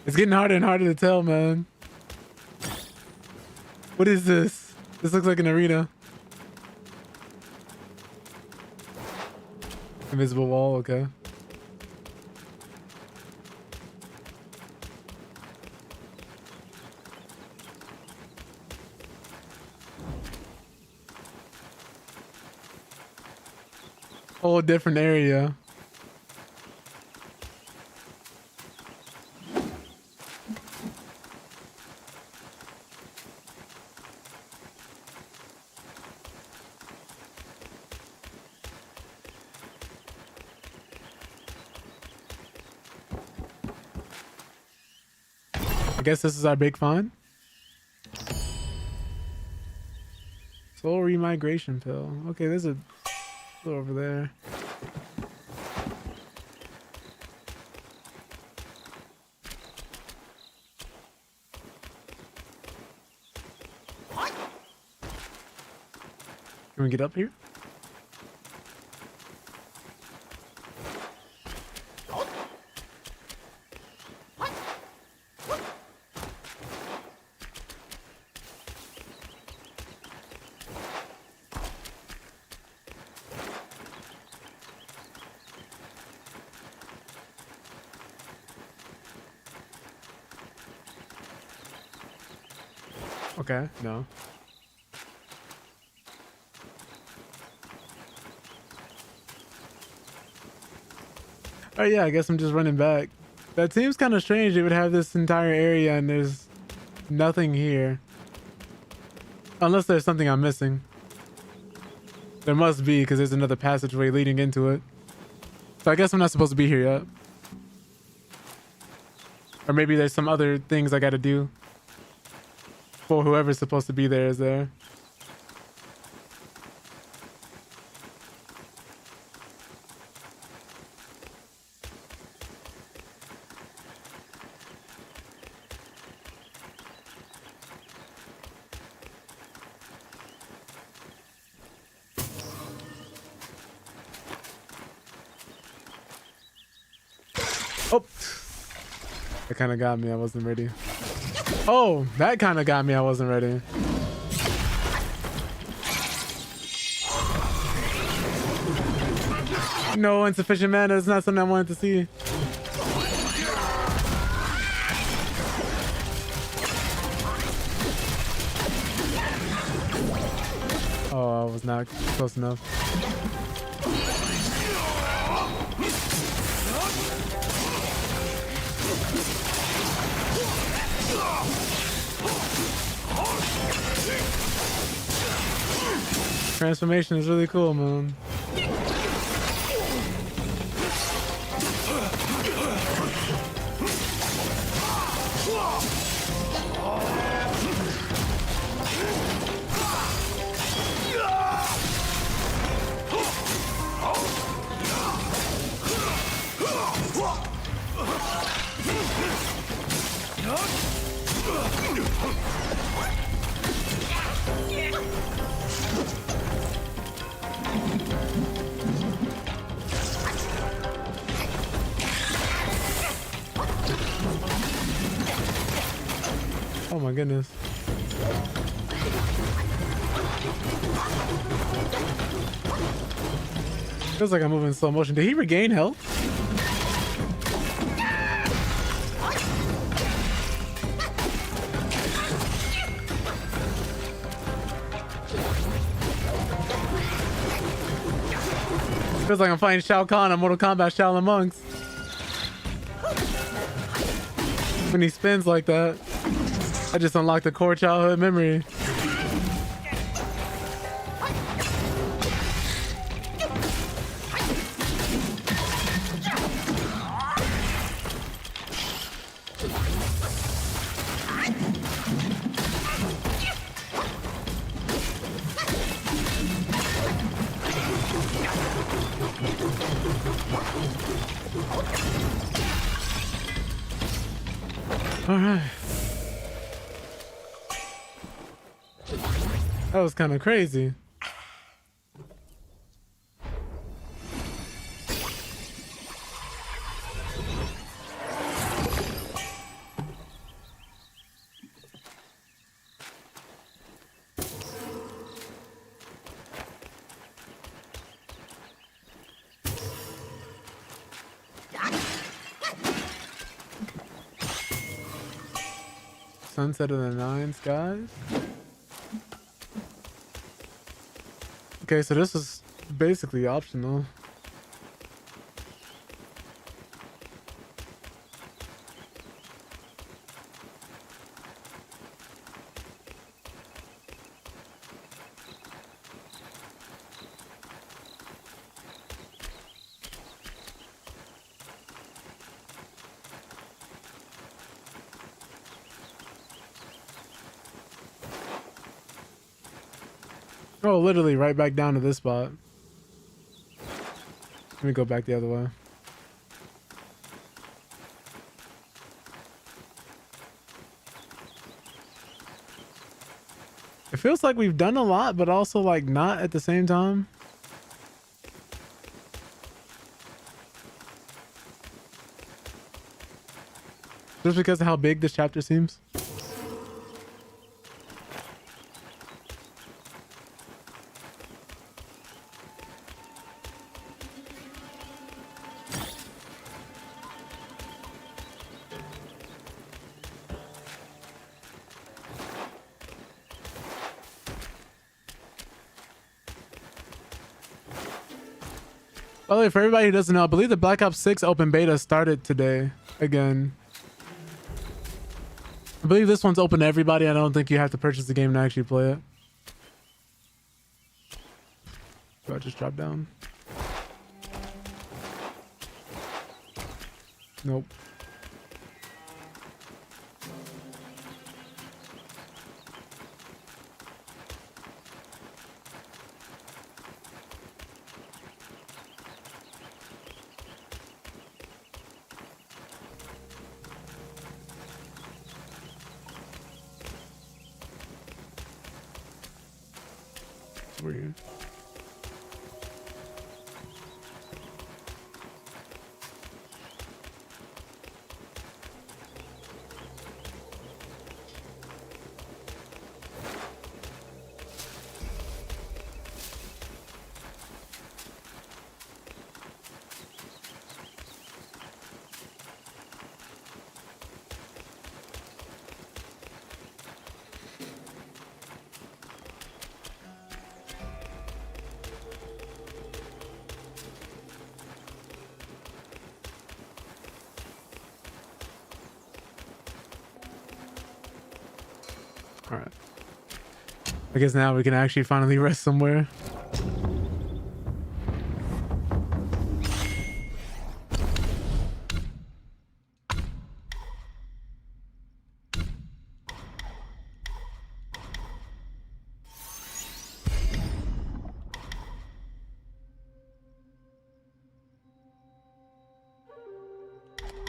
It's getting harder and harder to tell, man. What is this? This looks like an arena. Invisible wall, okay. Whole different area. I guess this is our big find. Soul remigration pill. Okay, there's a over there. Can we get up here? Okay, no. Alright, yeah, I guess I'm just running back. That seems kind of strange. They would have this entire area and there's nothing here. Unless there's something I'm missing. There must be, because there's another passageway leading into it. So I guess I'm not supposed to be here yet. Or maybe there's some other things I gotta do. For whoever's supposed to be there is there. Oh, that kind of got me. I wasn't ready. Oh, that kind of got me. I wasn't ready. No, insufficient mana is not something I wanted to see. Oh, I was not close enough. Transformation is really cool, man. Oh my goodness. Feels like I'm moving in slow motion. Did he regain health? Feels like I'm fighting Shao Kahn on Mortal Kombat Shaolin Monks. When he spins like that, I just unlocked a core childhood memory. All right. That was kind of crazy. Sunset of the Nine Skies. Okay, so this is basically optional. Oh, literally right back down to this spot. Let me go back the other way. It feels like we've done a lot, but also like not at the same time. Just because of how big this chapter seems. By the way, for everybody who doesn't know, I believe the Black Ops 6 open beta started today again. I believe this one's open to everybody. I don't think you have to purchase the game to actually play it. Do I just drop down? Nope. Weird. All right. I guess now we can actually finally rest somewhere.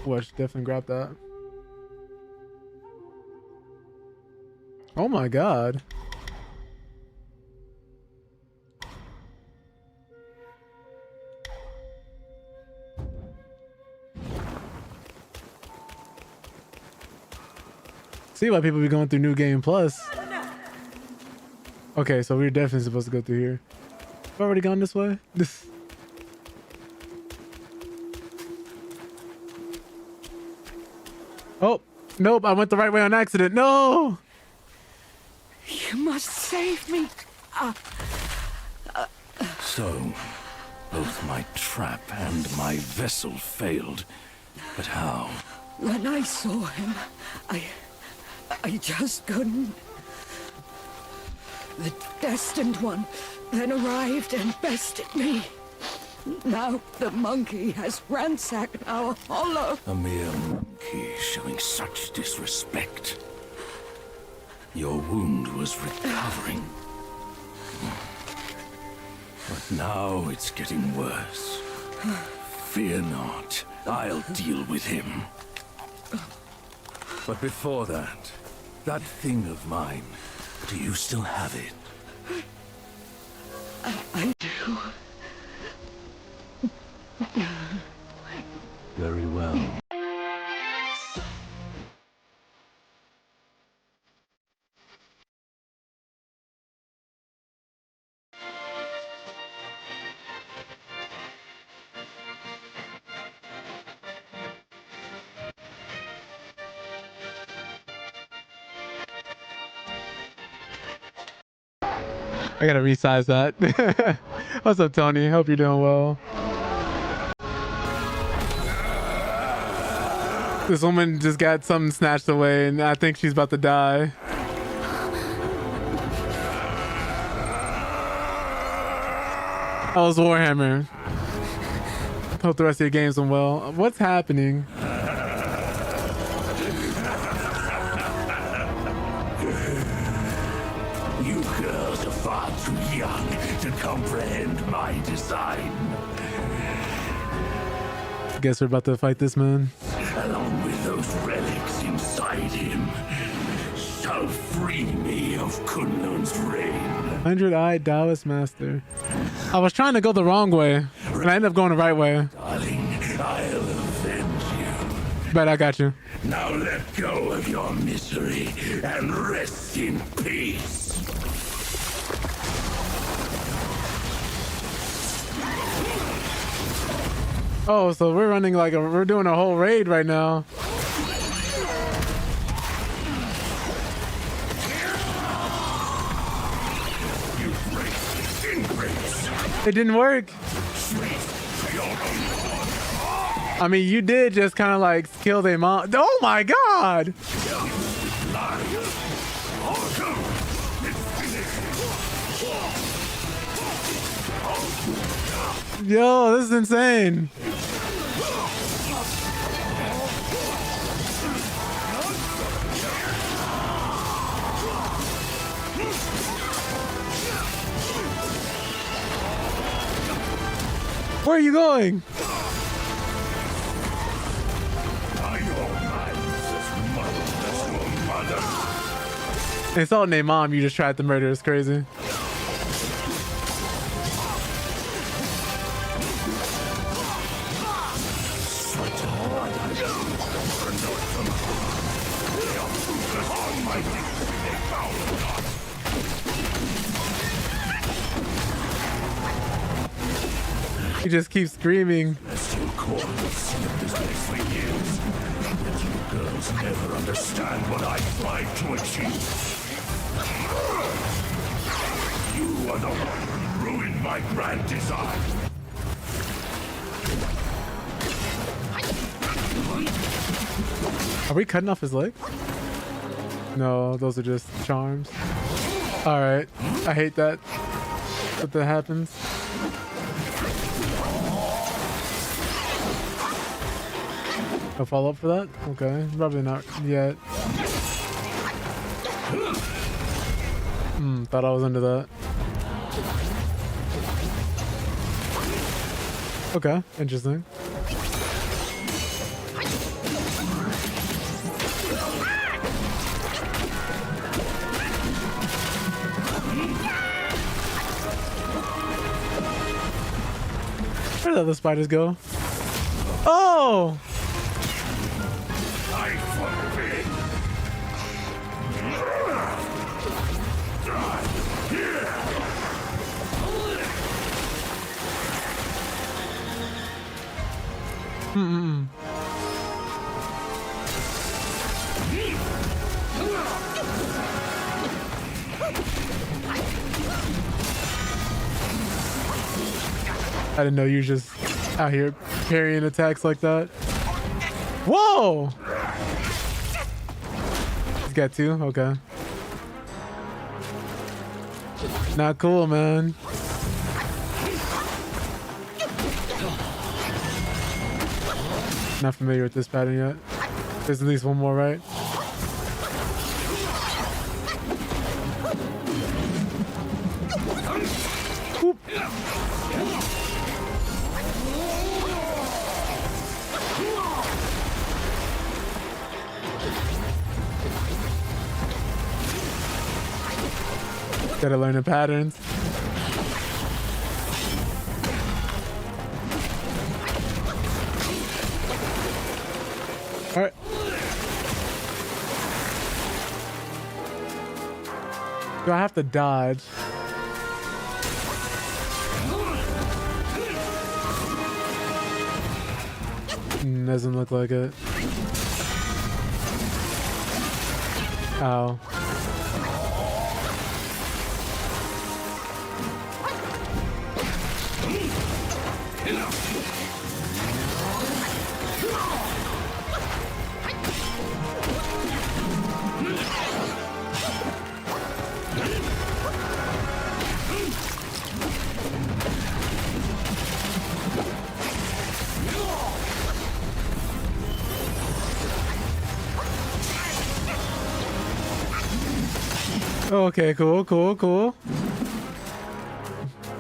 Oh, I should definitely grab that. Oh my god. See why people be going through New Game Plus. Okay, so we're definitely supposed to go through here. I've already gone this way? Oh, nope, I went the right way on accident. No! You must save me. So, both my trap and my vessel failed. But how? When I saw him, I just couldn't. The destined one then arrived and bested me. Now the monkey has ransacked our hollow. A mere monkey showing such disrespect. Your wound was recovering. But now it's getting worse. Fear not, I'll deal with him. But before that, that thing of mine, do you still have it? I do. Very well. I gotta resize that. What's up, Tony? Hope you're doing well. This woman just got something snatched away, and I think she's about to die. Oh, it's Warhammer. Hope the rest of your games went well. What's happening? You girls are far too young to comprehend my design. Guess we're about to fight this man. Along with those relics inside him, shall free me of Kunlun's reign. 100-eyed Taoist master. I was trying to go the wrong way, and I ended up going the right way. Darling, I'll avenge you. But I got you. Now let go of your misery and rest in peace. Oh, so we're running like we're doing a whole raid right now. It didn't work. I mean, you did just kind of like kill their mom. Oh my god! Yo, this is insane. Where are you going? Insulting a mom you just tried to murder is crazy. He just keeps screaming. Girls never understand what I tried to achieve. You are the one who ruined my grand design. Are we cutting off his leg? No, those are just charms. All right, I hate that. That happens. A follow up for that? Okay, probably not yet. Thought I was into that. Okay, interesting. Where did the other spiders go? Oh! I didn't know you were just out here parrying attacks like that. Whoa! He's got two? Okay. Not cool, man. Not familiar with this pattern yet. There's at least one more, right? Whoop. Gotta learn the patterns. All right. Do I have to dodge? Doesn't look like it. Ow. Okay, cool, cool, cool.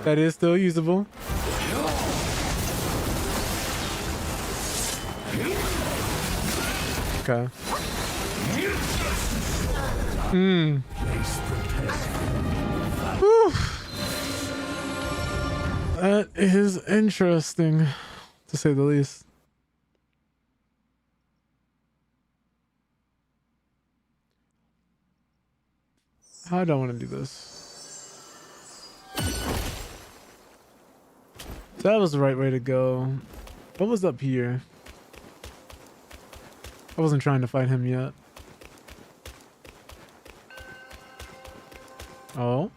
That is still usable. Okay. Whew. That is interesting, to say the least. I don't want to do this. That was the right way to go. What was up here? I wasn't trying to fight him yet. Oh.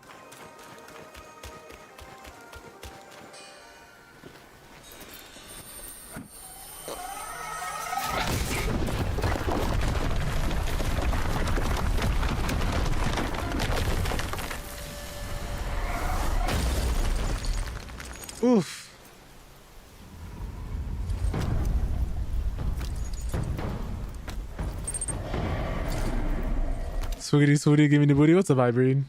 Oof. Sweetie, sweetie, give me the booty. What's up, hybrid?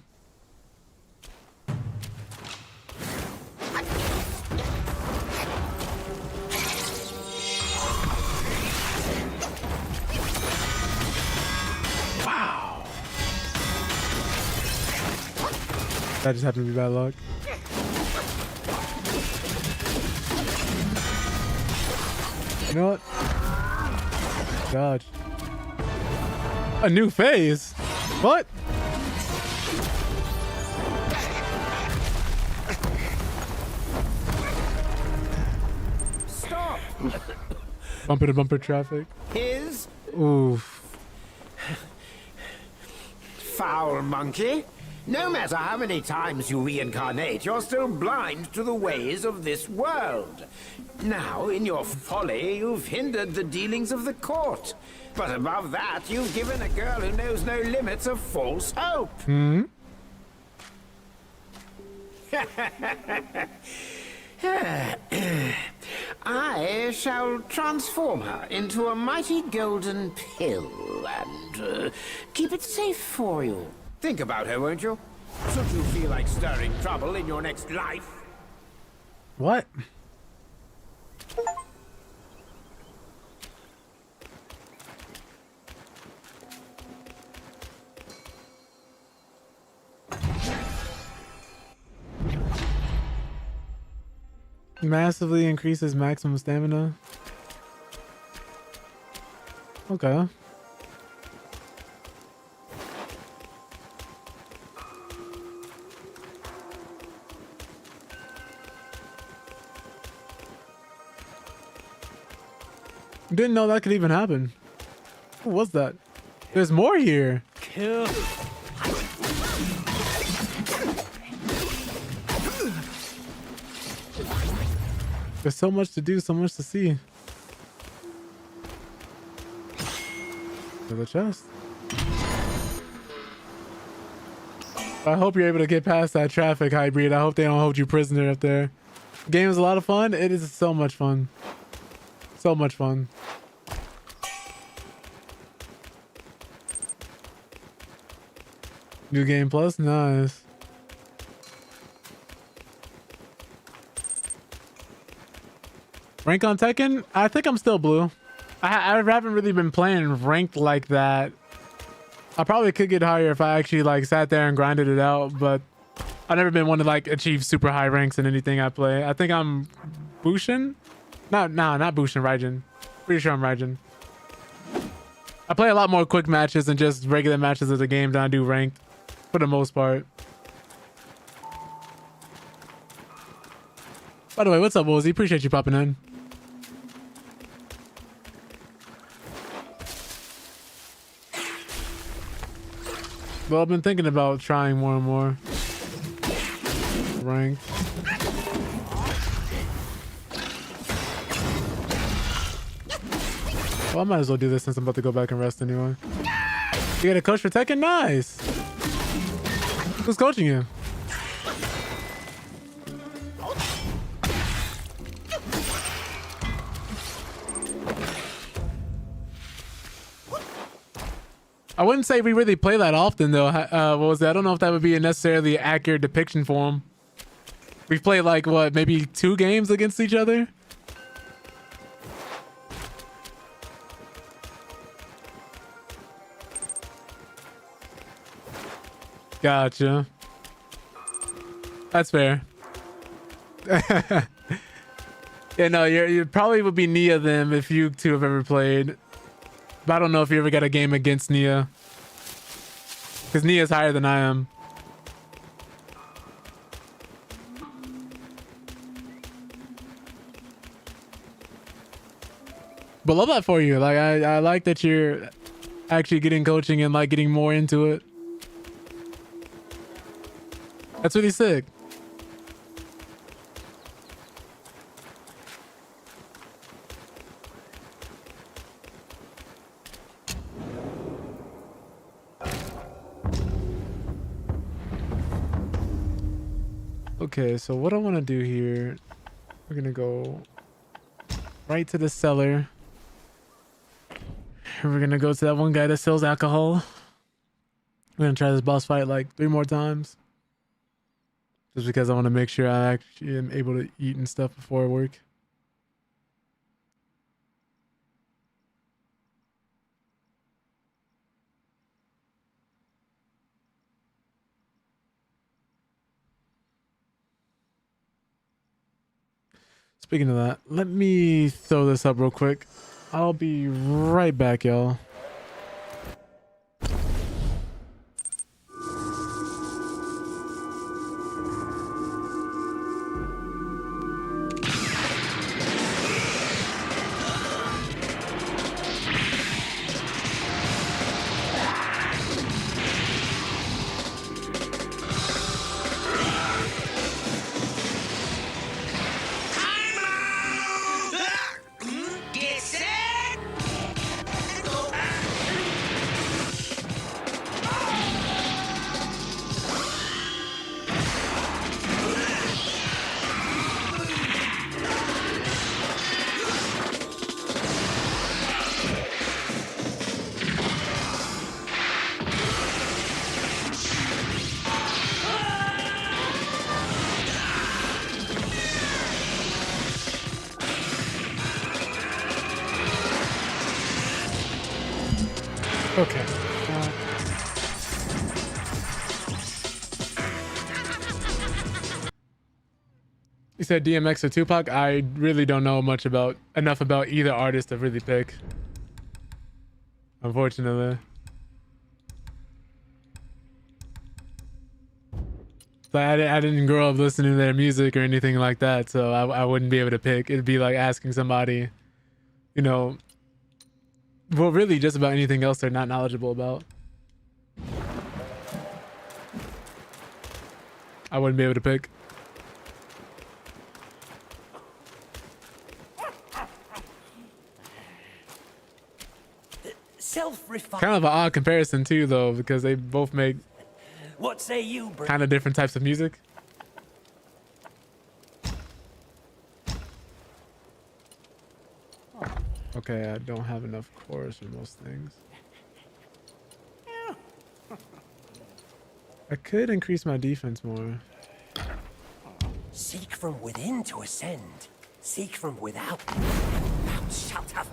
Wow. That just happened to be bad luck. You know what? Dodge. A new phase? What? Stop! Bumper to bumper traffic. His Oof. foul monkey No matter how many times you reincarnate, you're still blind to the ways of this world. Now, in your folly, you've hindered the dealings of the court. But above that, you've given a girl who knows no limits a false hope. Hmm? I shall transform her into a mighty golden pill and keep it safe for you. Think about her, won't you? Should you feel like stirring trouble in your next life? What? Massively increases maximum stamina. Okay. Didn't know that could even happen. What was that? There's more here. Kill. There's so much to do, so much to see. To the chest. I hope you're able to get past that traffic hybrid. I hope they don't hold you prisoner up there. Game is a lot of fun. It is so much fun. So much fun. New game plus? Nice. Rank on Tekken? I think I'm still blue. I haven't really been playing ranked like that. I probably could get higher if I actually like sat there and grinded it out, but I've never been one to like achieve super high ranks in anything I play. I think I'm Bushin? Not Bushin, Raijin. Pretty sure I'm Raijin. I play a lot more quick matches than just regular matches of the game than I do ranked, for the most part. By the way, what's up, Wozy? Appreciate you popping in. Well, I've been thinking about trying more and more ranked. Well, I might as well do this since I'm about to go back and rest anyway. You get a coach for Tekken? Nice. Who's coaching you? I wouldn't say we really play that often, though. What was that? I don't know if that would be a necessarily accurate depiction for him. We've played like, what, maybe 2 games against each other? Gotcha. That's fair. Yeah, no, you probably would be Nia then if you two have ever played. But I don't know if you ever got a game against Nia. Because Nia's higher than I am. But love that for you. Like I like that you're actually getting coaching and like getting more into it. That's really sick. Okay, so what I want to do here, we're gonna go right to the cellar. We're gonna go to that one guy that sells alcohol. We're gonna try this boss fight like 3 more times. Just because I want to make sure I actually am able to eat and stuff before work. Speaking of that, let me throw this up real quick. I'll be right back, y'all. You said DMX or Tupac? I really don't know enough about either artist to really pick. Unfortunately. But I didn't grow up listening to their music or anything like that, so I wouldn't be able to pick. It'd be like asking somebody, you know, well, really just about anything else they're not knowledgeable about. I wouldn't be able to pick. Self-refined. Kind of an odd comparison too, though, because they both make What say you, Br? kind of different types of music. Okay, I don't have enough chorus for most things. I could increase my defense more. Seek from within to ascend. Seek from without. Now shut up.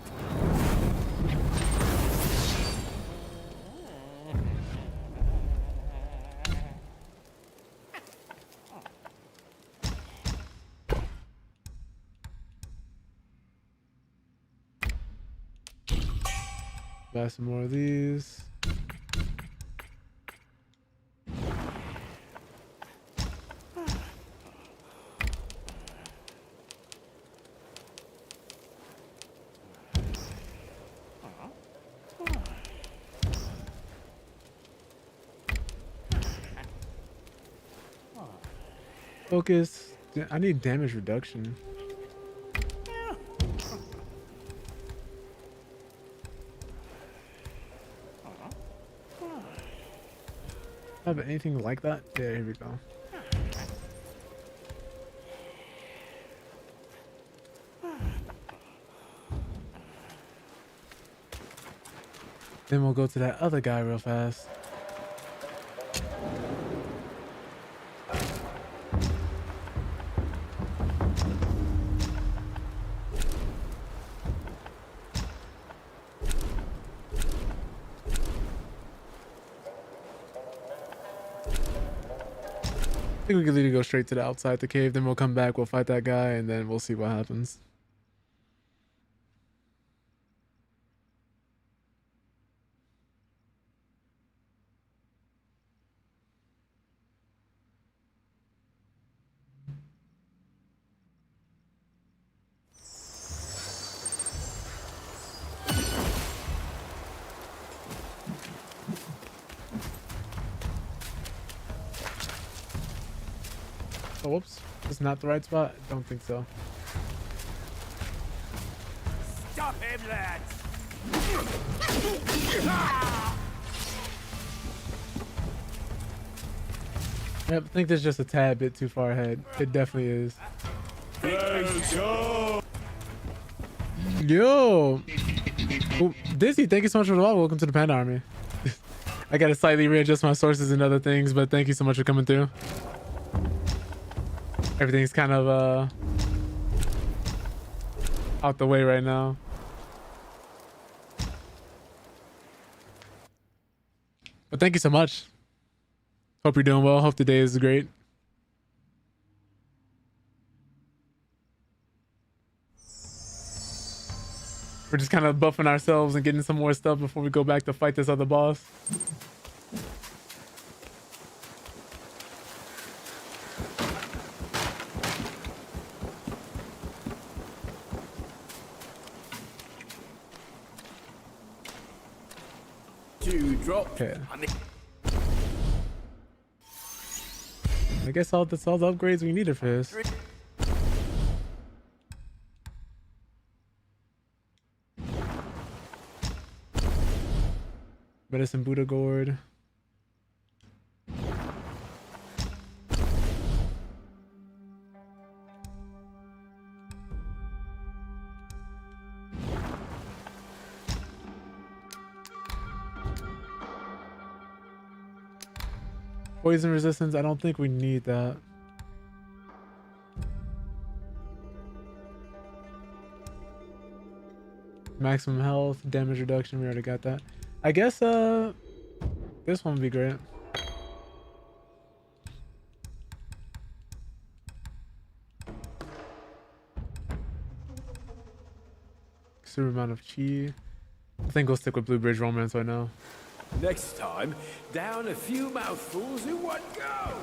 Buy some more of these. Focus. I need damage reduction. Have anything like that? Yeah, here we go. Then we'll go to that other guy real fast. I think we could either go straight to the outside the cave, then we'll come back, we'll fight that guy, and then we'll see what happens. Oh, whoops. This is not the right spot? Don't think so. Stop him, lads! Yep, I think this is just a tad bit too far ahead. It definitely is. Let's go! Yo! Oh, Dizzy, thank you so much for the follow. Welcome to the Panda Army. I gotta slightly readjust my sources and other things, but thank you so much for coming through. Everything's kind of out the way right now. But thank you so much. Hope you're doing well. Hope the day is great. We're just kind of buffing ourselves and getting some more stuff before we go back to fight this other boss. Drop. Okay. I guess that's all the upgrades we needed for this. Medicine Buddha Gourd. Poison resistance, I don't think we need that. Maximum health, damage reduction, we already got that. I guess this one would be great. super amount of chi. I think we'll stick with Blue Bridge Romance right now. Next time, down a few mouthfuls in one go.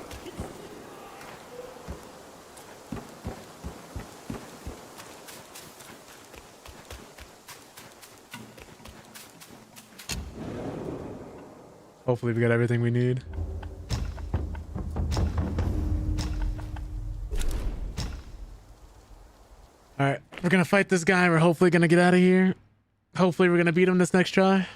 Hopefully we got everything we need. Alright, we're gonna fight this guy. We're hopefully gonna get out of here. Hopefully we're gonna beat him this next try.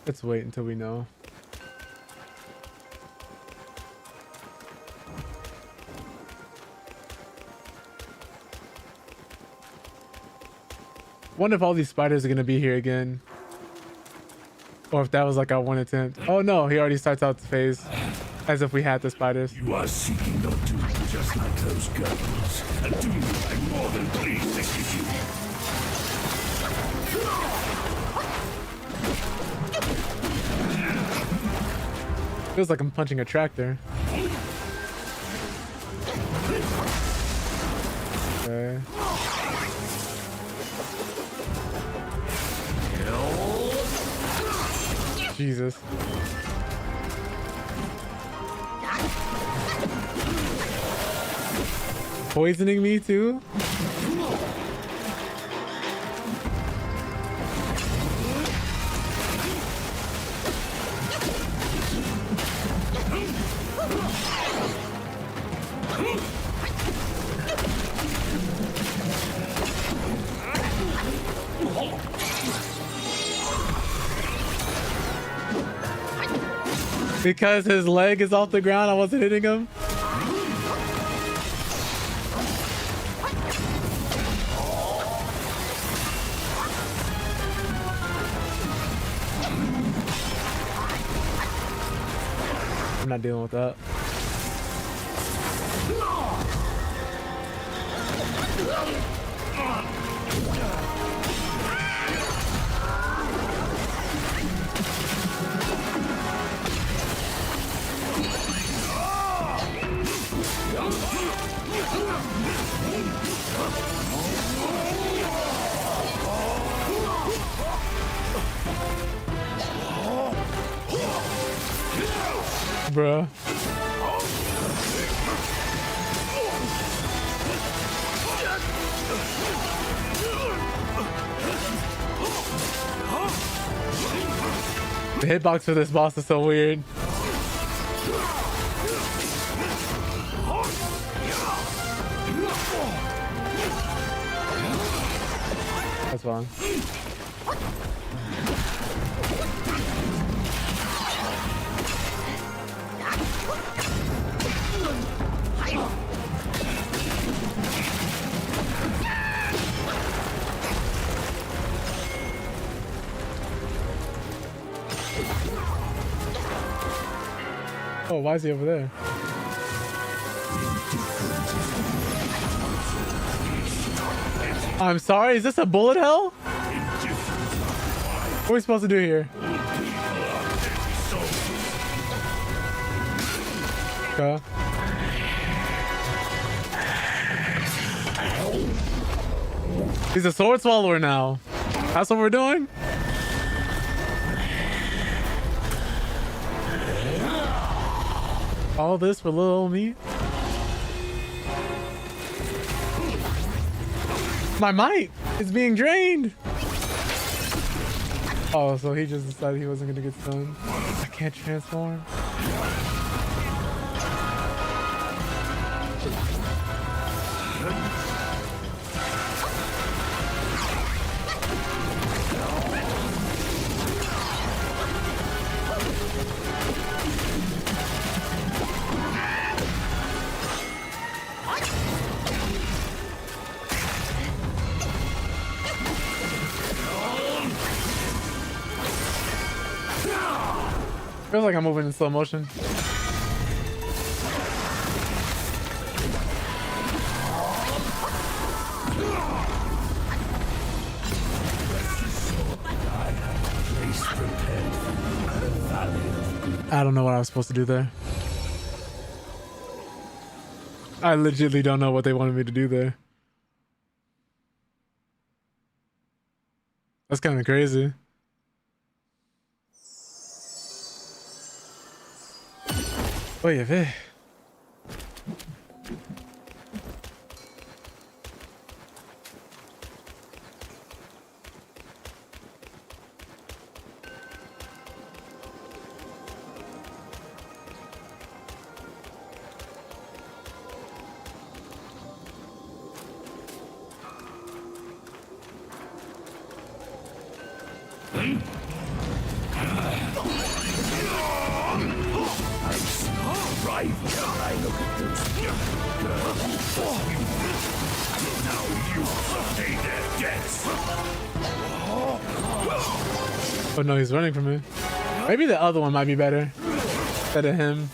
Let's wait until we know. Wonder if all these spiders are gonna be here again. Or if that was like our one attempt. Oh no, he already starts out the phase. As if we had the spiders. You are seeking your doom just like those girls. A doom I'm more than pleased to give you. Feels like I'm punching a tractor. Okay. Jesus. Poisoning me too? Because his leg is off the ground, I wasn't hitting him. I'm not dealing with that. Bruh. The hitbox for this boss is so weird. That's fine. Oh, why is he over there? I'm sorry, is this a bullet hell? What are we supposed to do here? Okay. He's a sword swallower now. That's what we're doing? All this for little old me? My might is being drained. Oh, so he just decided he wasn't gonna get stunned. I can't transform. Feels like I'm moving in slow motion. I don't know what I was supposed to do there. I legitimately don't know what they wanted me to do there. That's kind of crazy. Oye, ve. Oh no, he's running from me. Maybe the other one might be better. Instead of him.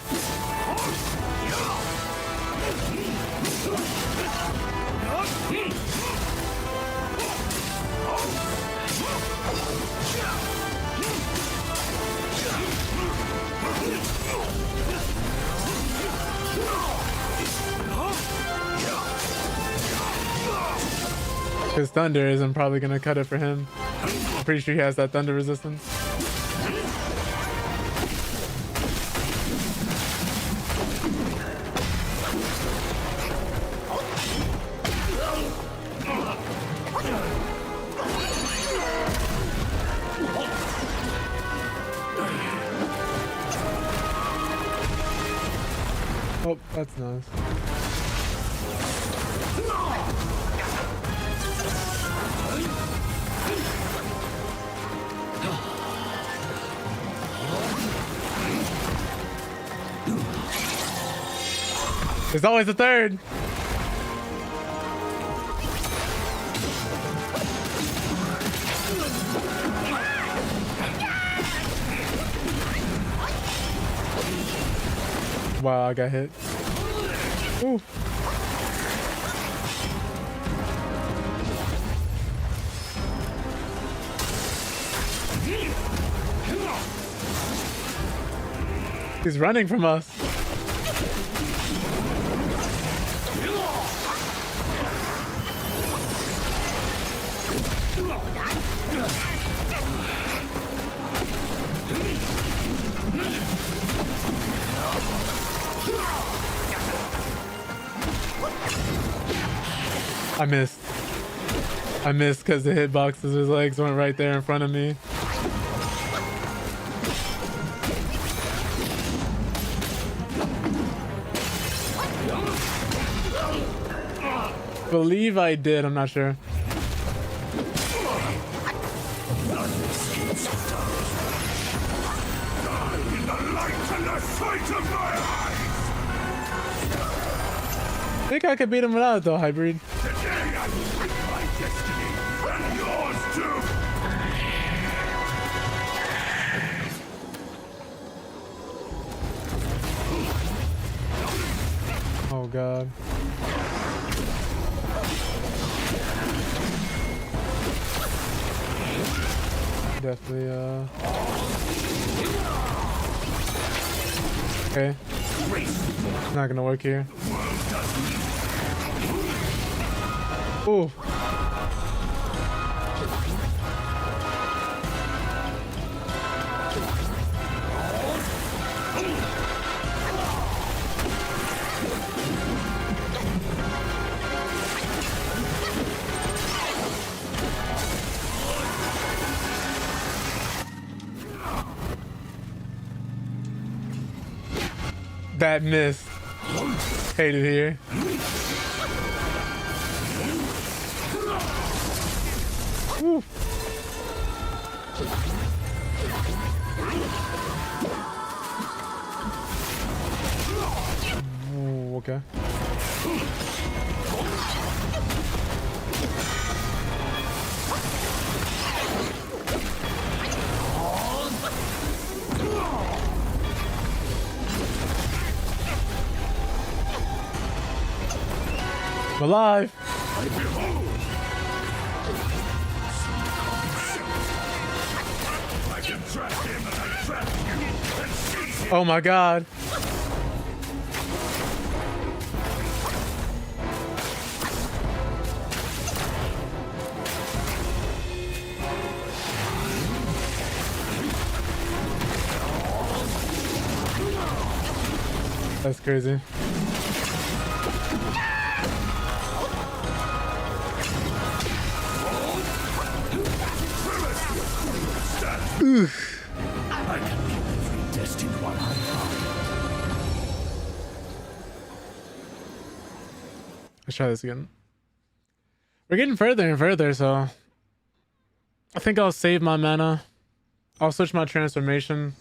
His thunder isn't probably gonna cut it for him. I'm pretty sure he has that thunder resistance. Oh, that's nice. There's always a third. Wow, I got hit. Ooh. He's running from us. I missed because the hitboxes, his legs went right there in front of me. Believe I did, I'm not sure. I think I could beat him without it though, Hybrid. Oh god. Definitely okay. Not gonna work here. Ooh. That missed. Hate it here. Ooh. Ooh, okay. alive. Oh my god. That's crazy. Oof. I can kill every destined one I find. Let's try this again. We're getting further and further, so I think I'll save my mana. I'll switch my transformation.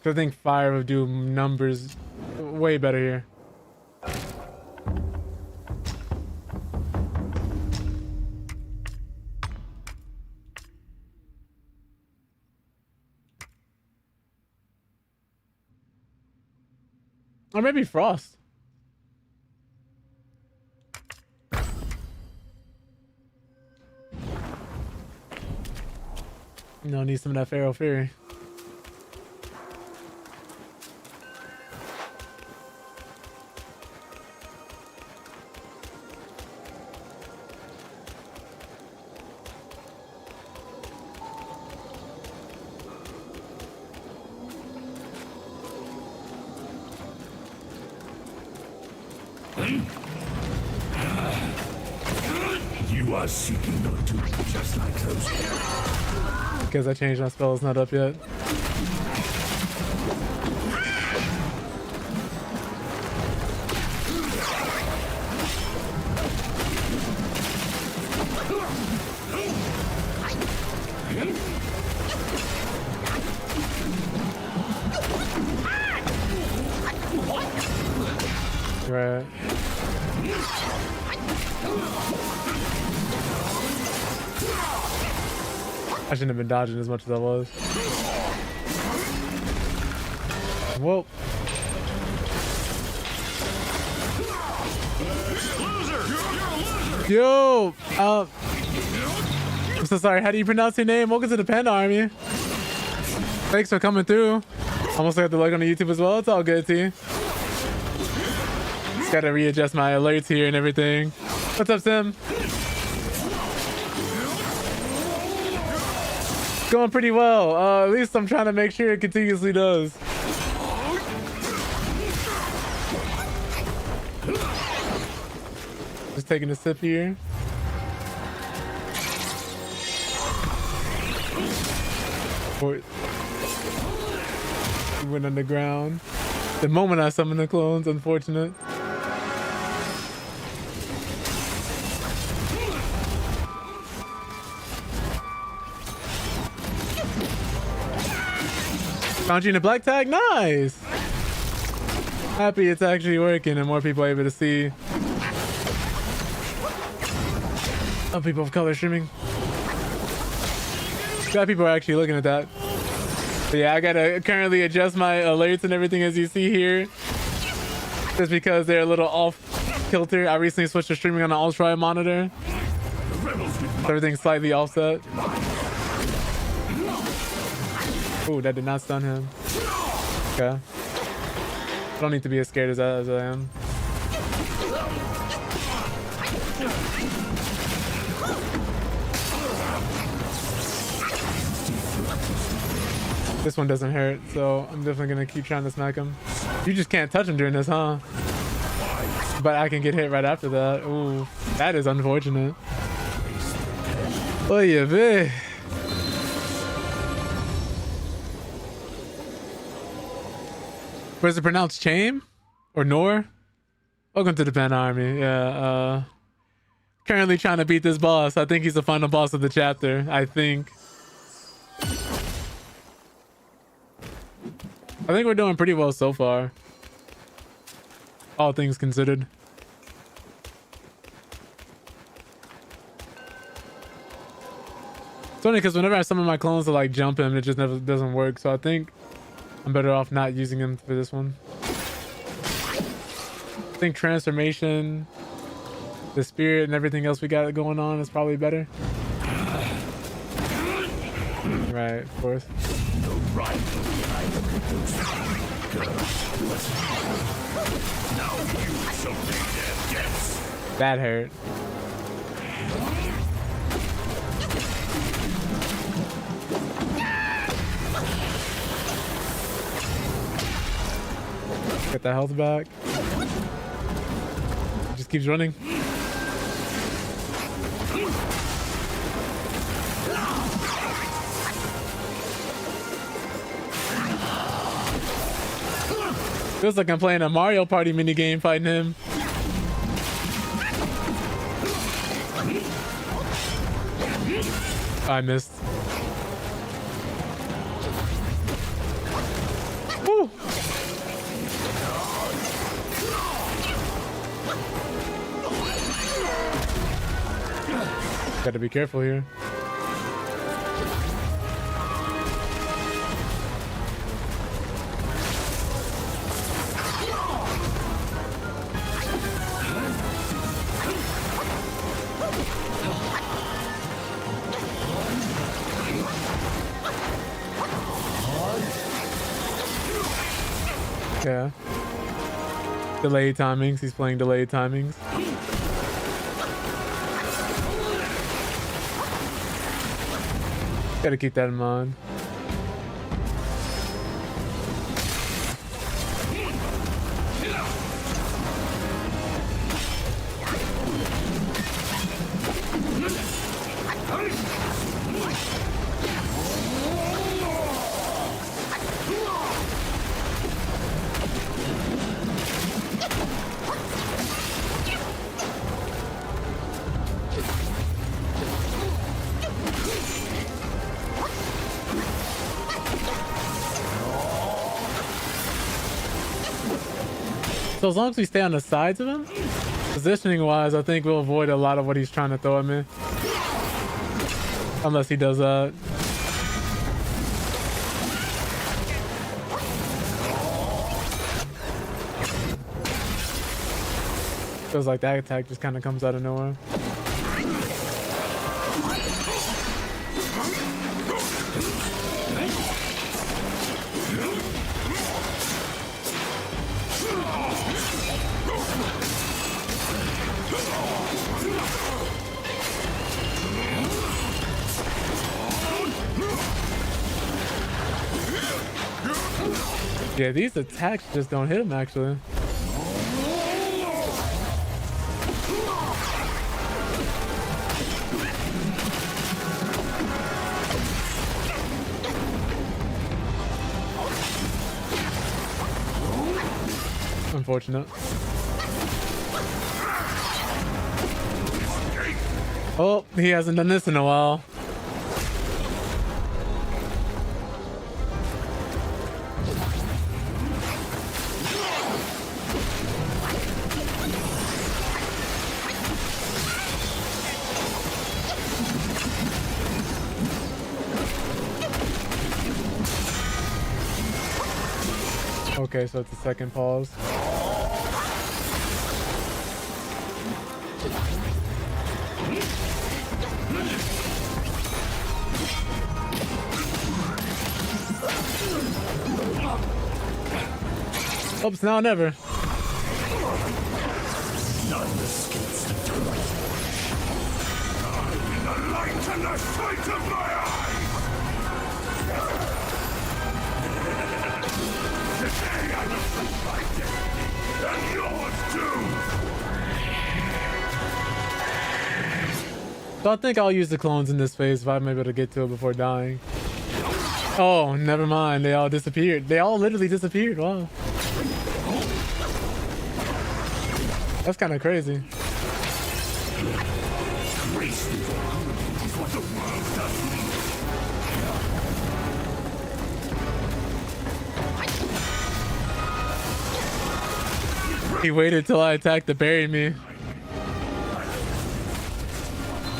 I think fire would do numbers way better here. Or maybe frost. No, need some of that Pharaoh Fury. You are seeking your doom just like those. Because I changed my spell, it's not up yet. Right. I shouldn't have been dodging as much as I was. Whoa. Yo! I'm so sorry. How do you pronounce your name? Welcome to the Panda Army. Thanks for coming through. Almost got the like on the YouTube as well. It's all good, T. Just gotta readjust my alerts here and everything. What's up, Sim? Going pretty well. At least I'm trying to make sure it continuously does. Just taking a sip here. Went underground. The moment I summoned the clones, unfortunate. Found you in a black tag? Nice! Happy it's actually working and more people are able to see. Oh, people of color streaming. Glad people are actually looking at that. But yeah, I gotta currently adjust my alerts and everything as you see here. Just because they're a little off kilter. I recently switched to streaming on an ultra monitor. Everything's slightly offset. Oh, that did not stun him. Okay. I don't need to be as scared as I am. This one doesn't hurt, so I'm definitely gonna keep trying to smack him. You just can't touch him during this, huh? But I can get hit right after that. Ooh, that is unfortunate. Oh yeah, babe. Where's it pronounced? Chaim? Or Nor? Welcome to the Panda Army. Yeah, currently trying to beat this boss. I think he's the final boss of the chapter. I think. I think we're doing pretty well so far. All things considered. It's only because whenever I summon my clones to like jump him, it just never doesn't work. So I think I'm better off not using him for this one. think transformation, the spirit, and everything else we got going on is probably better. Right, of course. That hurt. Get the health back. Just keeps running. Feels like I'm playing a Mario Party minigame fighting him. I missed. Woo. Gotta be careful here. Yeah. Delayed timings. He's playing delayed timings. Gotta keep that in mind. So as long as we stay on the sides of him, positioning wise, I think we'll avoid a lot of what he's trying to throw at me. Unless he does that. Feels like that attack just kind of comes out of nowhere. Yeah, these attacks just don't hit him, actually. Unfortunate. Oh, he hasn't done this in a while. Okay, so it's a second pause. Oops, now or never. None escapes the truth. In the light and the sight of my eyes. Today I will face my destiny, and yours too. So I think I'll use the clones in this phase if I'm able to get to it before dying. Oh, never mind. They all disappeared. They all literally disappeared. Wow. That's kind of crazy. He waited till I attacked to bury me.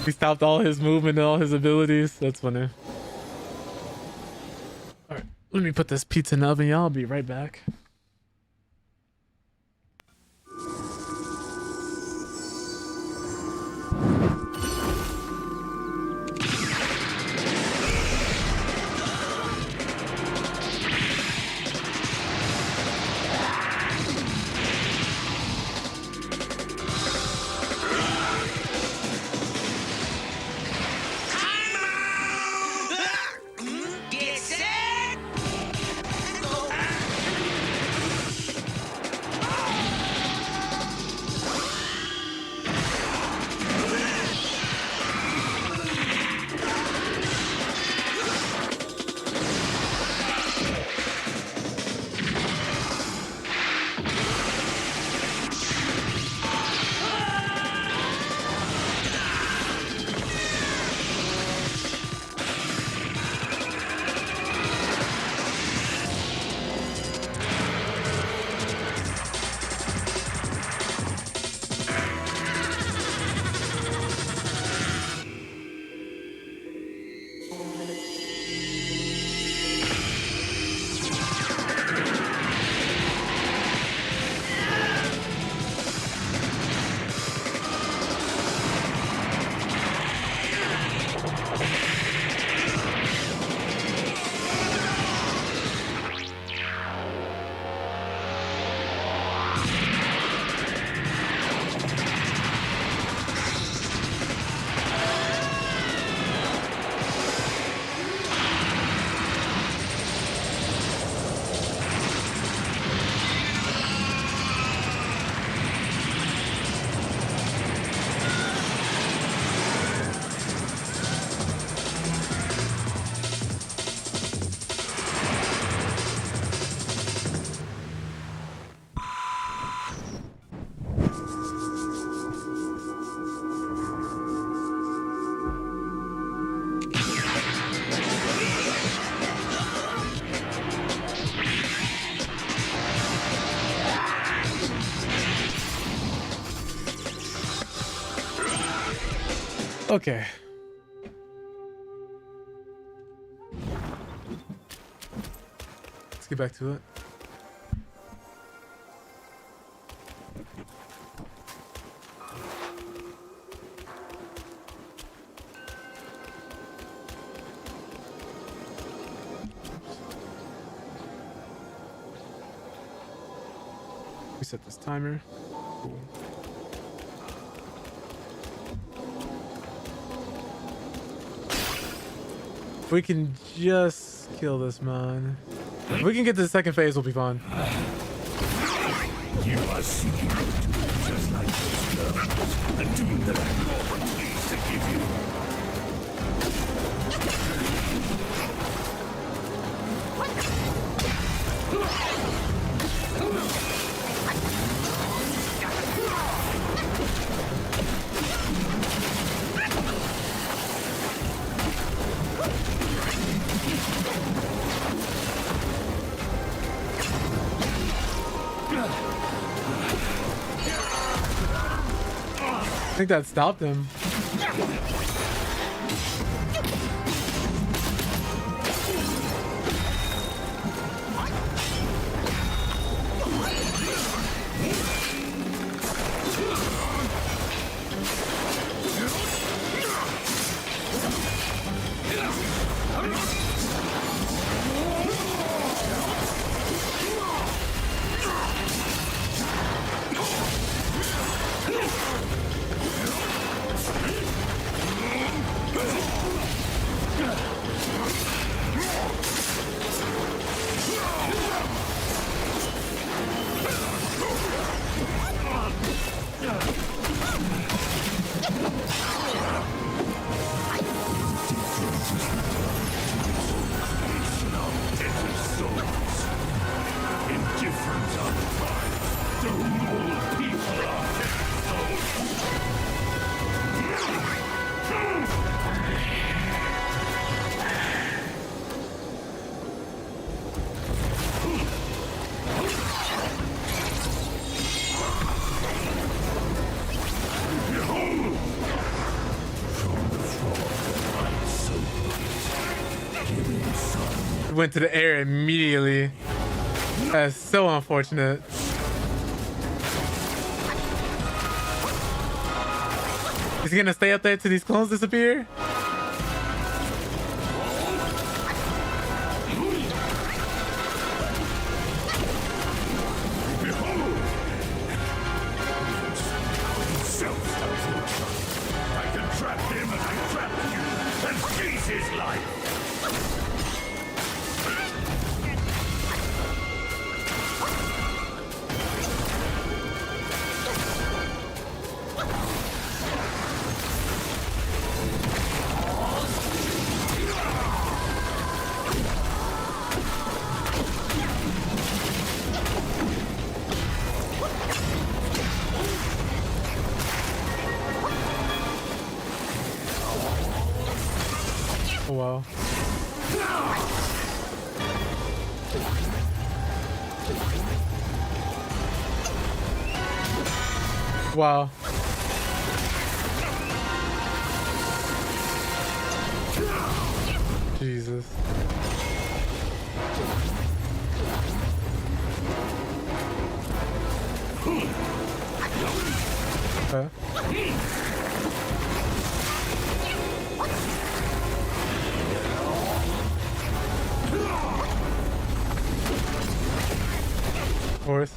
He stopped all his movement and all his abilities. That's funny. Alright, let me put this pizza in the oven, y'all. I'll be right back. Okay. Let's get back to it. Reset this timer. Cool. If we can just kill this man. If we can get to the second phase, we'll be fine. You are seeking a doom just like this girl. A doom that I'm more than pleased to give you. I think that stopped him. Went to the air immediately. That's so unfortunate. Is he gonna stay up there till these clones disappear? I can trap him and I trap you and seize his life. Oh wow. Wow. Jesus. Okay. Of course.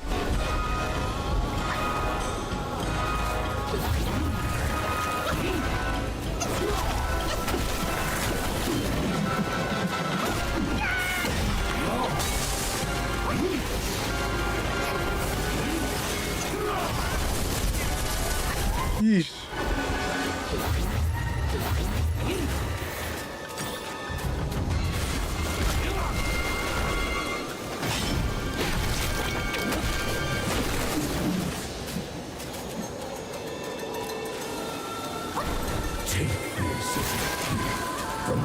Yeesh.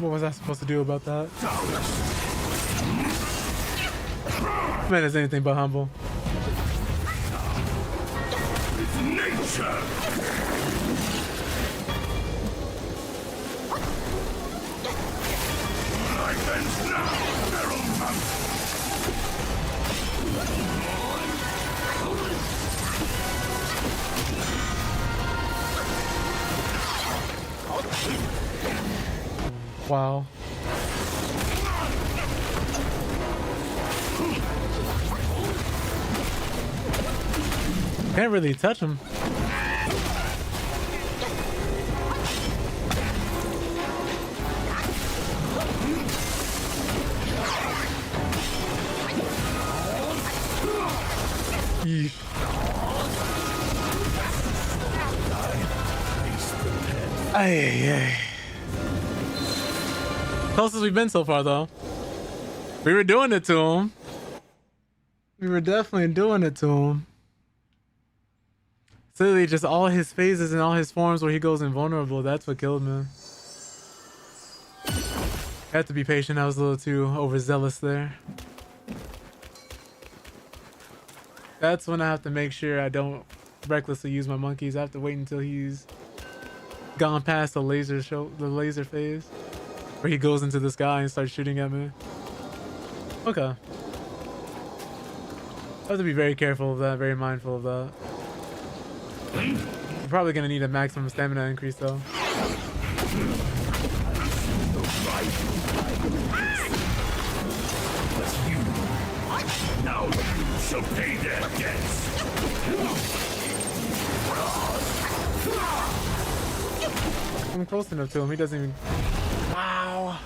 What was I supposed to do about that? Man is anything but humble. It's nature. Revenge now, feral monk! Wow. Can't really touch him. Yeesh. Ay. Closest we've been so far, though. We were doing it to him. We were definitely doing it to him. It's literally just all his phases and all his forms where he goes invulnerable. That's what killed me. I had to be patient. I was a little too overzealous there. That's when I have to make sure I don't recklessly use my monkeys. I have to wait until he's gone past the laser phase, where he goes into the sky and starts shooting at me. Okay. I have to be very careful of that, very mindful of that. I'm probably gonna need a maximum stamina increase though. Now you shall pay their debts. I'm close enough to him. He doesn't even. Wow.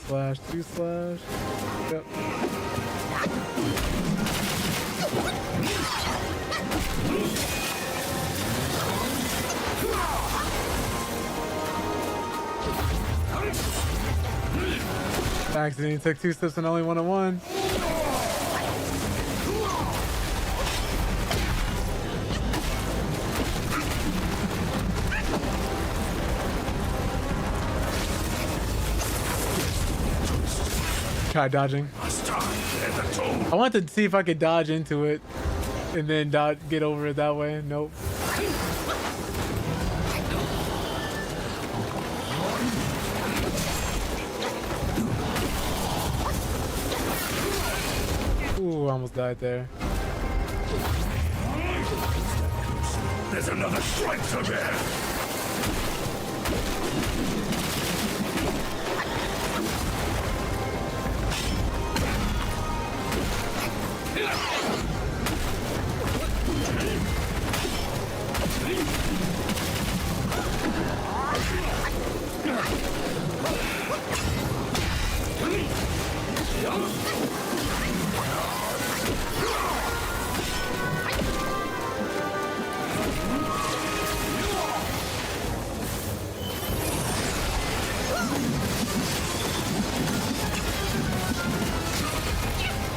Slash, 2 slash. Yep. Accidentally took 2 steps and only 1-on-1. Try dodging. I wanted to see if I could dodge into it and then get over it that way. Nope. Ooh, I almost died there. There's another strike to bear.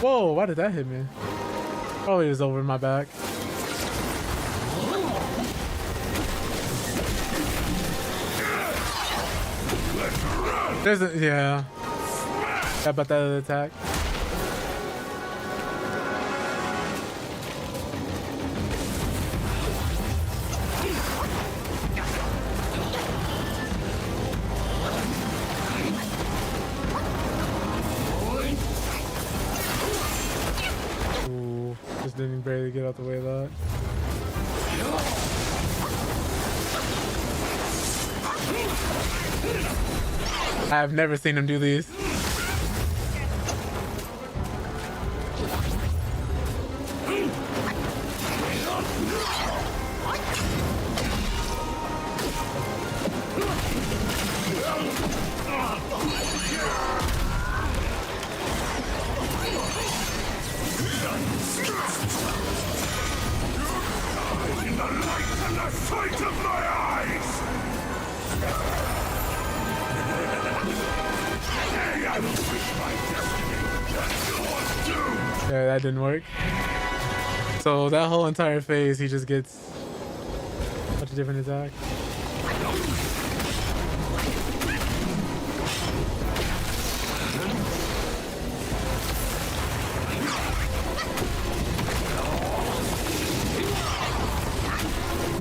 Whoa, why did that hit me? Probably was over my back. There's a, yeah. How about that other attack? Ooh, just didn't barely get out the way of that. I've never seen him do these. Yeah, that didn't work. So that whole entire phase, he just gets a bunch of different attacks.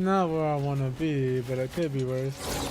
Not where I want to be, but it could be worse.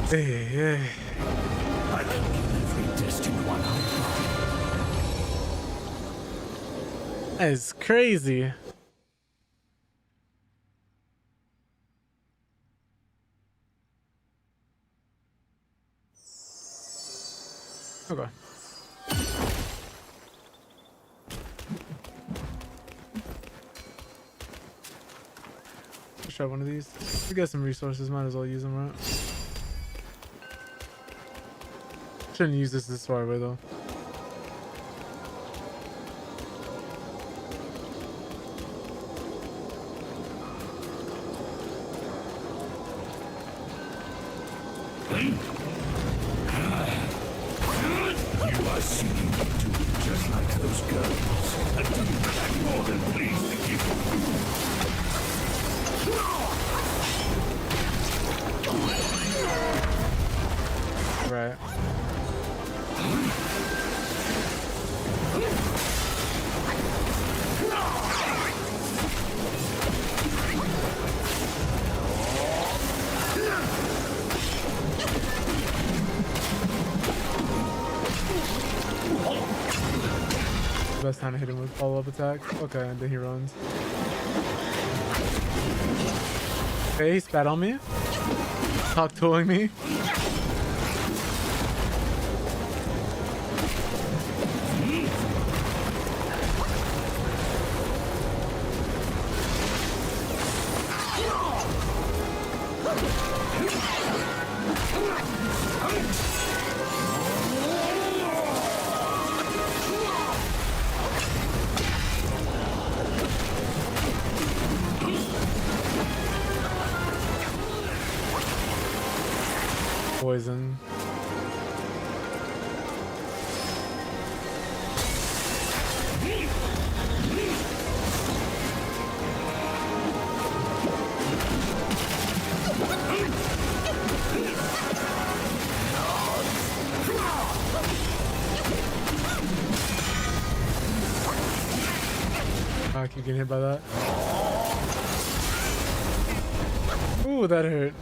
Hey. I can kill every destined one I find. That is crazy. Okay. Let's try one of these. We got some resources, might as well use them, right? Shouldn't use this far away though. You are seeking me to be just like those girls. I'm more than pleased to give you. Right. Best time to hit him with follow-up attacks. Okay, and then he runs. Okay, he spat on me. Talk tooling me. Poison. I keep getting hit by that. Ooh, that hurt.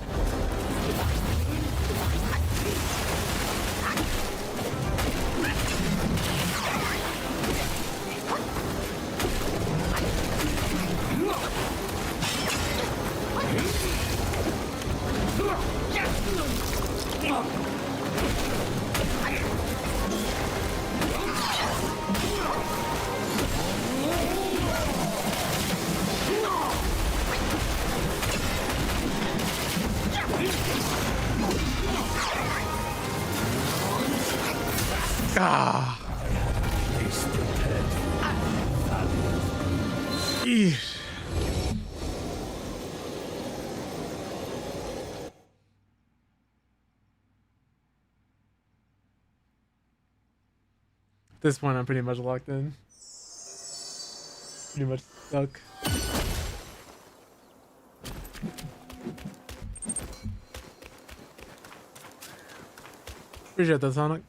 Ah. Eesh. At this point, I'm pretty much locked in. Pretty much stuck. Appreciate that, Sonic.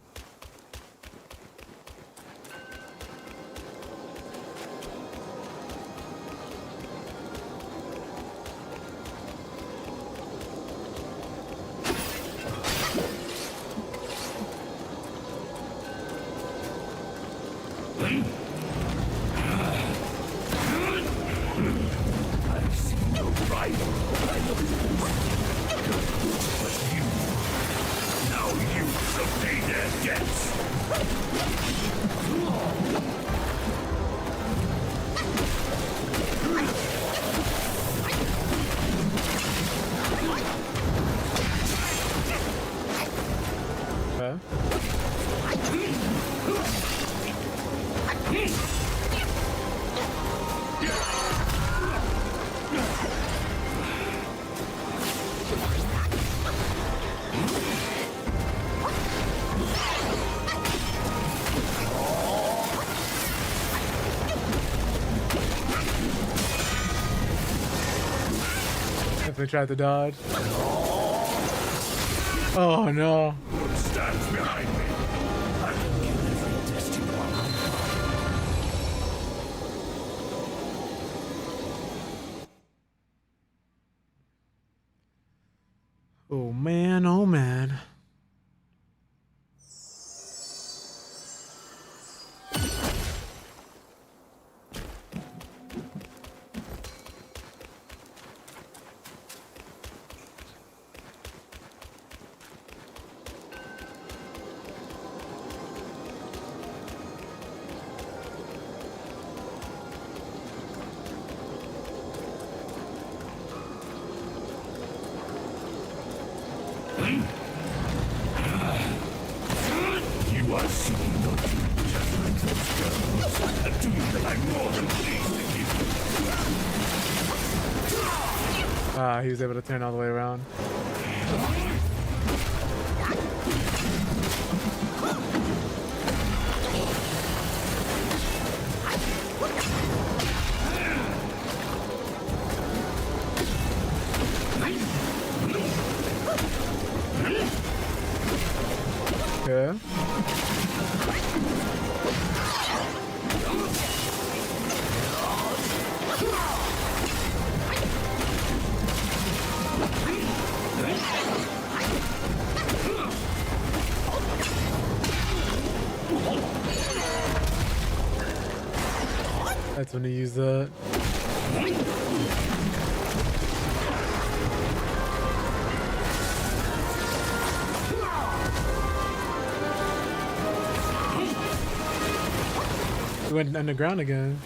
Okay. If they tried to dodge. Oh no. What stands behind me? I will kill every destined one. Oh man, oh man. You are seeking no truth, just like those girls. A doom that I'm more than pleased to give you. Ah, he was able to turn all the way around. Okay. That's when he used that. He went underground again.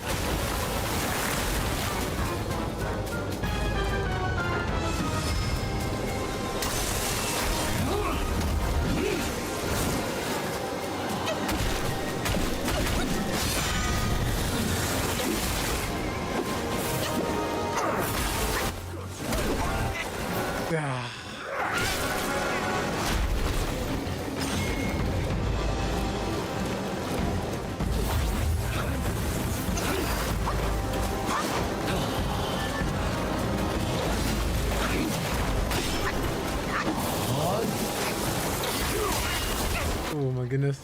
Ah. Oh my goodness.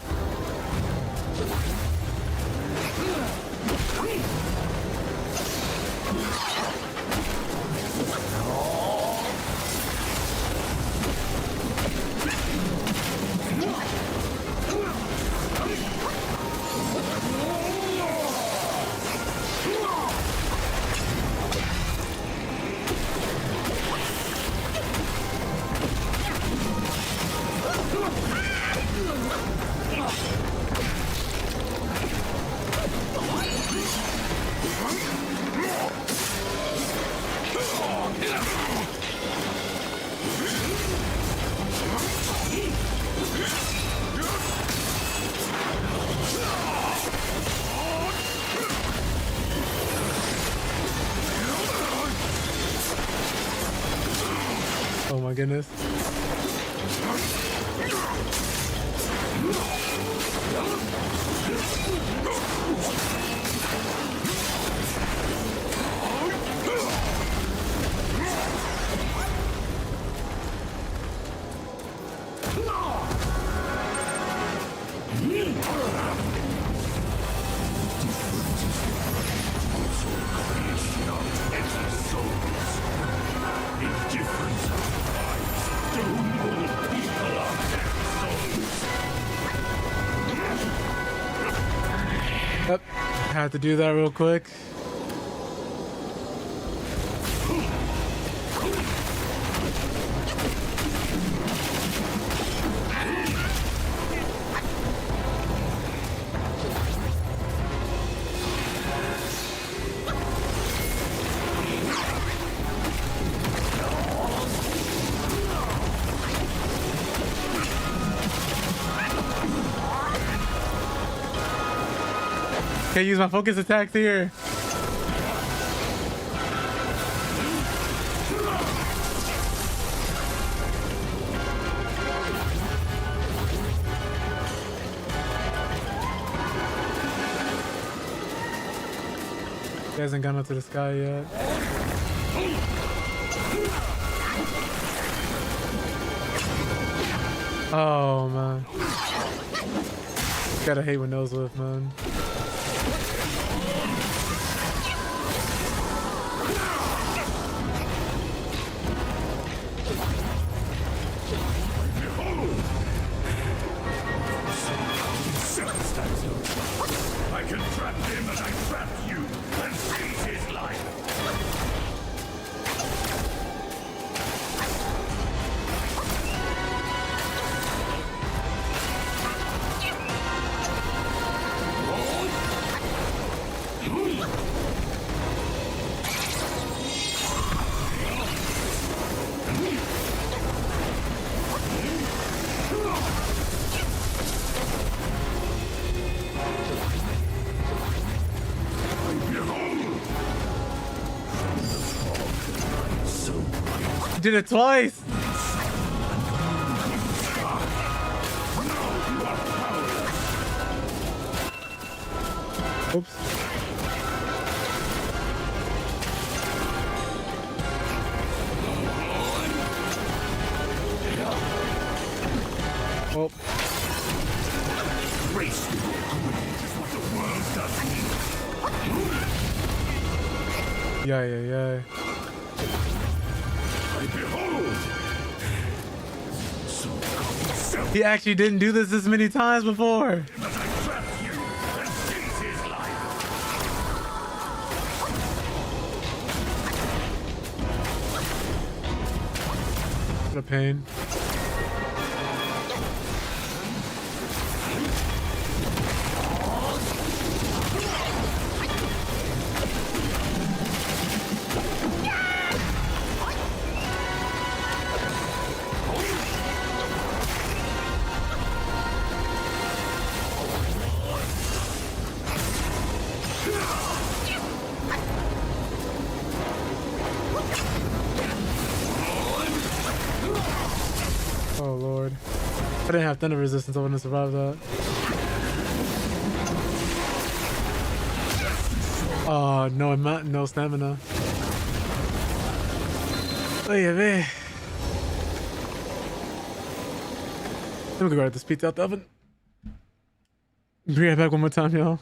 Oh my goodness. Yep, had to do that real quick. Can't use my focus attacks here. He hasn't gone up to the sky yet. Oh man. Gotta hate when those lift, man. I can trap him as I trapped you and seize his life. Did it twice. Oops. Oh. Race is what the world does need. Yeah. He actually didn't do this many times before. What a pain. Oh lord. I didn't have thunder resistance, I wouldn't have survived that. Oh no, no stamina. Oye, ve. Let me go grab this pizza out the oven. Bring it back one more time, y'all.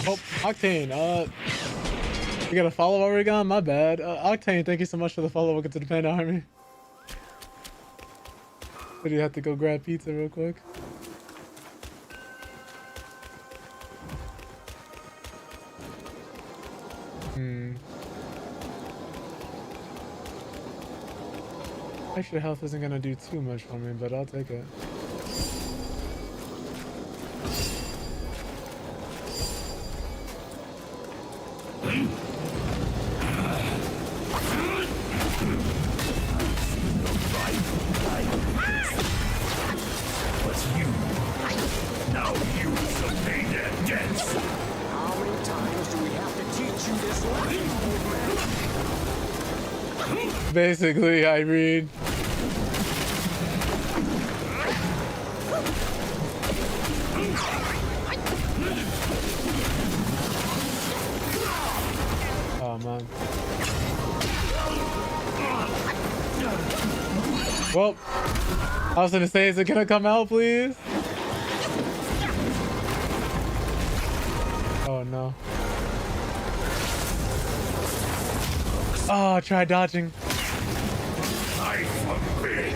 Oh, Octane, you got a follow Oregon? My bad. Octane, thank you so much for the follow. Welcome to the Panda Army. But you have to go grab pizza real quick. Extra health isn't gonna do too much for me, but I'll take it. Basically, I read. Oh man. Well, I was gonna say, is it gonna come out, please? Oh no. Oh, try dodging. I forbid.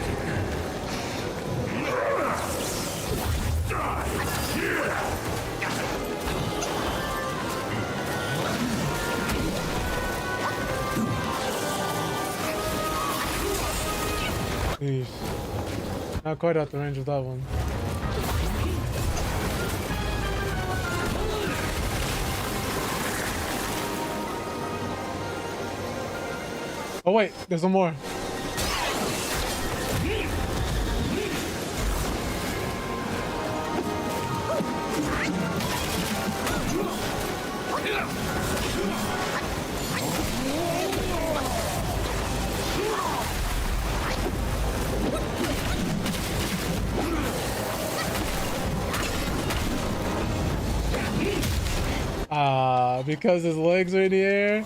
Eesh. Not quite out the range of that one. Oh wait, there's one more. Because his legs are in the air.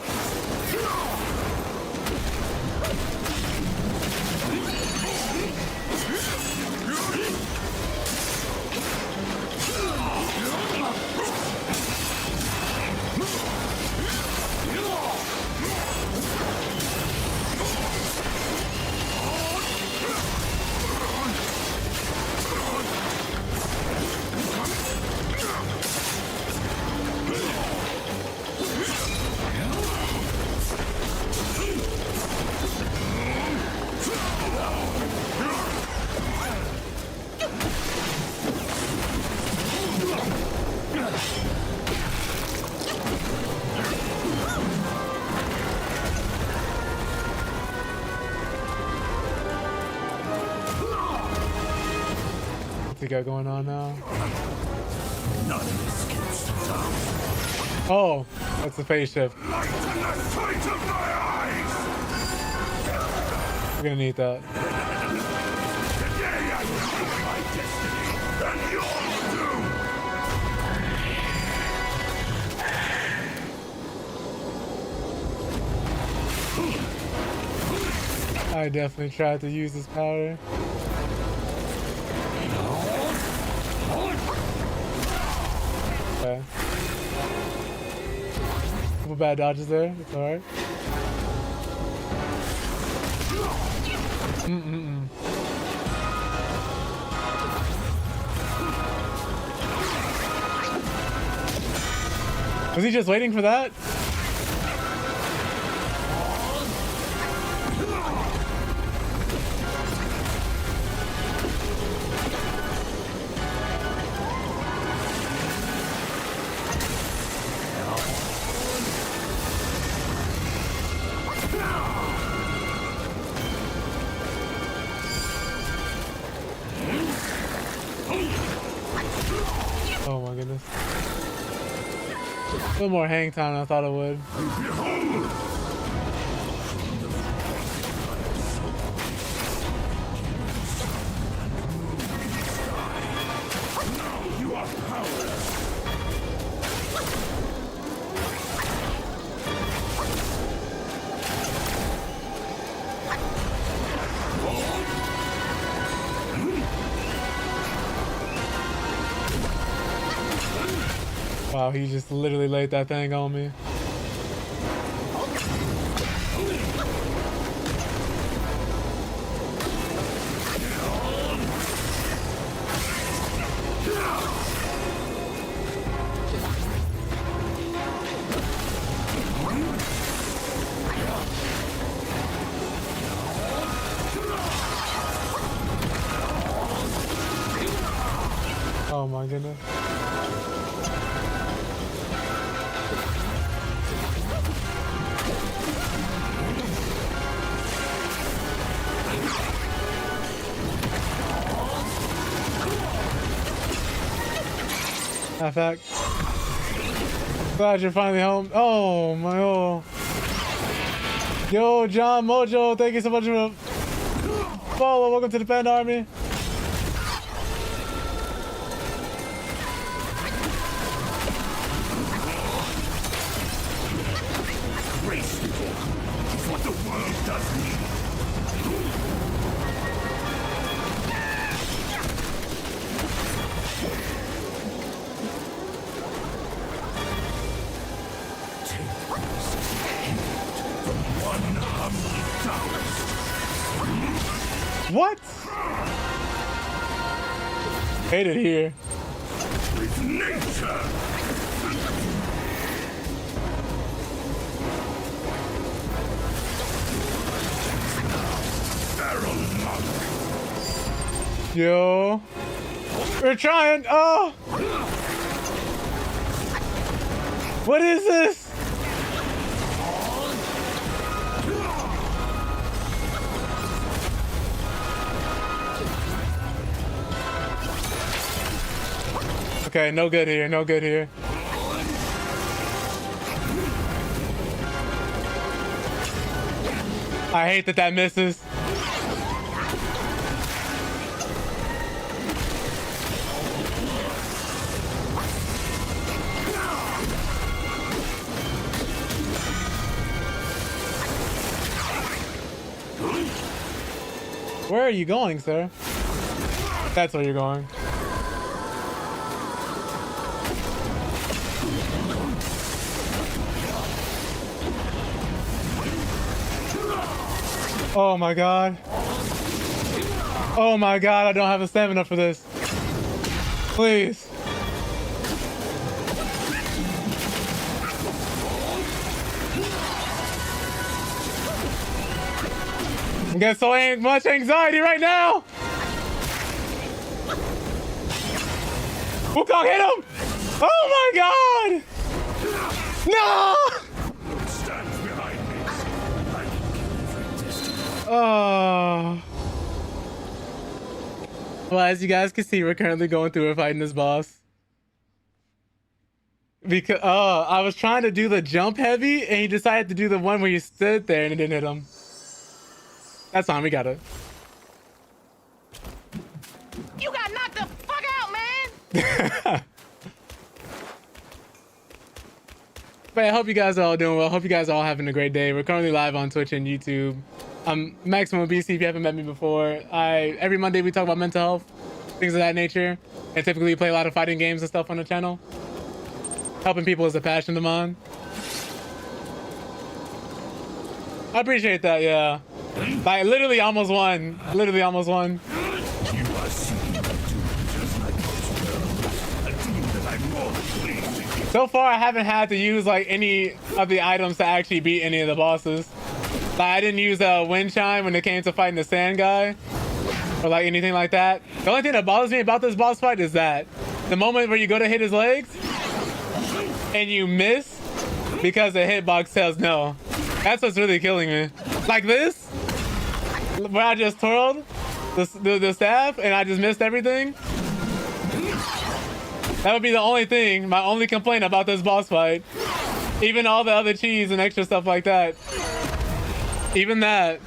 What's he got going on now? Oh, that's the phase shift. We're gonna need that. I definitely tried to use this powder. Okay. Couple bad dodges there. It's alright. Was he just waiting for that? Oh my goodness. A little more hang time than I thought it would. You are powerless. Wow, he just literally laid that thing on me. Oh my goodness. Matter of fact, glad you're finally home. Oh my! Oh, Yo, John Mojo, thank you so much for follow. Welcome to the Fan Army. Graceful is what the world does need. What? Hate it here. With nature. Yo. We're trying. Oh. What is this? Okay, no good here, no good here. I hate that that misses. Where are you going, sir? That's where you're going. Oh my god. Oh my god, I don't have the stamina for this. Please. I get so much anxiety right now. Wukong hit him! Oh my god! No! Oh. Well, as you guys can see, we're currently going through a fight in this boss. Because I was trying to do the jump heavy, and he decided to do the one where you stood there and it didn't hit him. That's fine, we got it. You got knocked the fuck out, man! But I hope you guys are all doing well. Hope you guys are all having a great day. We're currently live on Twitch and YouTube. I'm maximumobesity if you haven't met me before. Every Monday we talk about mental health, things of that nature, and typically play a lot of fighting games and stuff on the channel. Helping people is a passion of mine. I appreciate that, yeah. Like literally almost won. Literally almost won. So far I haven't had to use like any of the items to actually beat any of the bosses. Like I didn't use a wind chime when it came to fighting the sand guy or like anything like that. The only thing that bothers me about this boss fight is that the moment where you go to hit his legs and you miss because the hitbox tells no. That's what's really killing me. Like this, where I just twirled the staff and I just missed everything. That would be the only thing, my only complaint about this boss fight. Even all the other cheese and extra stuff like that. Even that.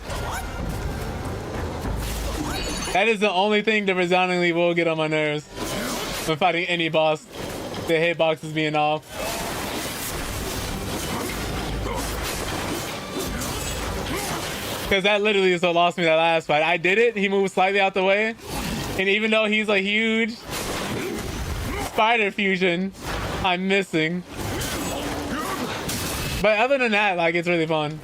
That is the only thing that resoundingly will get on my nerves when fighting any boss. The hitboxes being off. Because that literally is what lost me that last fight. I did it, he moved slightly out the way. And even though he's a huge spider fusion, I'm missing. But other than that, like, it's really fun.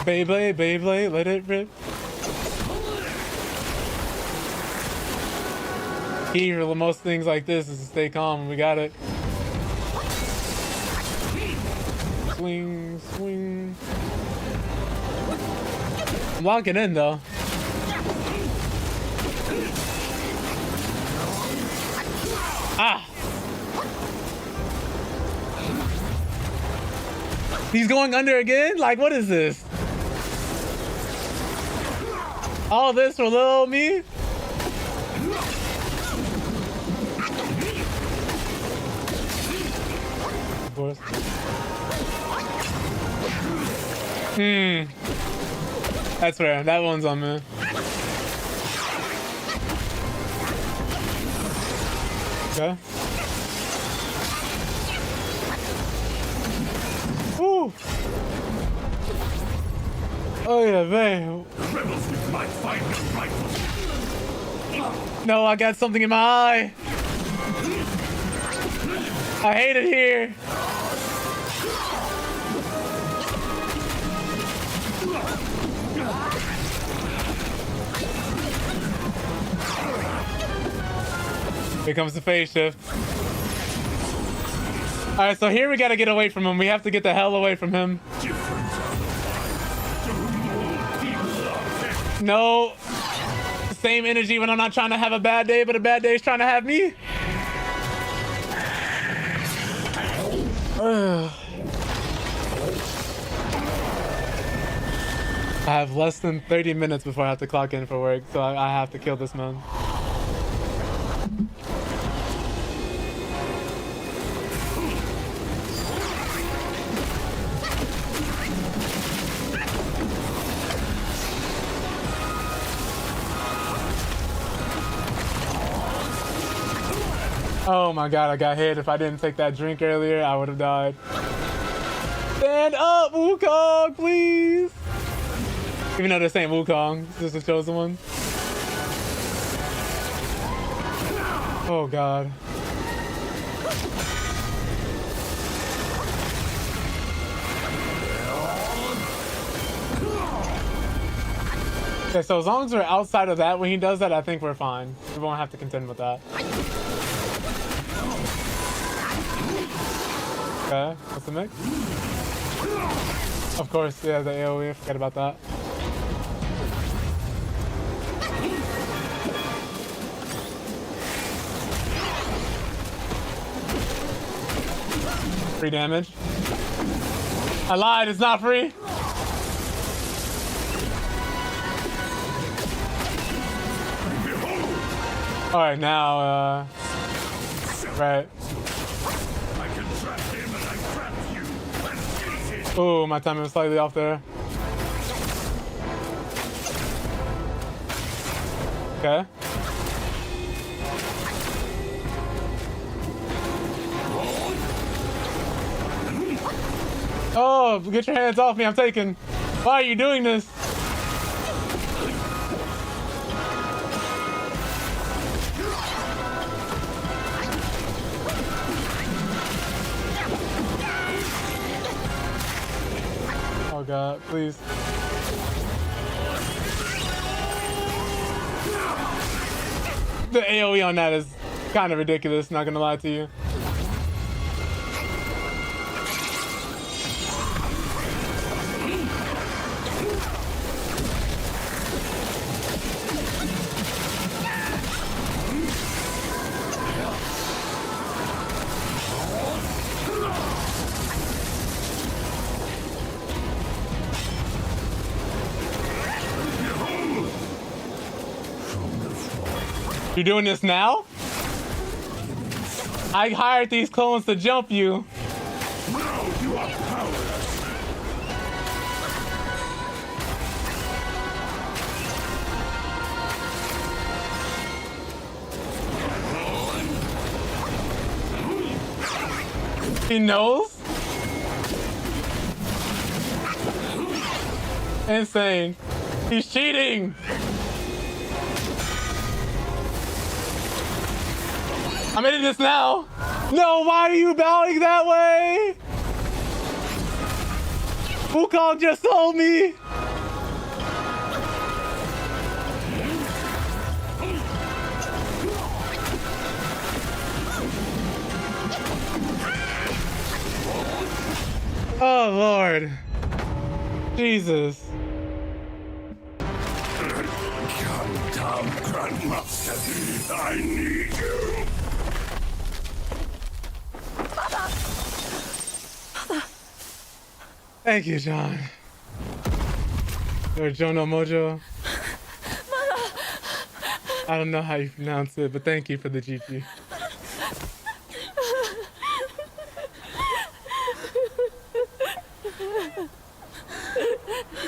Beyblade, Beyblade, let it rip. Key for most things like this is to stay calm. We got it. Swing, swing. I'm locking in though. Ah! He's going under again? Like, what is this? All this for little me? course. That's rare. That one's on me. Okay. Woo. Oh yeah, man. Rebels might find the rifles. No, I got something in my eye. I hate it here. Here comes the phase shift. All right, so here we gotta get away from him. We have to get the hell away from him. No. Same energy when I'm not trying to have a bad day, but a bad day is trying to have me. I have less than 30 minutes before I have to clock in for work, so I have to kill this man. Oh my god, I got hit. If I didn't take that drink earlier, I would have died. Stand up, Wukong, please! Even though this ain't Wukong, this is the chosen one. Oh god. Okay, so as long as we're outside of that when he does that, I think we're fine. We won't have to contend with that. Okay, what's the mix? Of course, yeah, the AoE, I forgot about that. Free damage. I lied, it's not free. All right, now, right. Oh, my timing was slightly off there. Okay. Oh, get your hands off me, I'm taking. Why are you doing this? Oh god, please. The AoE on that is kind of ridiculous, not gonna lie to you. You're doing this now? I hired these clones to jump you. Now you are powerless. He knows? Insane. He's cheating. I'm in this now. No, why are you bowing that way? Wukong just told me. Oh, Lord. Jesus. Come down, Grandmaster. I need you. Thank you, John. Or Jono Mojo. I don't know how you pronounce it, but thank you for the GG.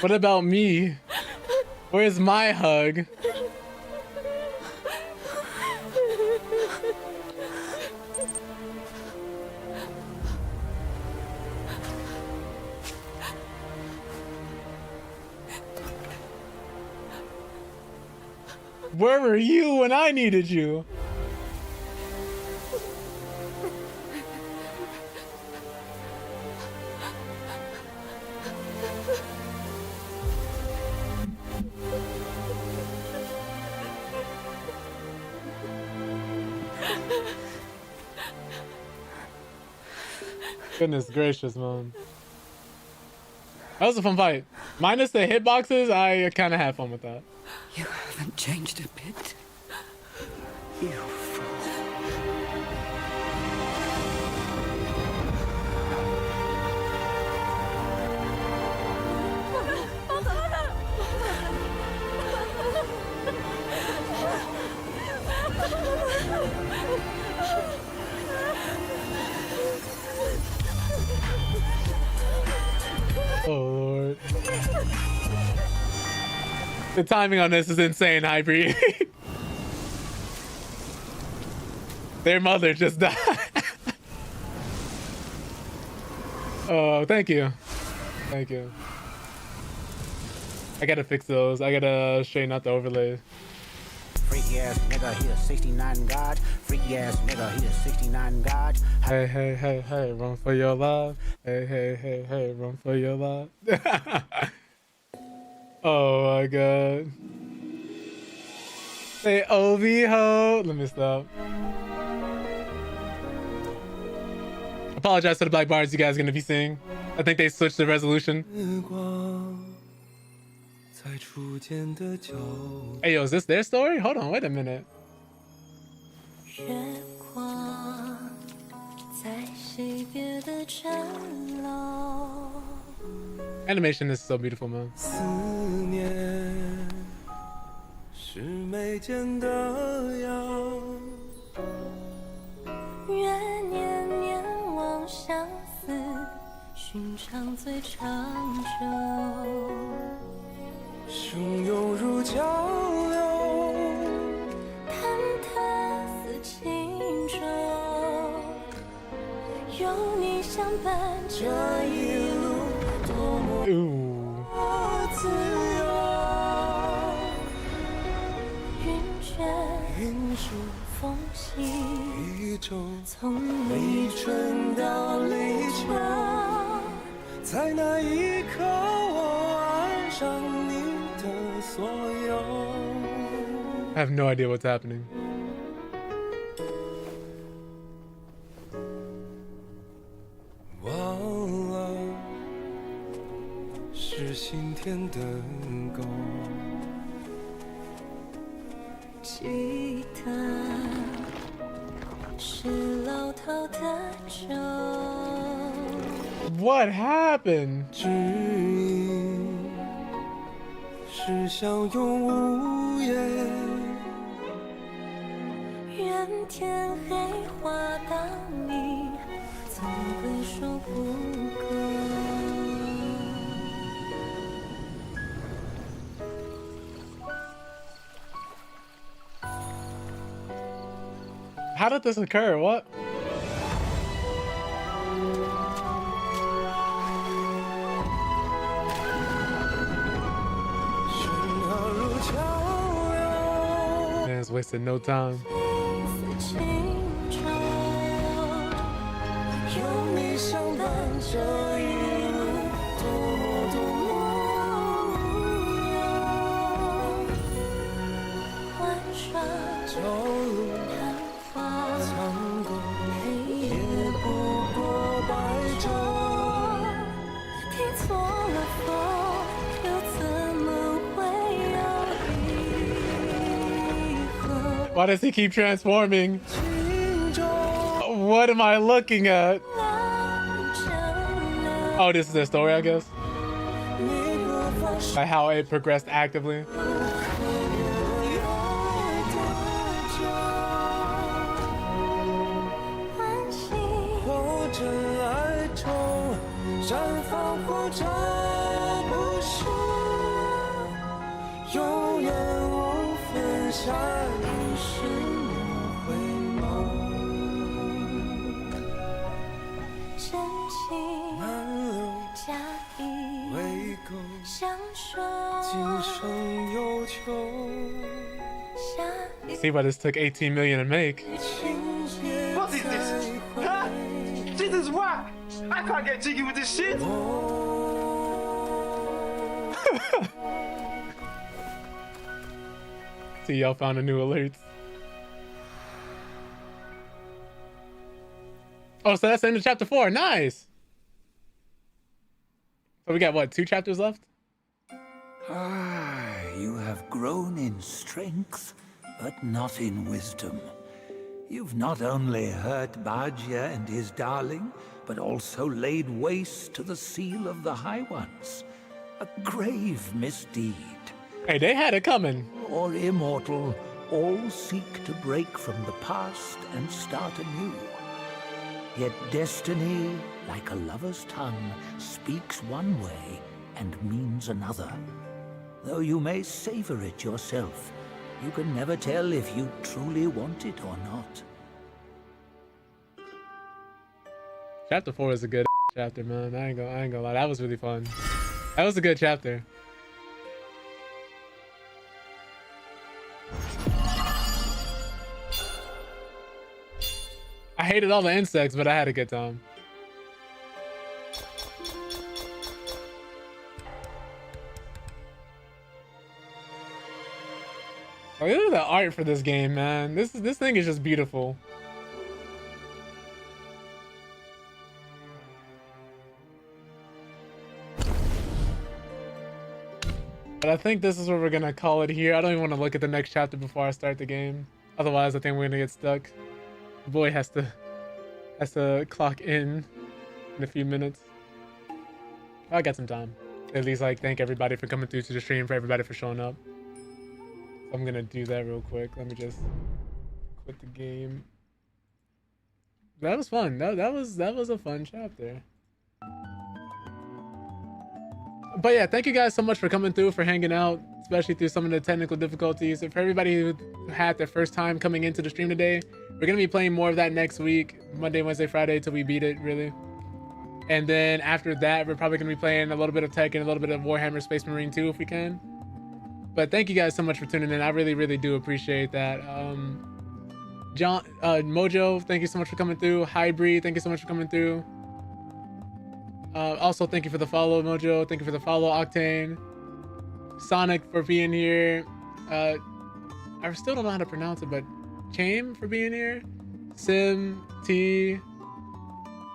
What about me? Where's my hug? Where were you when I needed you? Goodness gracious, man. That was a fun fight. Minus the hitboxes, I kind of had fun with that. You haven't changed a bit. You fool. Oh Lord. The timing on this is insane, Hybree. Their mother just died. Oh, thank you. Thank you. I gotta fix those. I gotta straighten out the overlay. Freaky ass nigga, he a 69 god. Freaky ass nigga, he a 69 god. Hey, hey, hey, hey, run for your life. Hey, hey, hey, hey, run for your life. Oh my god. Say Obi ho. Let me stop. Apologize for the black bars you guys are gonna be seeing. I think they switched the resolution. Hey yo, is this their story? Hold on, wait a minute. Animation is so beautiful, man. I have no idea what's happening. What happened? How did this occur? What? Man's wasted no time. Why does he keep transforming? What am I looking at? Oh, this is their story, I guess. Like how it progressed actively. 无怨无分，相遇时莫回眸。深情难留假意未够，相说今生有求。 See why this took 18 million to make. What is this? Huh? This is whack. I can't get jiggy with this shit. See, y'all found a new alerts. Oh, so that's the end of chapter 4. Nice. So we got what, 2 chapters left? Ah, you have grown in strength, but not in wisdom. You've not only hurt Bajia and his darling, but also laid waste to the seal of the High Ones. A grave misdeed. Hey, they had it coming. Or immortal, all seek to break from the past and start anew. Yet destiny, like a lover's tongue, speaks one way and means another. Though you may savor it yourself, you can never tell if you truly want it or not. Chapter 4 is a good chapter, man. I ain't gonna lie. That was really fun. That was a good chapter. I hated all the insects, but I had a good time. Oh, look at the art for this game, man. This thing is just beautiful. But I think this is where we're gonna call it here. I don't even want to look at the next chapter before I start the game. Otherwise, I think we're gonna get stuck. The boy has to clock in a few minutes. I got some time. At least like thank everybody for coming through to the stream, for everybody for showing up. So I'm gonna do that real quick. Let me just quit the game. That was fun. That was a fun chapter. But yeah, thank you guys so much for coming through, for hanging out, especially through some of the technical difficulties. And for everybody who had their first time coming into the stream today, we're gonna be playing more of that next week, Monday, Wednesday, Friday, till we beat it, really. And then after that, we're probably gonna be playing a little bit of Tekken, a little bit of Warhammer Space Marine 2 if we can. But thank you guys so much for tuning in. I really, really do appreciate that. John, Mojo, thank you so much for coming through. Hybrid, thank you so much for coming through. Also, thank you for the follow, Mojo. Thank you for the follow, Octane. Sonic for being here. I still don't know how to pronounce it, but Chame for being here. Sim, T,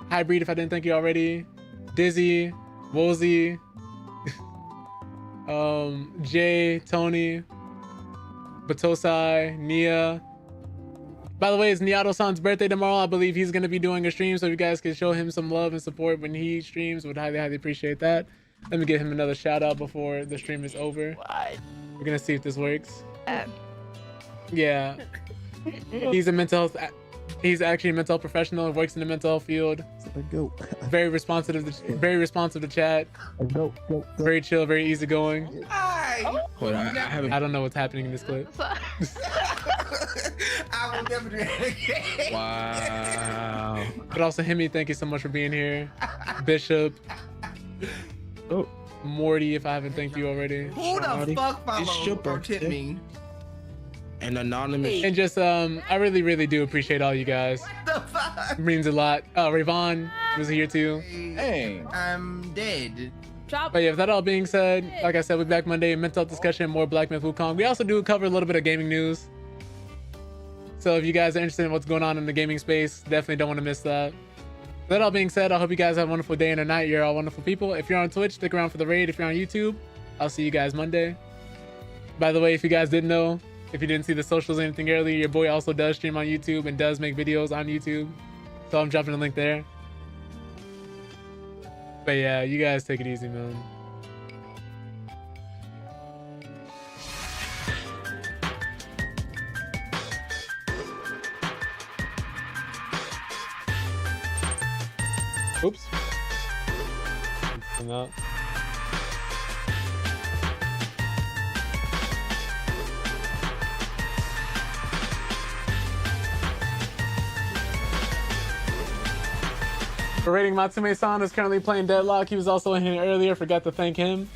Hybrid if I didn't thank you already. Dizzy, Wozy, Jay, Tony, Batosai, Nia. By the way, it's Niato-san's birthday tomorrow. I believe he's going to be doing a stream, so if you guys can show him some love and support when he streams, would highly, highly appreciate that. Let me give him another shout out before the stream is over. We're going to see if this works. Yeah. He's a mental health, he's actually a mental health professional, works in the mental health field. Very responsive to chat. Very chill, very easygoing. Hold on, I don't know what's happening in this clip. I will never do that again. Wow. But also, Hemi, thank you so much for being here. Bishop. Oh. Morty, if I haven't thanked you already. Who the fuck followed or tipped me? An anonymous. And just, I really, really do appreciate all you guys. What the fuck? It means a lot. Rayvon was here too. Hey. I'm dead. But yeah, with that all being said, like I said, we'll be back Monday. Mental health discussion, more Black Myth Wukong. We also do cover a little bit of gaming news. So if you guys are interested in what's going on in the gaming space, definitely don't want to miss that. With that all being said, I hope you guys have a wonderful day and a night. You're all wonderful people. If you're on Twitch, stick around for the raid. If you're on YouTube, I'll see you guys Monday. By the way, if you guys didn't know, if you didn't see the socials or anything earlier, your boy also does stream on YouTube and does make videos on YouTube. So I'm dropping a link there. But yeah, you guys take it easy, man. Oops. For rating, Matsume-san is currently playing Deadlock. He was also in here earlier. Forgot to thank him.